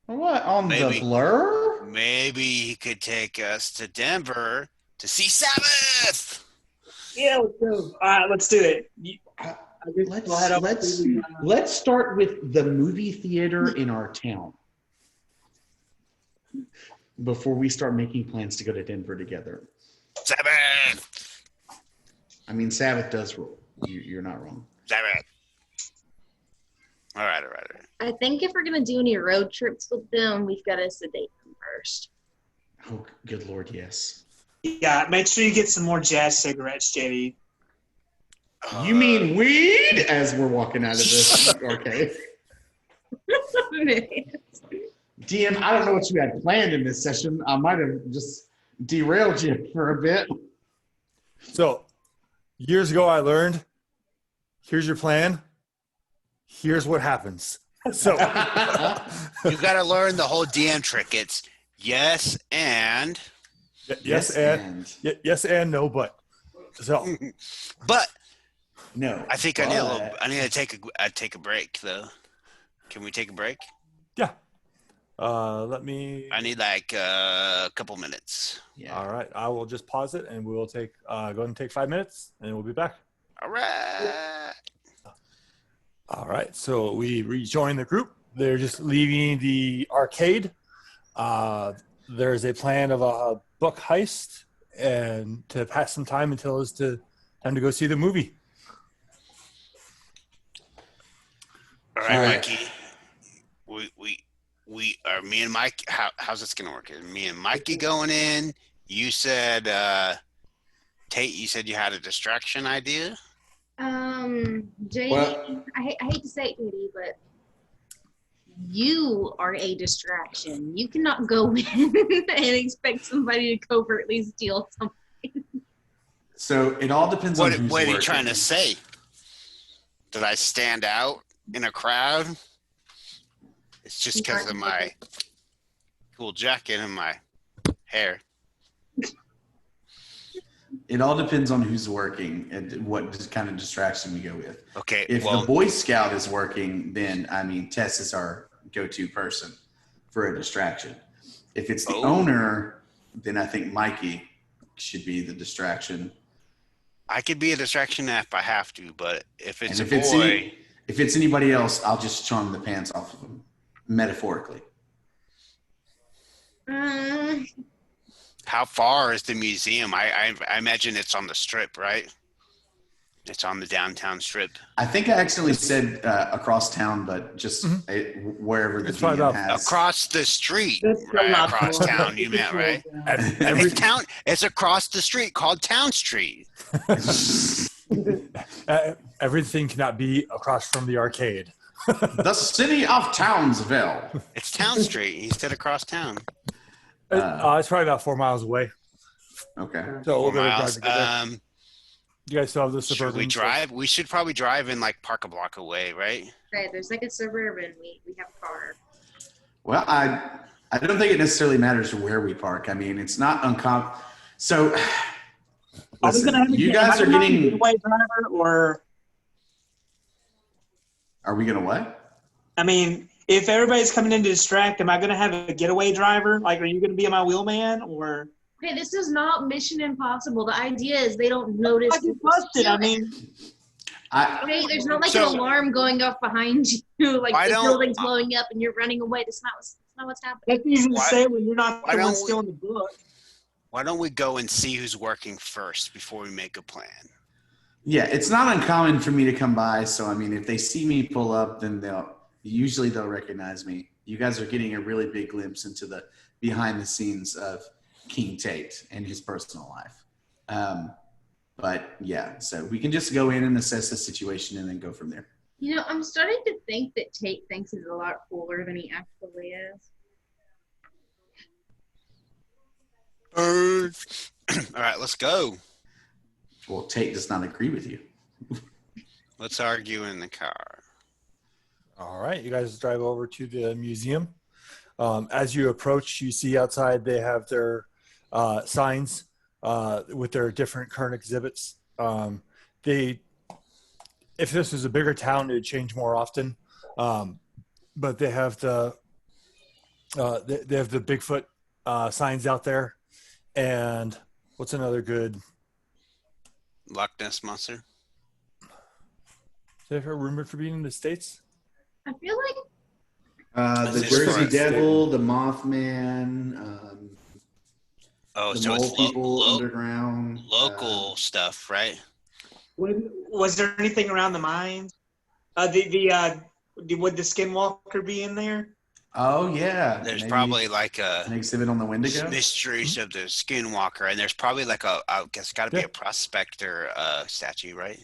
Speaker 5: What, on
Speaker 2: Maybe.
Speaker 5: the blur?
Speaker 2: Maybe he could take us to Denver to see Sabbath.
Speaker 3: Yeah, let's go. All right, let's do it.
Speaker 5: Let's start with the movie theater in our town before we start making plans to go to Denver together.
Speaker 2: Sabbath.
Speaker 5: I mean, Sabbath does rule. You're not wrong.
Speaker 2: Sabbath. All right.
Speaker 4: I think if we're gonna do any road trips with them, we've got to sedate them first.
Speaker 5: Oh, good Lord, yes.
Speaker 3: Yeah, make sure you get some more jazz cigarettes, JD.
Speaker 5: You mean weed? As we're walking out of this arcade. DM, I don't know what you had planned in this session. I might have just derailed you for a bit.
Speaker 1: So, years ago, I learned, here's your plan. Here's what happens. So,
Speaker 2: You got to learn the whole DM trick. It's yes and.
Speaker 1: yes and no but. So,
Speaker 2: But
Speaker 5: no.
Speaker 2: I think I need to take a break though. Can we take a break?
Speaker 1: yeah. Let me.
Speaker 2: I need like a couple minutes.
Speaker 5: Yeah.
Speaker 1: All right. I will just pause it, and we will take go ahead and take 5 minutes, and we'll be back.
Speaker 2: All right.
Speaker 1: All right. So we rejoin the group. They're just leaving the arcade. There's a plan of a book heist, and to pass some time until it's time to go see the movie.
Speaker 2: All right, Mikey. We are me and Mike. How's this gonna work? Is me and Mikey going in? You said Tate. You said you had a distraction idea.
Speaker 4: JD,
Speaker 5: Well-
Speaker 4: I hate to say it, JD, but you are a distraction. You cannot go in and expect somebody to covertly steal something.
Speaker 5: So it all depends on who's
Speaker 2: What are you
Speaker 5: working.
Speaker 2: trying to say? Did I stand out in a crowd? It's just because of my cool jacket and my hair.
Speaker 5: It all depends on who's working and what kind of distraction we go with.
Speaker 2: Okay.
Speaker 5: If the Boy Scout is working, then I mean Tess is our go-to person for a distraction. If it's the owner, then I think Mikey should be the distraction.
Speaker 2: I could be a distraction if I have to, but if it's
Speaker 5: And
Speaker 2: a boy,
Speaker 5: if it's anybody else, I'll just charm the pants off of them, metaphorically.
Speaker 2: how far is the museum? I imagine it's on the strip, right? It's on the downtown strip.
Speaker 5: I think I accidentally said across town, but just wherever the
Speaker 1: It's probably
Speaker 5: DM
Speaker 1: about
Speaker 5: has.
Speaker 2: Across the street,
Speaker 3: That's
Speaker 2: right?
Speaker 3: not
Speaker 2: Across
Speaker 3: cool.
Speaker 2: town, you meant, right?
Speaker 1: Every
Speaker 2: It's across the street called Town Street.
Speaker 1: everything cannot be across from the arcade.
Speaker 5: The city of Townsville.
Speaker 2: It's Town Street. He said across town.
Speaker 1: It's probably about 4 miles away.
Speaker 5: Okay.
Speaker 1: So
Speaker 2: 4
Speaker 1: we'll
Speaker 2: miles.
Speaker 1: drive to get there. You guys still have the
Speaker 2: Should
Speaker 1: suburban.
Speaker 2: we drive? We should probably drive in like park a block away, right?
Speaker 4: Right, there's like a suburban. We have a car.
Speaker 5: Well, I don't think it necessarily matters where we park. I mean, it's not uncommon. So, listen, you guys are getting.
Speaker 3: Getaway driver, or
Speaker 5: Are we gonna what?
Speaker 3: I mean, if everybody's coming in to distract, am I going to have a getaway driver? Like, are you going to be my wheelman, or?
Speaker 4: Okay, this is not Mission Impossible. The idea is they don't notice.
Speaker 3: I get busted. I mean,
Speaker 4: Okay, there's not like an alarm going off behind you, like the building's blowing up and you're running away. That's not what's happening.
Speaker 3: that's easy to say when you're not the
Speaker 2: why
Speaker 3: one
Speaker 2: don't
Speaker 3: stealing the book.
Speaker 2: Why don't we go and see who's working first before we make a plan?
Speaker 5: Yeah, it's not uncommon for me to come by. So, I mean, if they see me pull up, then they'll recognize me. You guys are getting a really big glimpse into the behind the scenes of King Tate and his personal life. But yeah, so we can just go in and assess the situation and then go from there.
Speaker 4: You know, I'm starting to think that Tate thinks he's a lot cooler than he actually is.
Speaker 2: All right, let's go.
Speaker 5: Well, Tate does not agree with you.
Speaker 2: Let's argue in the car.
Speaker 1: All right, you guys drive over to the museum. As you approach, you see outside they have their signs with their different current exhibits. They, if this was a bigger town, it would change more often. But they have they have the Bigfoot signs out there, and what's another good?
Speaker 2: Loch Ness Monster.
Speaker 1: Is that rumored for being in the States?
Speaker 4: I feel like
Speaker 5: The
Speaker 2: Is this
Speaker 5: Jersey
Speaker 2: for-
Speaker 5: Devil, the Mothman,
Speaker 2: Oh,
Speaker 5: the
Speaker 2: so
Speaker 5: Mole
Speaker 2: it's
Speaker 5: People underground.
Speaker 2: local stuff, right?
Speaker 3: Was there anything around the mines? Would the Skinwalker be in there?
Speaker 5: Oh yeah.
Speaker 2: There's
Speaker 5: Maybe
Speaker 2: probably like
Speaker 5: an exhibit on the Wendigo.
Speaker 2: mysteries of the Skinwalker, and there's probably like I guess got to be
Speaker 1: Yeah.
Speaker 2: a prospector statue, right?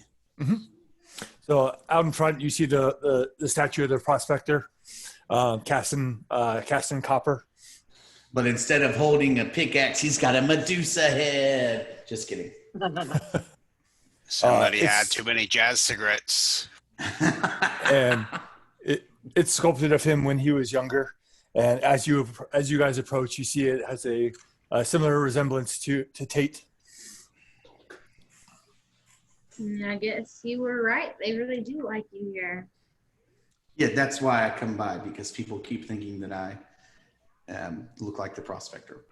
Speaker 1: So out in front, you see the statue of the prospector, casting copper.
Speaker 5: But instead of holding a pickaxe, he's got a Medusa head. Just kidding.
Speaker 2: Somebody had
Speaker 1: it's-
Speaker 2: too many jazz cigarettes.
Speaker 1: And it's sculpted of him when he was younger. And as you guys approach, you see it has a similar resemblance to Tate.
Speaker 4: I guess you were right. They really do like you here.
Speaker 5: Yeah, that's why I come by, because people keep thinking that I look like the prospector.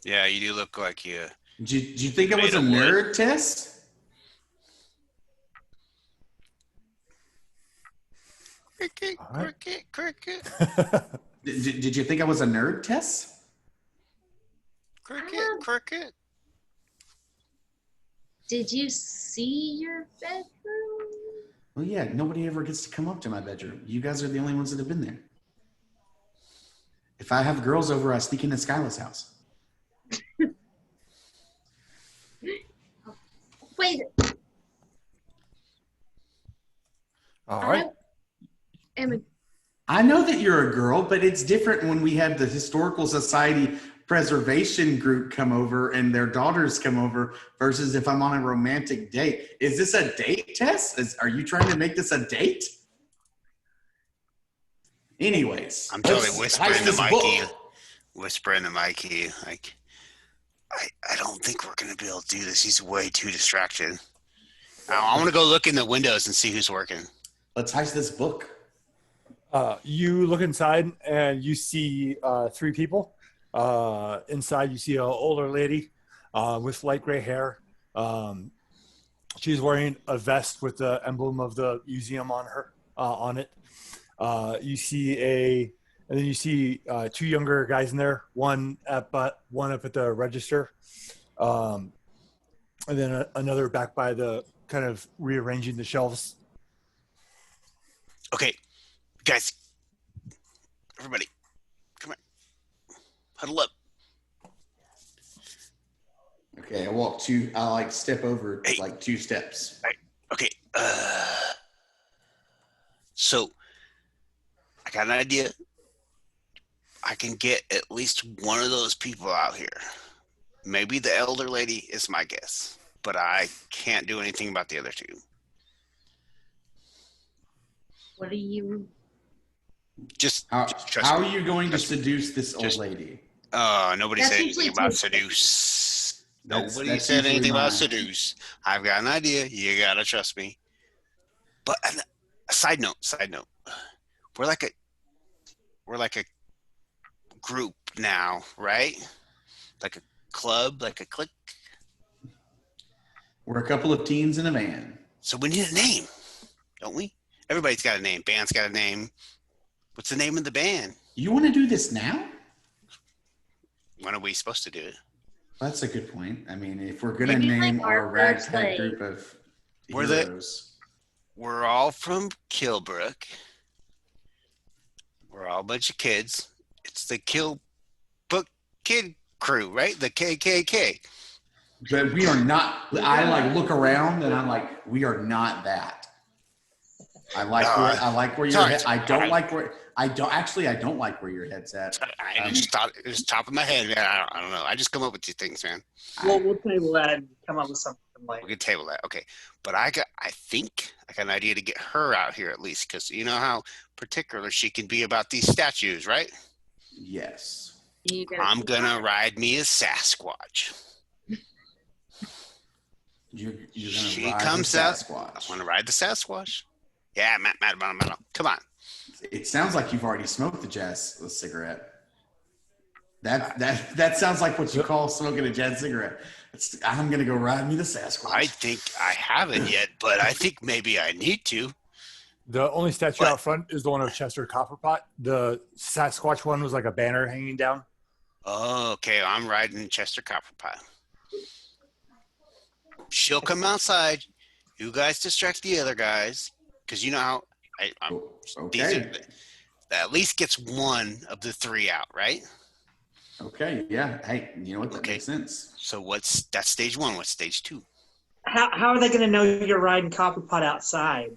Speaker 2: Yeah, you do look like you.
Speaker 5: Do you think I was
Speaker 2: Made
Speaker 5: a
Speaker 2: of wood.
Speaker 5: nerd, Tess?
Speaker 2: Cricket,
Speaker 1: All right.
Speaker 2: cricket,
Speaker 5: Did you think I was a nerd, Tess?
Speaker 2: cricket, cricket.
Speaker 4: Did you see your bedroom?
Speaker 5: Well, yeah, nobody ever gets to come up to my bedroom. You guys are the only ones that have been there. If I have girls over, I sneak into Skyla's house.
Speaker 4: Wait,
Speaker 1: All right.
Speaker 4: I am a
Speaker 5: I know that you're a girl, but it's different when we have the Historical Society Preservation Group come over and their daughters come over versus if I'm on a romantic date. Is this a date, Tess? Are you trying to make this a date? Anyways,
Speaker 2: I'm totally
Speaker 5: let's
Speaker 2: whispering
Speaker 5: heist
Speaker 2: to
Speaker 5: this
Speaker 2: Mikey.
Speaker 5: book.
Speaker 2: Whispering to Mikey, like, I don't think we're gonna be able to do this. He's way too distracted. I want to go look in the windows and see who's working.
Speaker 5: Let's heist this book.
Speaker 1: You look inside and you see three people. Inside, you see an older lady with light gray hair. She's wearing a vest with the emblem of the museum on her on it. You see two younger guys in there. One up at the register, and then another back by the kind of rearranging the shelves.
Speaker 2: Okay, guys, everybody, come here, huddle up.
Speaker 5: Okay, I step over like 2 steps.
Speaker 2: Okay, so I got an idea. I can get at least one of those people out here. Maybe the elder lady is my guess, but I can't do anything about the other two.
Speaker 4: what are you?
Speaker 2: Just
Speaker 5: How
Speaker 2: trust
Speaker 5: are
Speaker 2: me.
Speaker 5: you going to
Speaker 2: Trust me.
Speaker 5: seduce this old
Speaker 2: Just-
Speaker 5: lady?
Speaker 2: Nobody
Speaker 4: That's
Speaker 2: said
Speaker 4: usually
Speaker 2: anything about
Speaker 4: too-
Speaker 2: seduce.
Speaker 5: That's
Speaker 2: Nobody said
Speaker 5: usually
Speaker 2: anything about
Speaker 5: mine.
Speaker 2: seduce. I've got an idea. You gotta trust me. But a side note, we're like a group now, right? Like a club, like a clique.
Speaker 5: We're a couple of teens in a van.
Speaker 2: So we need a name, don't we? Everybody's got a name. Band's got a name. What's the name of the band?
Speaker 5: You want to do this now?
Speaker 2: When are we supposed to do it?
Speaker 5: That's a good point. I mean, if we're going to
Speaker 4: Maybe like
Speaker 5: name
Speaker 4: our
Speaker 5: our
Speaker 4: first,
Speaker 5: ragtag
Speaker 4: like-
Speaker 5: group of
Speaker 2: We're the-
Speaker 5: heroes.
Speaker 2: We're all from Hillbrook. We're all a bunch of kids. It's the Hillbrook Kid Crew, right? The KKK.
Speaker 5: But we are not. I look around and I'm like, we are not that. I like where your
Speaker 2: sorry.
Speaker 5: head. I don't like where your head's at.
Speaker 2: I just thought it was top of my head, man. I don't know. I just come up with these things, man.
Speaker 3: We'll table that and come up with something like.
Speaker 2: We can table that. Okay. But I think I got an idea to get her out here at least, because you know how particular she can be about these statues, right?
Speaker 5: Yes.
Speaker 4: You gotta
Speaker 2: I'm
Speaker 4: keep
Speaker 2: gonna
Speaker 4: on.
Speaker 2: ride me a Sasquatch.
Speaker 5: You're gonna
Speaker 2: She
Speaker 5: ride
Speaker 2: comes
Speaker 5: the
Speaker 2: out.
Speaker 5: Sasquatch.
Speaker 2: I want to ride the Sasquatch. Yeah, Matt. Come on.
Speaker 5: It sounds like you've already smoked the cigarette. That sounds like what you call smoking a jazz cigarette. I'm gonna go ride me the Sasquatch.
Speaker 2: I think I haven't yet, but I think maybe I need to.
Speaker 1: The only statue out front is the one of Chester Copperpot. The Sasquatch one was like a banner hanging down.
Speaker 2: Oh, okay. I'm riding Chester Copperpot. She'll come outside. You guys distract the other guys, because you know how
Speaker 5: Okay.
Speaker 2: at least gets one of the three out, right?
Speaker 5: Okay. Yeah. Hey, you know what? That makes sense.
Speaker 2: So that's stage one. What's stage two?
Speaker 3: How are they going to know you're riding Copperpot outside?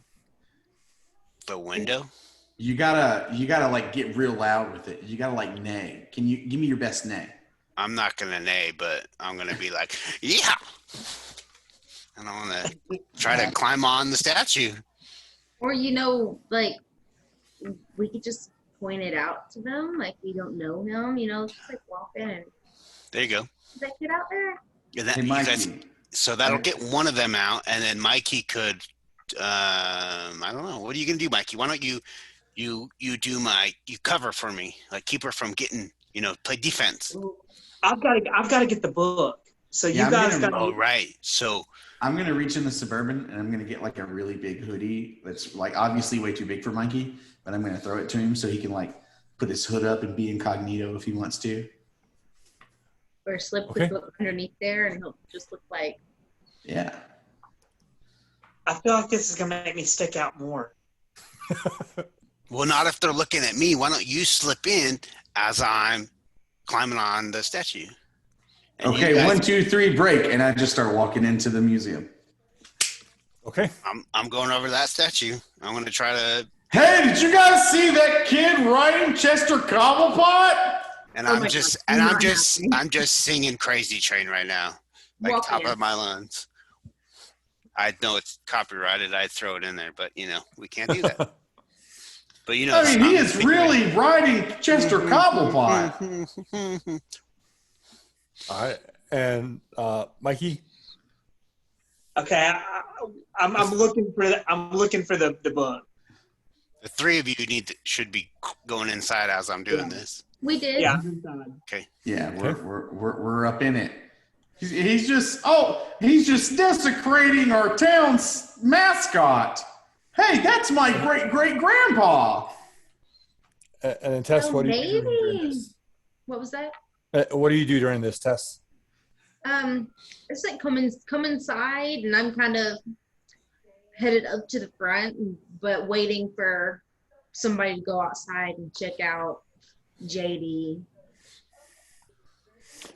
Speaker 2: The window.
Speaker 5: You gotta like get real loud with it. You gotta like neigh. Can you give me your best neigh?
Speaker 2: I'm not gonna neigh, but I'm gonna be like, yeah. And I'm gonna try to climb on the statue.
Speaker 4: Or like we could just point it out to them, like we don't know him. Just like walk in and
Speaker 2: There you go.
Speaker 4: is that kid out there?
Speaker 2: And that,
Speaker 5: Hey,
Speaker 2: you
Speaker 5: Mikey.
Speaker 2: guys, so that'll get one of them out, and then Mikey could. I don't know. What are you gonna do, Mikey? Why don't you cover for me, like keep her from getting, play defense.
Speaker 3: I've got to get the book. So
Speaker 5: Yeah,
Speaker 3: you guys got.
Speaker 2: Oh, right. So
Speaker 5: I'm gonna reach in the Suburban and I'm gonna get like a really big hoodie that's like obviously way too big for Mikey, but I'm gonna throw it to him so he can like put his hood up and be incognito if he wants to.
Speaker 4: Or slip the book underneath there, and he'll just look like.
Speaker 5: Yeah.
Speaker 3: I feel like this is gonna make me stick out more.
Speaker 2: well, not if they're looking at me. Why don't you slip in as I'm climbing on the statue? And
Speaker 5: Okay,
Speaker 2: guys,
Speaker 5: 1, 2, 3, break, and I just start walking into the museum.
Speaker 1: Okay.
Speaker 2: I'm going over that statue. I'm going to try to.
Speaker 5: Hey, did you guys see that kid riding Chester Cobblepot?
Speaker 2: And
Speaker 4: Oh
Speaker 2: I'm
Speaker 4: my
Speaker 2: just
Speaker 4: God,
Speaker 2: and I'm
Speaker 4: not
Speaker 2: just
Speaker 4: happening.
Speaker 2: I'm just singing Crazy Train right now, like
Speaker 4: Walk
Speaker 2: top
Speaker 4: in.
Speaker 2: of my lungs. I know it's copyrighted. I'd throw it in there, but we can't do that. But
Speaker 5: I mean, he is really riding Chester Cobblepot.
Speaker 1: All right. And Mikey?
Speaker 3: Okay, I'm looking for the book.
Speaker 2: The three of you should be going inside as I'm doing this.
Speaker 4: We did.
Speaker 3: Yeah, I'm inside.
Speaker 2: Okay.
Speaker 5: Yeah, we're up in it. He's just desecrating our town's mascot. Hey, that's my great grandpa.
Speaker 1: And then Tess,
Speaker 4: Oh,
Speaker 1: what do you do during
Speaker 4: maybe.
Speaker 1: this?
Speaker 4: What was that?
Speaker 1: What do you do during this, Tess?
Speaker 4: It's like come inside, and I'm kind of headed up to the front, but waiting for somebody to go outside and check out JD.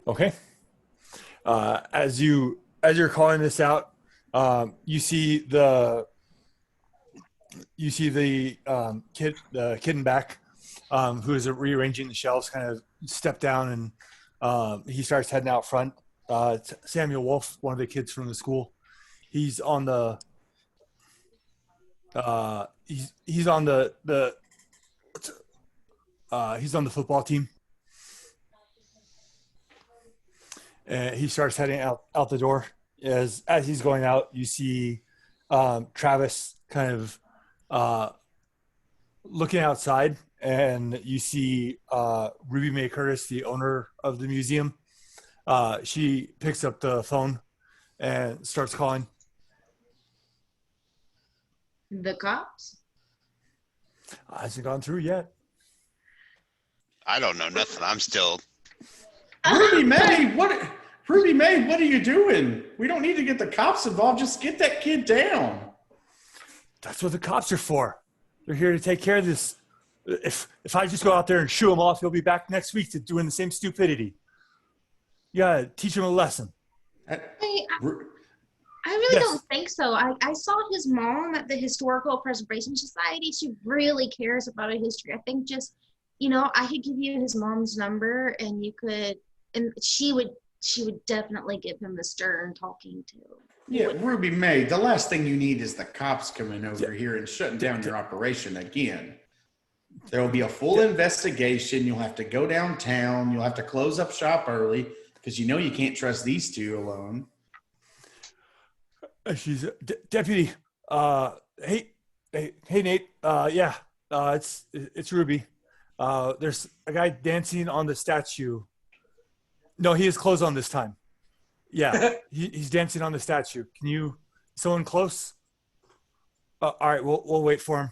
Speaker 1: Okay. As you're calling this out, you see the kid in back, who is rearranging the shelves, kind of step down, and he starts heading out front. Samuel Wolf, one of the kids from the school, he's on the he's on the football team. And he starts heading out the door. As he's going out, you see Travis kind of looking outside, and you see Ruby Mae Curtis, the owner of the museum. She picks up the phone and starts calling.
Speaker 4: The cops?
Speaker 1: Hasn't gone through yet.
Speaker 2: I don't know nothing. I'm still.
Speaker 5: Ruby Mae, what are you doing? We don't need to get the cops involved. Just get that kid down.
Speaker 1: That's what the cops are for. They're here to take care of this. If I just go out there and shoo him off, he'll be back next week to doing the same stupidity. You gotta teach him a lesson.
Speaker 4: Hey, I really don't think so. I saw his mom at the Historical Preservation Society. She really cares about a history. I think just, I could give you his mom's number, and you could, and she would definitely give him the stern talking to.
Speaker 5: Yeah, Ruby Mae, the last thing you need is the cops coming over here and shutting down your operation again. There will be a full investigation. You'll have to go downtown. You'll have to close up shop early because you can't trust these two alone.
Speaker 1: She's deputy. Hey, Nate. Yeah. It's Ruby. There's a guy dancing on the statue. No, he has clothes on this time. Yeah, he's dancing on the statue. Can you? Someone close? All right, we'll wait for him.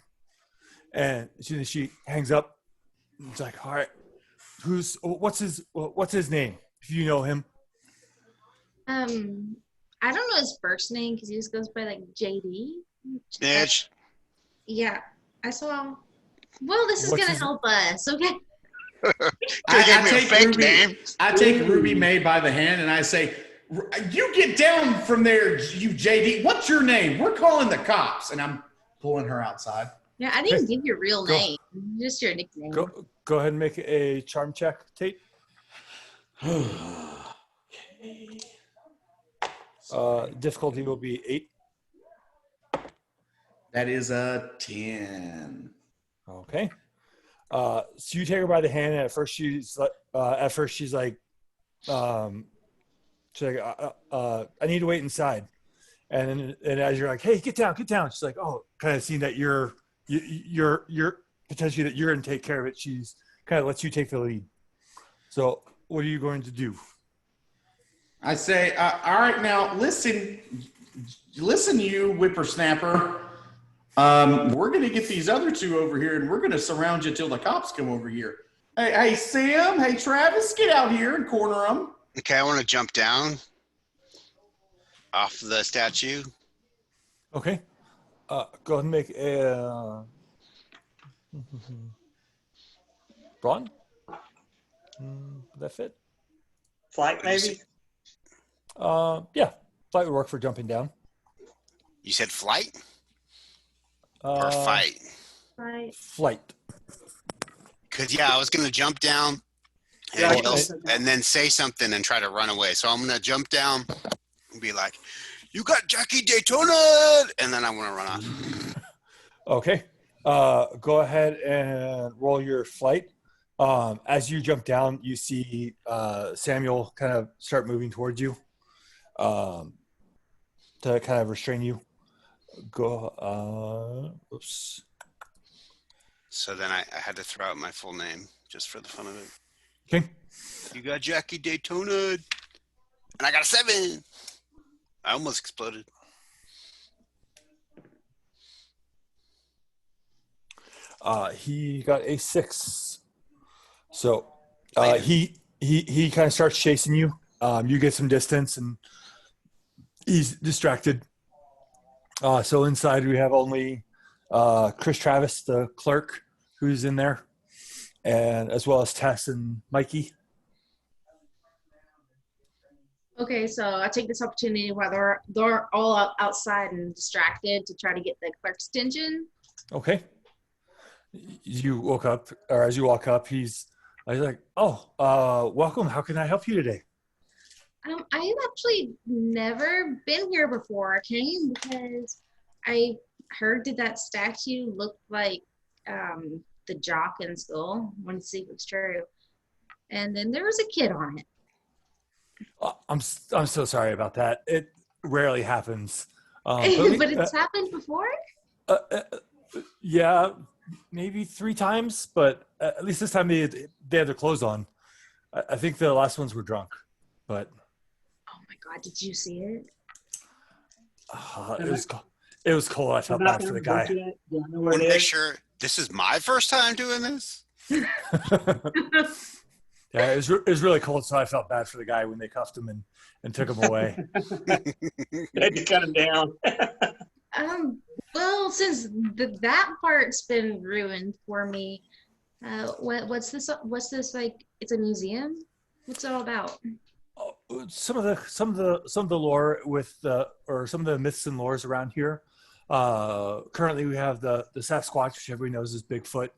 Speaker 1: And as soon as she hangs up, it's like, all right, what's his name? If you know him.
Speaker 4: I don't know his first name because he just goes by like JD.
Speaker 2: Snitch.
Speaker 4: Yeah, I saw. Well, this is
Speaker 1: What's
Speaker 4: gonna
Speaker 1: his-
Speaker 4: help us, okay?
Speaker 5: I take Ruby May by the hand and I say, "You get down from there, you JD. What's your name? We're calling the cops." And I'm pulling her outside.
Speaker 4: Yeah, I didn't give your real
Speaker 1: Go.
Speaker 4: name, just your nickname.
Speaker 1: Go ahead and make a charm check, Tate.
Speaker 5: Okay.
Speaker 1: Difficulty will be 8.
Speaker 5: That is a 10.
Speaker 1: Okay. So you take her by the hand, and at first she's like, she's like, I need to wait inside. And as you're like, hey, get down. She's like, oh, kind of seeing that you're potentially that you're going to take care of it. She's kind of lets you take the lead. So what are you going to do?
Speaker 5: I say, all right, now listen, you whippersnapper. We're going to get these other two over here, and we're going to surround you till the cops come over here. Hey, Sam. Hey, Travis, get out here and corner them.
Speaker 2: Okay, I want to jump down off the statue.
Speaker 1: Okay. Go ahead and make a Braun. Would that fit?
Speaker 3: Flight, maybe?
Speaker 1: Yeah. Flight would work for jumping down.
Speaker 2: You said flight or fight?
Speaker 4: Right.
Speaker 1: Flight.
Speaker 2: Because, yeah, I was going to jump down and, and then say something and try to run away. So I'm going to jump down and be like, "You got Jackie Daytona!" And then I want to run off.
Speaker 1: Okay. Go ahead and roll your flight. As you jump down, you see Samuel kind of start moving towards you to kind of restrain you. Oops.
Speaker 2: So then I had to throw out my full name just for the fun of it.
Speaker 1: Okay.
Speaker 2: "You got Jackie Daytona." And I got a 7. I almost exploded.
Speaker 1: He got a 6. So he kind of starts chasing you. You get some distance, and he's distracted. So inside we have only Chris Travis, the clerk, who's in there, and as well as Tess and Mikey.
Speaker 4: Okay, so I take this opportunity while they're all outside and distracted to try to get the clerk's attention.
Speaker 1: Okay. You woke up, or as you walk up, he's like, "Oh, welcome. How can I help you today?"
Speaker 4: I've actually never been here before. I came because I heard that statue looked like the jock in school. Wanted to see if it's true. And then there was a kid on it.
Speaker 1: I'm so sorry about that. It rarely happens.
Speaker 4: But it's happened before?
Speaker 1: Yeah, maybe 3 times, but at least this time they had their clothes on. I think the last ones were drunk, but
Speaker 4: Oh my God, did you see it?
Speaker 1: it was cold. I felt bad for the guy.
Speaker 3: Yeah, I know
Speaker 2: I
Speaker 3: where
Speaker 2: want
Speaker 3: it
Speaker 2: to make
Speaker 3: is.
Speaker 2: sure this is my first time doing this.
Speaker 1: Yeah, it was really cold, so I felt bad for the guy when they cuffed him and took him away.
Speaker 3: You had to cut him down.
Speaker 4: Well, since that part's been ruined for me, what's this? What's this like? It's a museum. What's it all about?
Speaker 1: Some of the lore with or some of the myths and lores around here. Currently, we have the Sasquatch, which everybody knows is Bigfoot.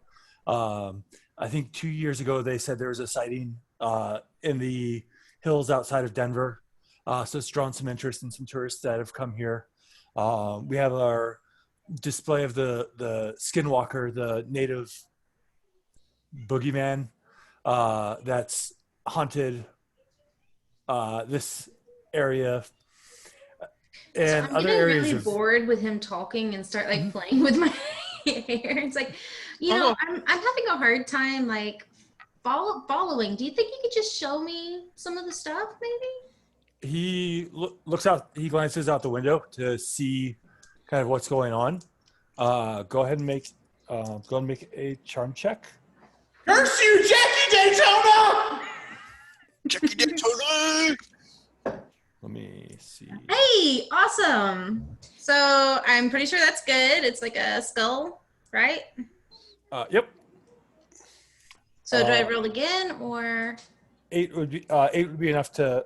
Speaker 1: I think 2 years ago they said there was a sighting in the hills outside of Denver. So it's drawn some interest in some tourists that have come here. We have our display of the skinwalker, the native boogeyman that's haunted this area.
Speaker 4: So
Speaker 1: And
Speaker 4: I'm
Speaker 1: other
Speaker 4: getting
Speaker 1: areas
Speaker 4: really
Speaker 1: of
Speaker 4: bored with him talking and start like playing with my hair. It's like,
Speaker 1: oh no,
Speaker 4: I'm having a hard time like following. Do you think you could just show me some of the stuff, maybe?
Speaker 1: looks out. He glances out the window to see kind of what's going on. Go ahead and make a charm check.
Speaker 5: Curse you, Jackie Daytona!
Speaker 2: Jackie Daytona.
Speaker 1: Let me see.
Speaker 4: Hey, awesome. So I'm pretty sure that's good. It's like a skull, right?
Speaker 1: Yep.
Speaker 4: So do I roll again or?
Speaker 1: Eight would be enough to.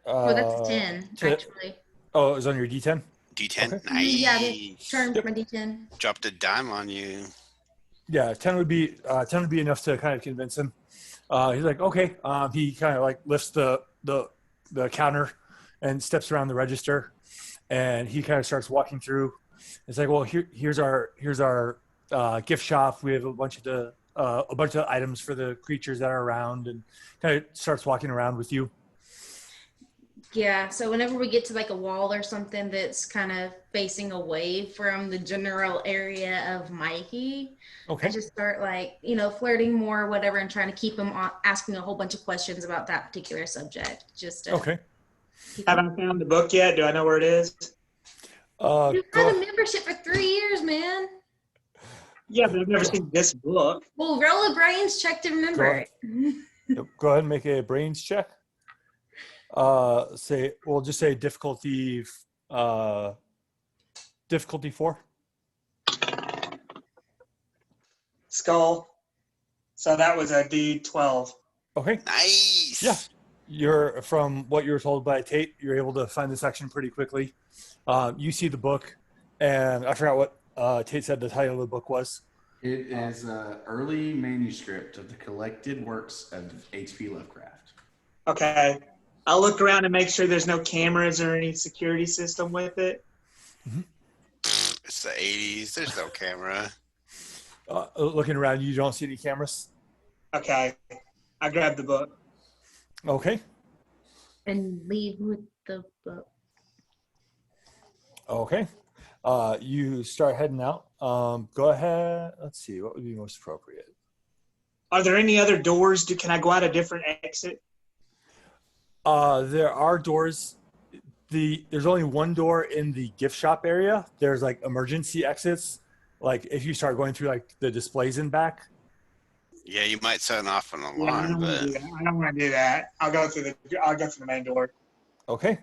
Speaker 4: Oh, that's a 10, actually.
Speaker 1: Oh, it was on your D10.
Speaker 2: D10.
Speaker 1: Okay.
Speaker 2: Nice.
Speaker 4: Yeah, the turn
Speaker 1: Yep.
Speaker 4: my D10.
Speaker 2: Dropped a dime on you.
Speaker 1: Yeah, 10 would be enough to kind of convince him. He's like, okay. He kind of like lifts the counter and steps around the register, and he kind of starts walking through. It's like, well, here's our gift shop. We have a bunch of items for the creatures that are around, and kind of starts walking around with you.
Speaker 4: Yeah, so whenever we get to like a wall or something that's kind of facing away from the general area of Mikey,
Speaker 1: Okay.
Speaker 4: I just start like, flirting more or whatever and trying to keep him asking a whole bunch of questions about that particular subject. Just to
Speaker 1: Okay.
Speaker 3: Haven't found the book yet. Do I know where it is?
Speaker 4: You've had a membership for 3 years, man.
Speaker 3: Yeah, but I've never seen this book.
Speaker 4: Well, roll a brains check to remember it.
Speaker 1: Go ahead and make a brains check. We'll just say difficulty 4.
Speaker 3: Skull. So that was a D12.
Speaker 1: Okay.
Speaker 2: Nice.
Speaker 1: Yeah. You're from what you were told by Tate. You're able to find the section pretty quickly. You see the book, and I forgot what Tate said the title of the book was.
Speaker 5: It is an early manuscript of the collected works of H.P. Lovecraft.
Speaker 3: Okay. I'll look around and make sure there's no cameras or any security system with it.
Speaker 2: It's the 80s. There's no camera.
Speaker 1: Looking around, you don't see any cameras.
Speaker 3: Okay. I grabbed the book.
Speaker 1: Okay.
Speaker 4: And leave with the book.
Speaker 1: Okay. You start heading out. Go ahead. Let's see. What would be most appropriate?
Speaker 3: Are there any other doors? Can I go out a different exit?
Speaker 1: There are doors. There's only one door in the gift shop area. There's like emergency exits. Like if you start going through like the displays in back.
Speaker 2: Yeah, you might set off an
Speaker 3: Yeah,
Speaker 2: alarm, but
Speaker 3: I don't want to do that. I'll go through the main door.
Speaker 1: Okay.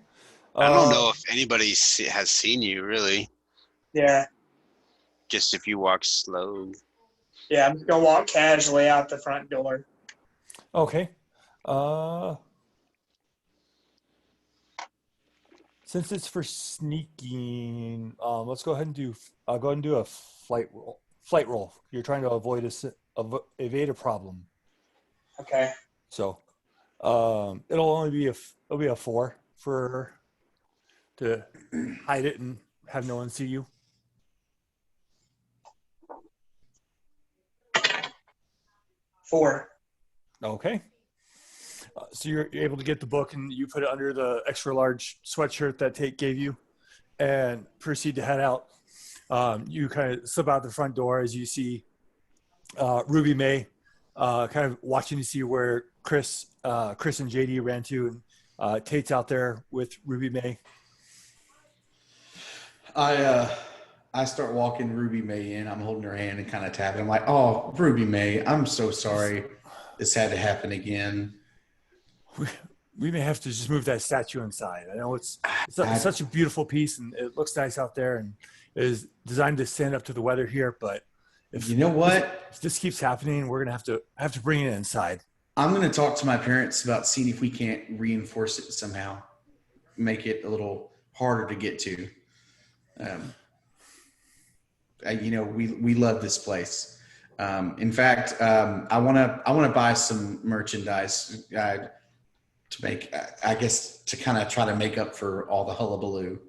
Speaker 2: I don't know if anybody has seen you really.
Speaker 3: Yeah.
Speaker 2: Just if you walk slow.
Speaker 3: Yeah, I'm just gonna walk casually out the front door.
Speaker 1: Okay. Since it's for sneaking, let's go ahead and do a flight roll. Flight roll. You're trying to evade a problem.
Speaker 3: Okay.
Speaker 1: So, it'll only be a 4 to hide it and have no one see you.
Speaker 3: 4.
Speaker 1: Okay. So you're able to get the book and you put it under the extra large sweatshirt that Tate gave you and proceed to head out. You kind of slip out the front door as you see Ruby May kind of watching to see where Chris and JD ran to, and Tate's out there with Ruby May.
Speaker 5: I start walking Ruby May in. I'm holding her hand and kind of tapping. I'm like, "Oh, Ruby May, I'm so sorry. This had to happen again."
Speaker 1: We may have to just move that statue inside. I know it's such a beautiful piece and it looks nice out there and is designed to stand up to the weather here. But if
Speaker 5: you know what,
Speaker 1: if this keeps happening, we're gonna have to bring it inside.
Speaker 5: I'm gonna talk to my parents about seeing if we can't reinforce it somehow, make it a little harder to get to. We love this place. In fact, I want to buy some merchandise to make, I guess, to kind of try to make up for all the hullabaloo.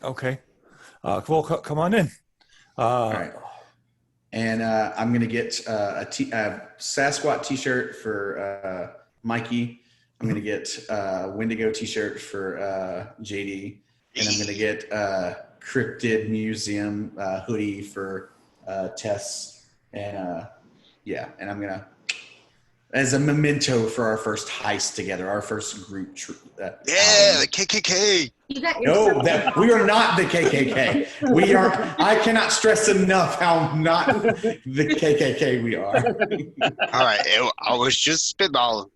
Speaker 1: Okay. Well, come on in.
Speaker 5: All right. And I'm going to get a Sasquatch t-shirt for Mikey. I'm going to get a Wendigo t-shirt for JD. and I'm gonna get a cryptid museum hoodie for Tess, and and I'm gonna, as a memento for our first heist together, our first group.
Speaker 2: The KKK.
Speaker 4: You got
Speaker 5: No,
Speaker 4: yourself
Speaker 5: we are not the KKK. We are. I cannot stress enough how not the KKK we are.
Speaker 2: All right, I was just spitballing.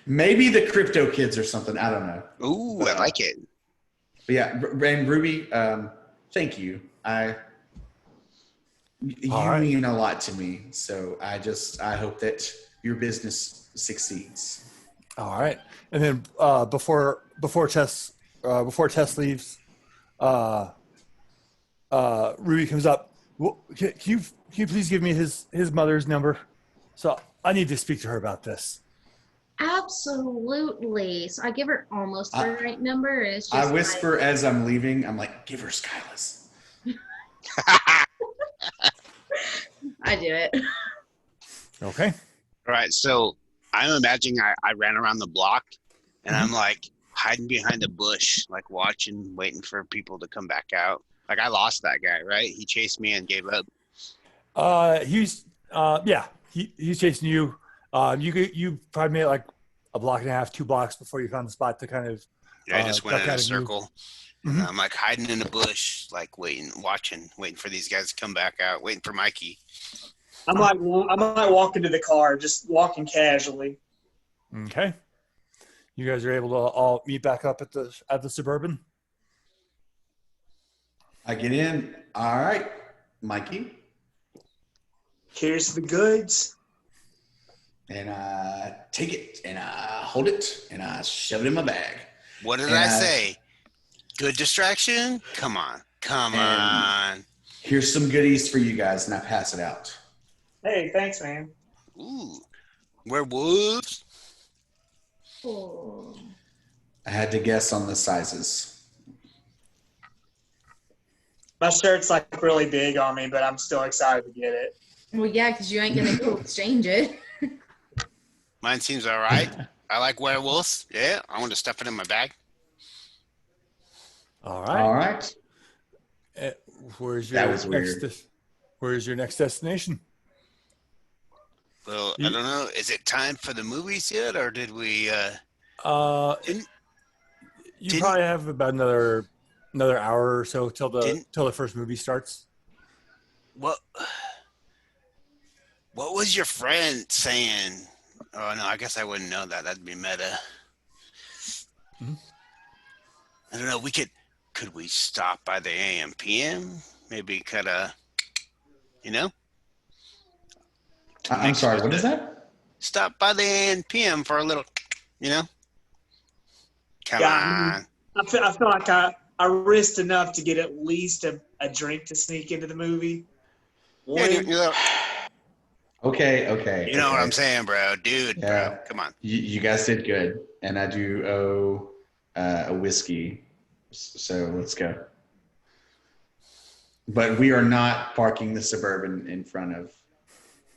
Speaker 5: Maybe the crypto kids or something. I don't know.
Speaker 2: Ooh, I like it.
Speaker 5: But yeah, and Ruby, thank you. You
Speaker 1: All right.
Speaker 5: mean a lot to me. So I hope that your business succeeds.
Speaker 1: All right. And then before Tess leaves, Ruby comes up. Well, can you please give me his mother's number? So I need to speak to her about this.
Speaker 4: Absolutely. So I give her almost the right number. It's just
Speaker 5: I whisper as I'm leaving. I'm like, give her Skyla's.
Speaker 4: I do it.
Speaker 1: Okay.
Speaker 2: All right, so I'm imagining I ran around the block, and I'm like hiding behind a bush, like watching, waiting for people to come back out. Like I lost that guy, right? He chased me and gave up.
Speaker 1: He's chasing you. You probably made like a block and a half, 2 blocks before you found the spot to kind of.
Speaker 2: I just went
Speaker 1: duck
Speaker 2: in
Speaker 1: out
Speaker 2: a
Speaker 1: of you.
Speaker 2: circle. And I'm like hiding in a bush, like waiting for these guys to come back out, waiting for Mikey.
Speaker 3: I might walk into the car, just walking casually.
Speaker 1: Okay. You guys are able to all meet back up at the Suburban.
Speaker 5: I get in. All right, Mikey.
Speaker 3: Here's the goods.
Speaker 5: And I take it, and I hold it, and I shove it in my bag.
Speaker 2: What did I say? Good distraction? Come on.
Speaker 5: Here's some goodies for you guys, and I pass it out.
Speaker 3: Hey, thanks, man.
Speaker 2: Ooh, werewolves.
Speaker 4: Oh.
Speaker 5: I had to guess on the sizes.
Speaker 3: My shirt's like really big on me, but I'm still excited to get it.
Speaker 4: Well, yeah, because you ain't going to go exchange it.
Speaker 2: Mine seems all right. I like werewolves. Yeah, I want to stuff it in my bag.
Speaker 1: All right.
Speaker 5: All right.
Speaker 1: Where's
Speaker 5: That was weird.
Speaker 1: Where's your next destination?
Speaker 2: Well, I don't know. Is it time for the movies yet, or did we?
Speaker 1: You probably have about another hour or so till the first movie starts.
Speaker 2: What was your friend saying? Oh no, I guess I wouldn't know that. That'd be meta.
Speaker 1: Mm-hmm.
Speaker 2: I don't know. Could we stop by the AM PM? Maybe kind of,
Speaker 5: I'm sorry. What is that?
Speaker 2: Stop by the AM PM for a little, Come on.
Speaker 3: I feel like I risked enough to get at least a drink to sneak into the movie.
Speaker 2: Yeah,
Speaker 5: Okay.
Speaker 2: You know what I'm saying, bro? Dude,
Speaker 5: Yeah.
Speaker 2: bro. Come on.
Speaker 5: You guys did good, and I do owe a whiskey, so let's go. But we are not parking the Suburban in front of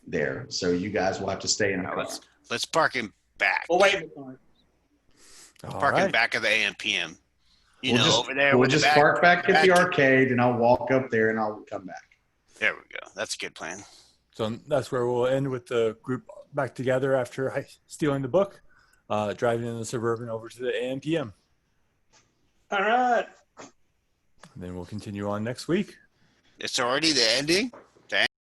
Speaker 5: there, so you guys will have to stay in a car.
Speaker 2: Let's park him back.
Speaker 3: Well, wait a minute.
Speaker 2: Park him back of the AM PM. Over there.
Speaker 5: We'll just park back at the arcade, and I'll walk up there, and I'll come back.
Speaker 2: There we go. That's a good plan.
Speaker 1: So that's where we'll end with the group back together after stealing the book, driving in the Suburban over to the AMPM.
Speaker 3: All right.
Speaker 1: And then we'll continue on next week.
Speaker 2: It's already the ending?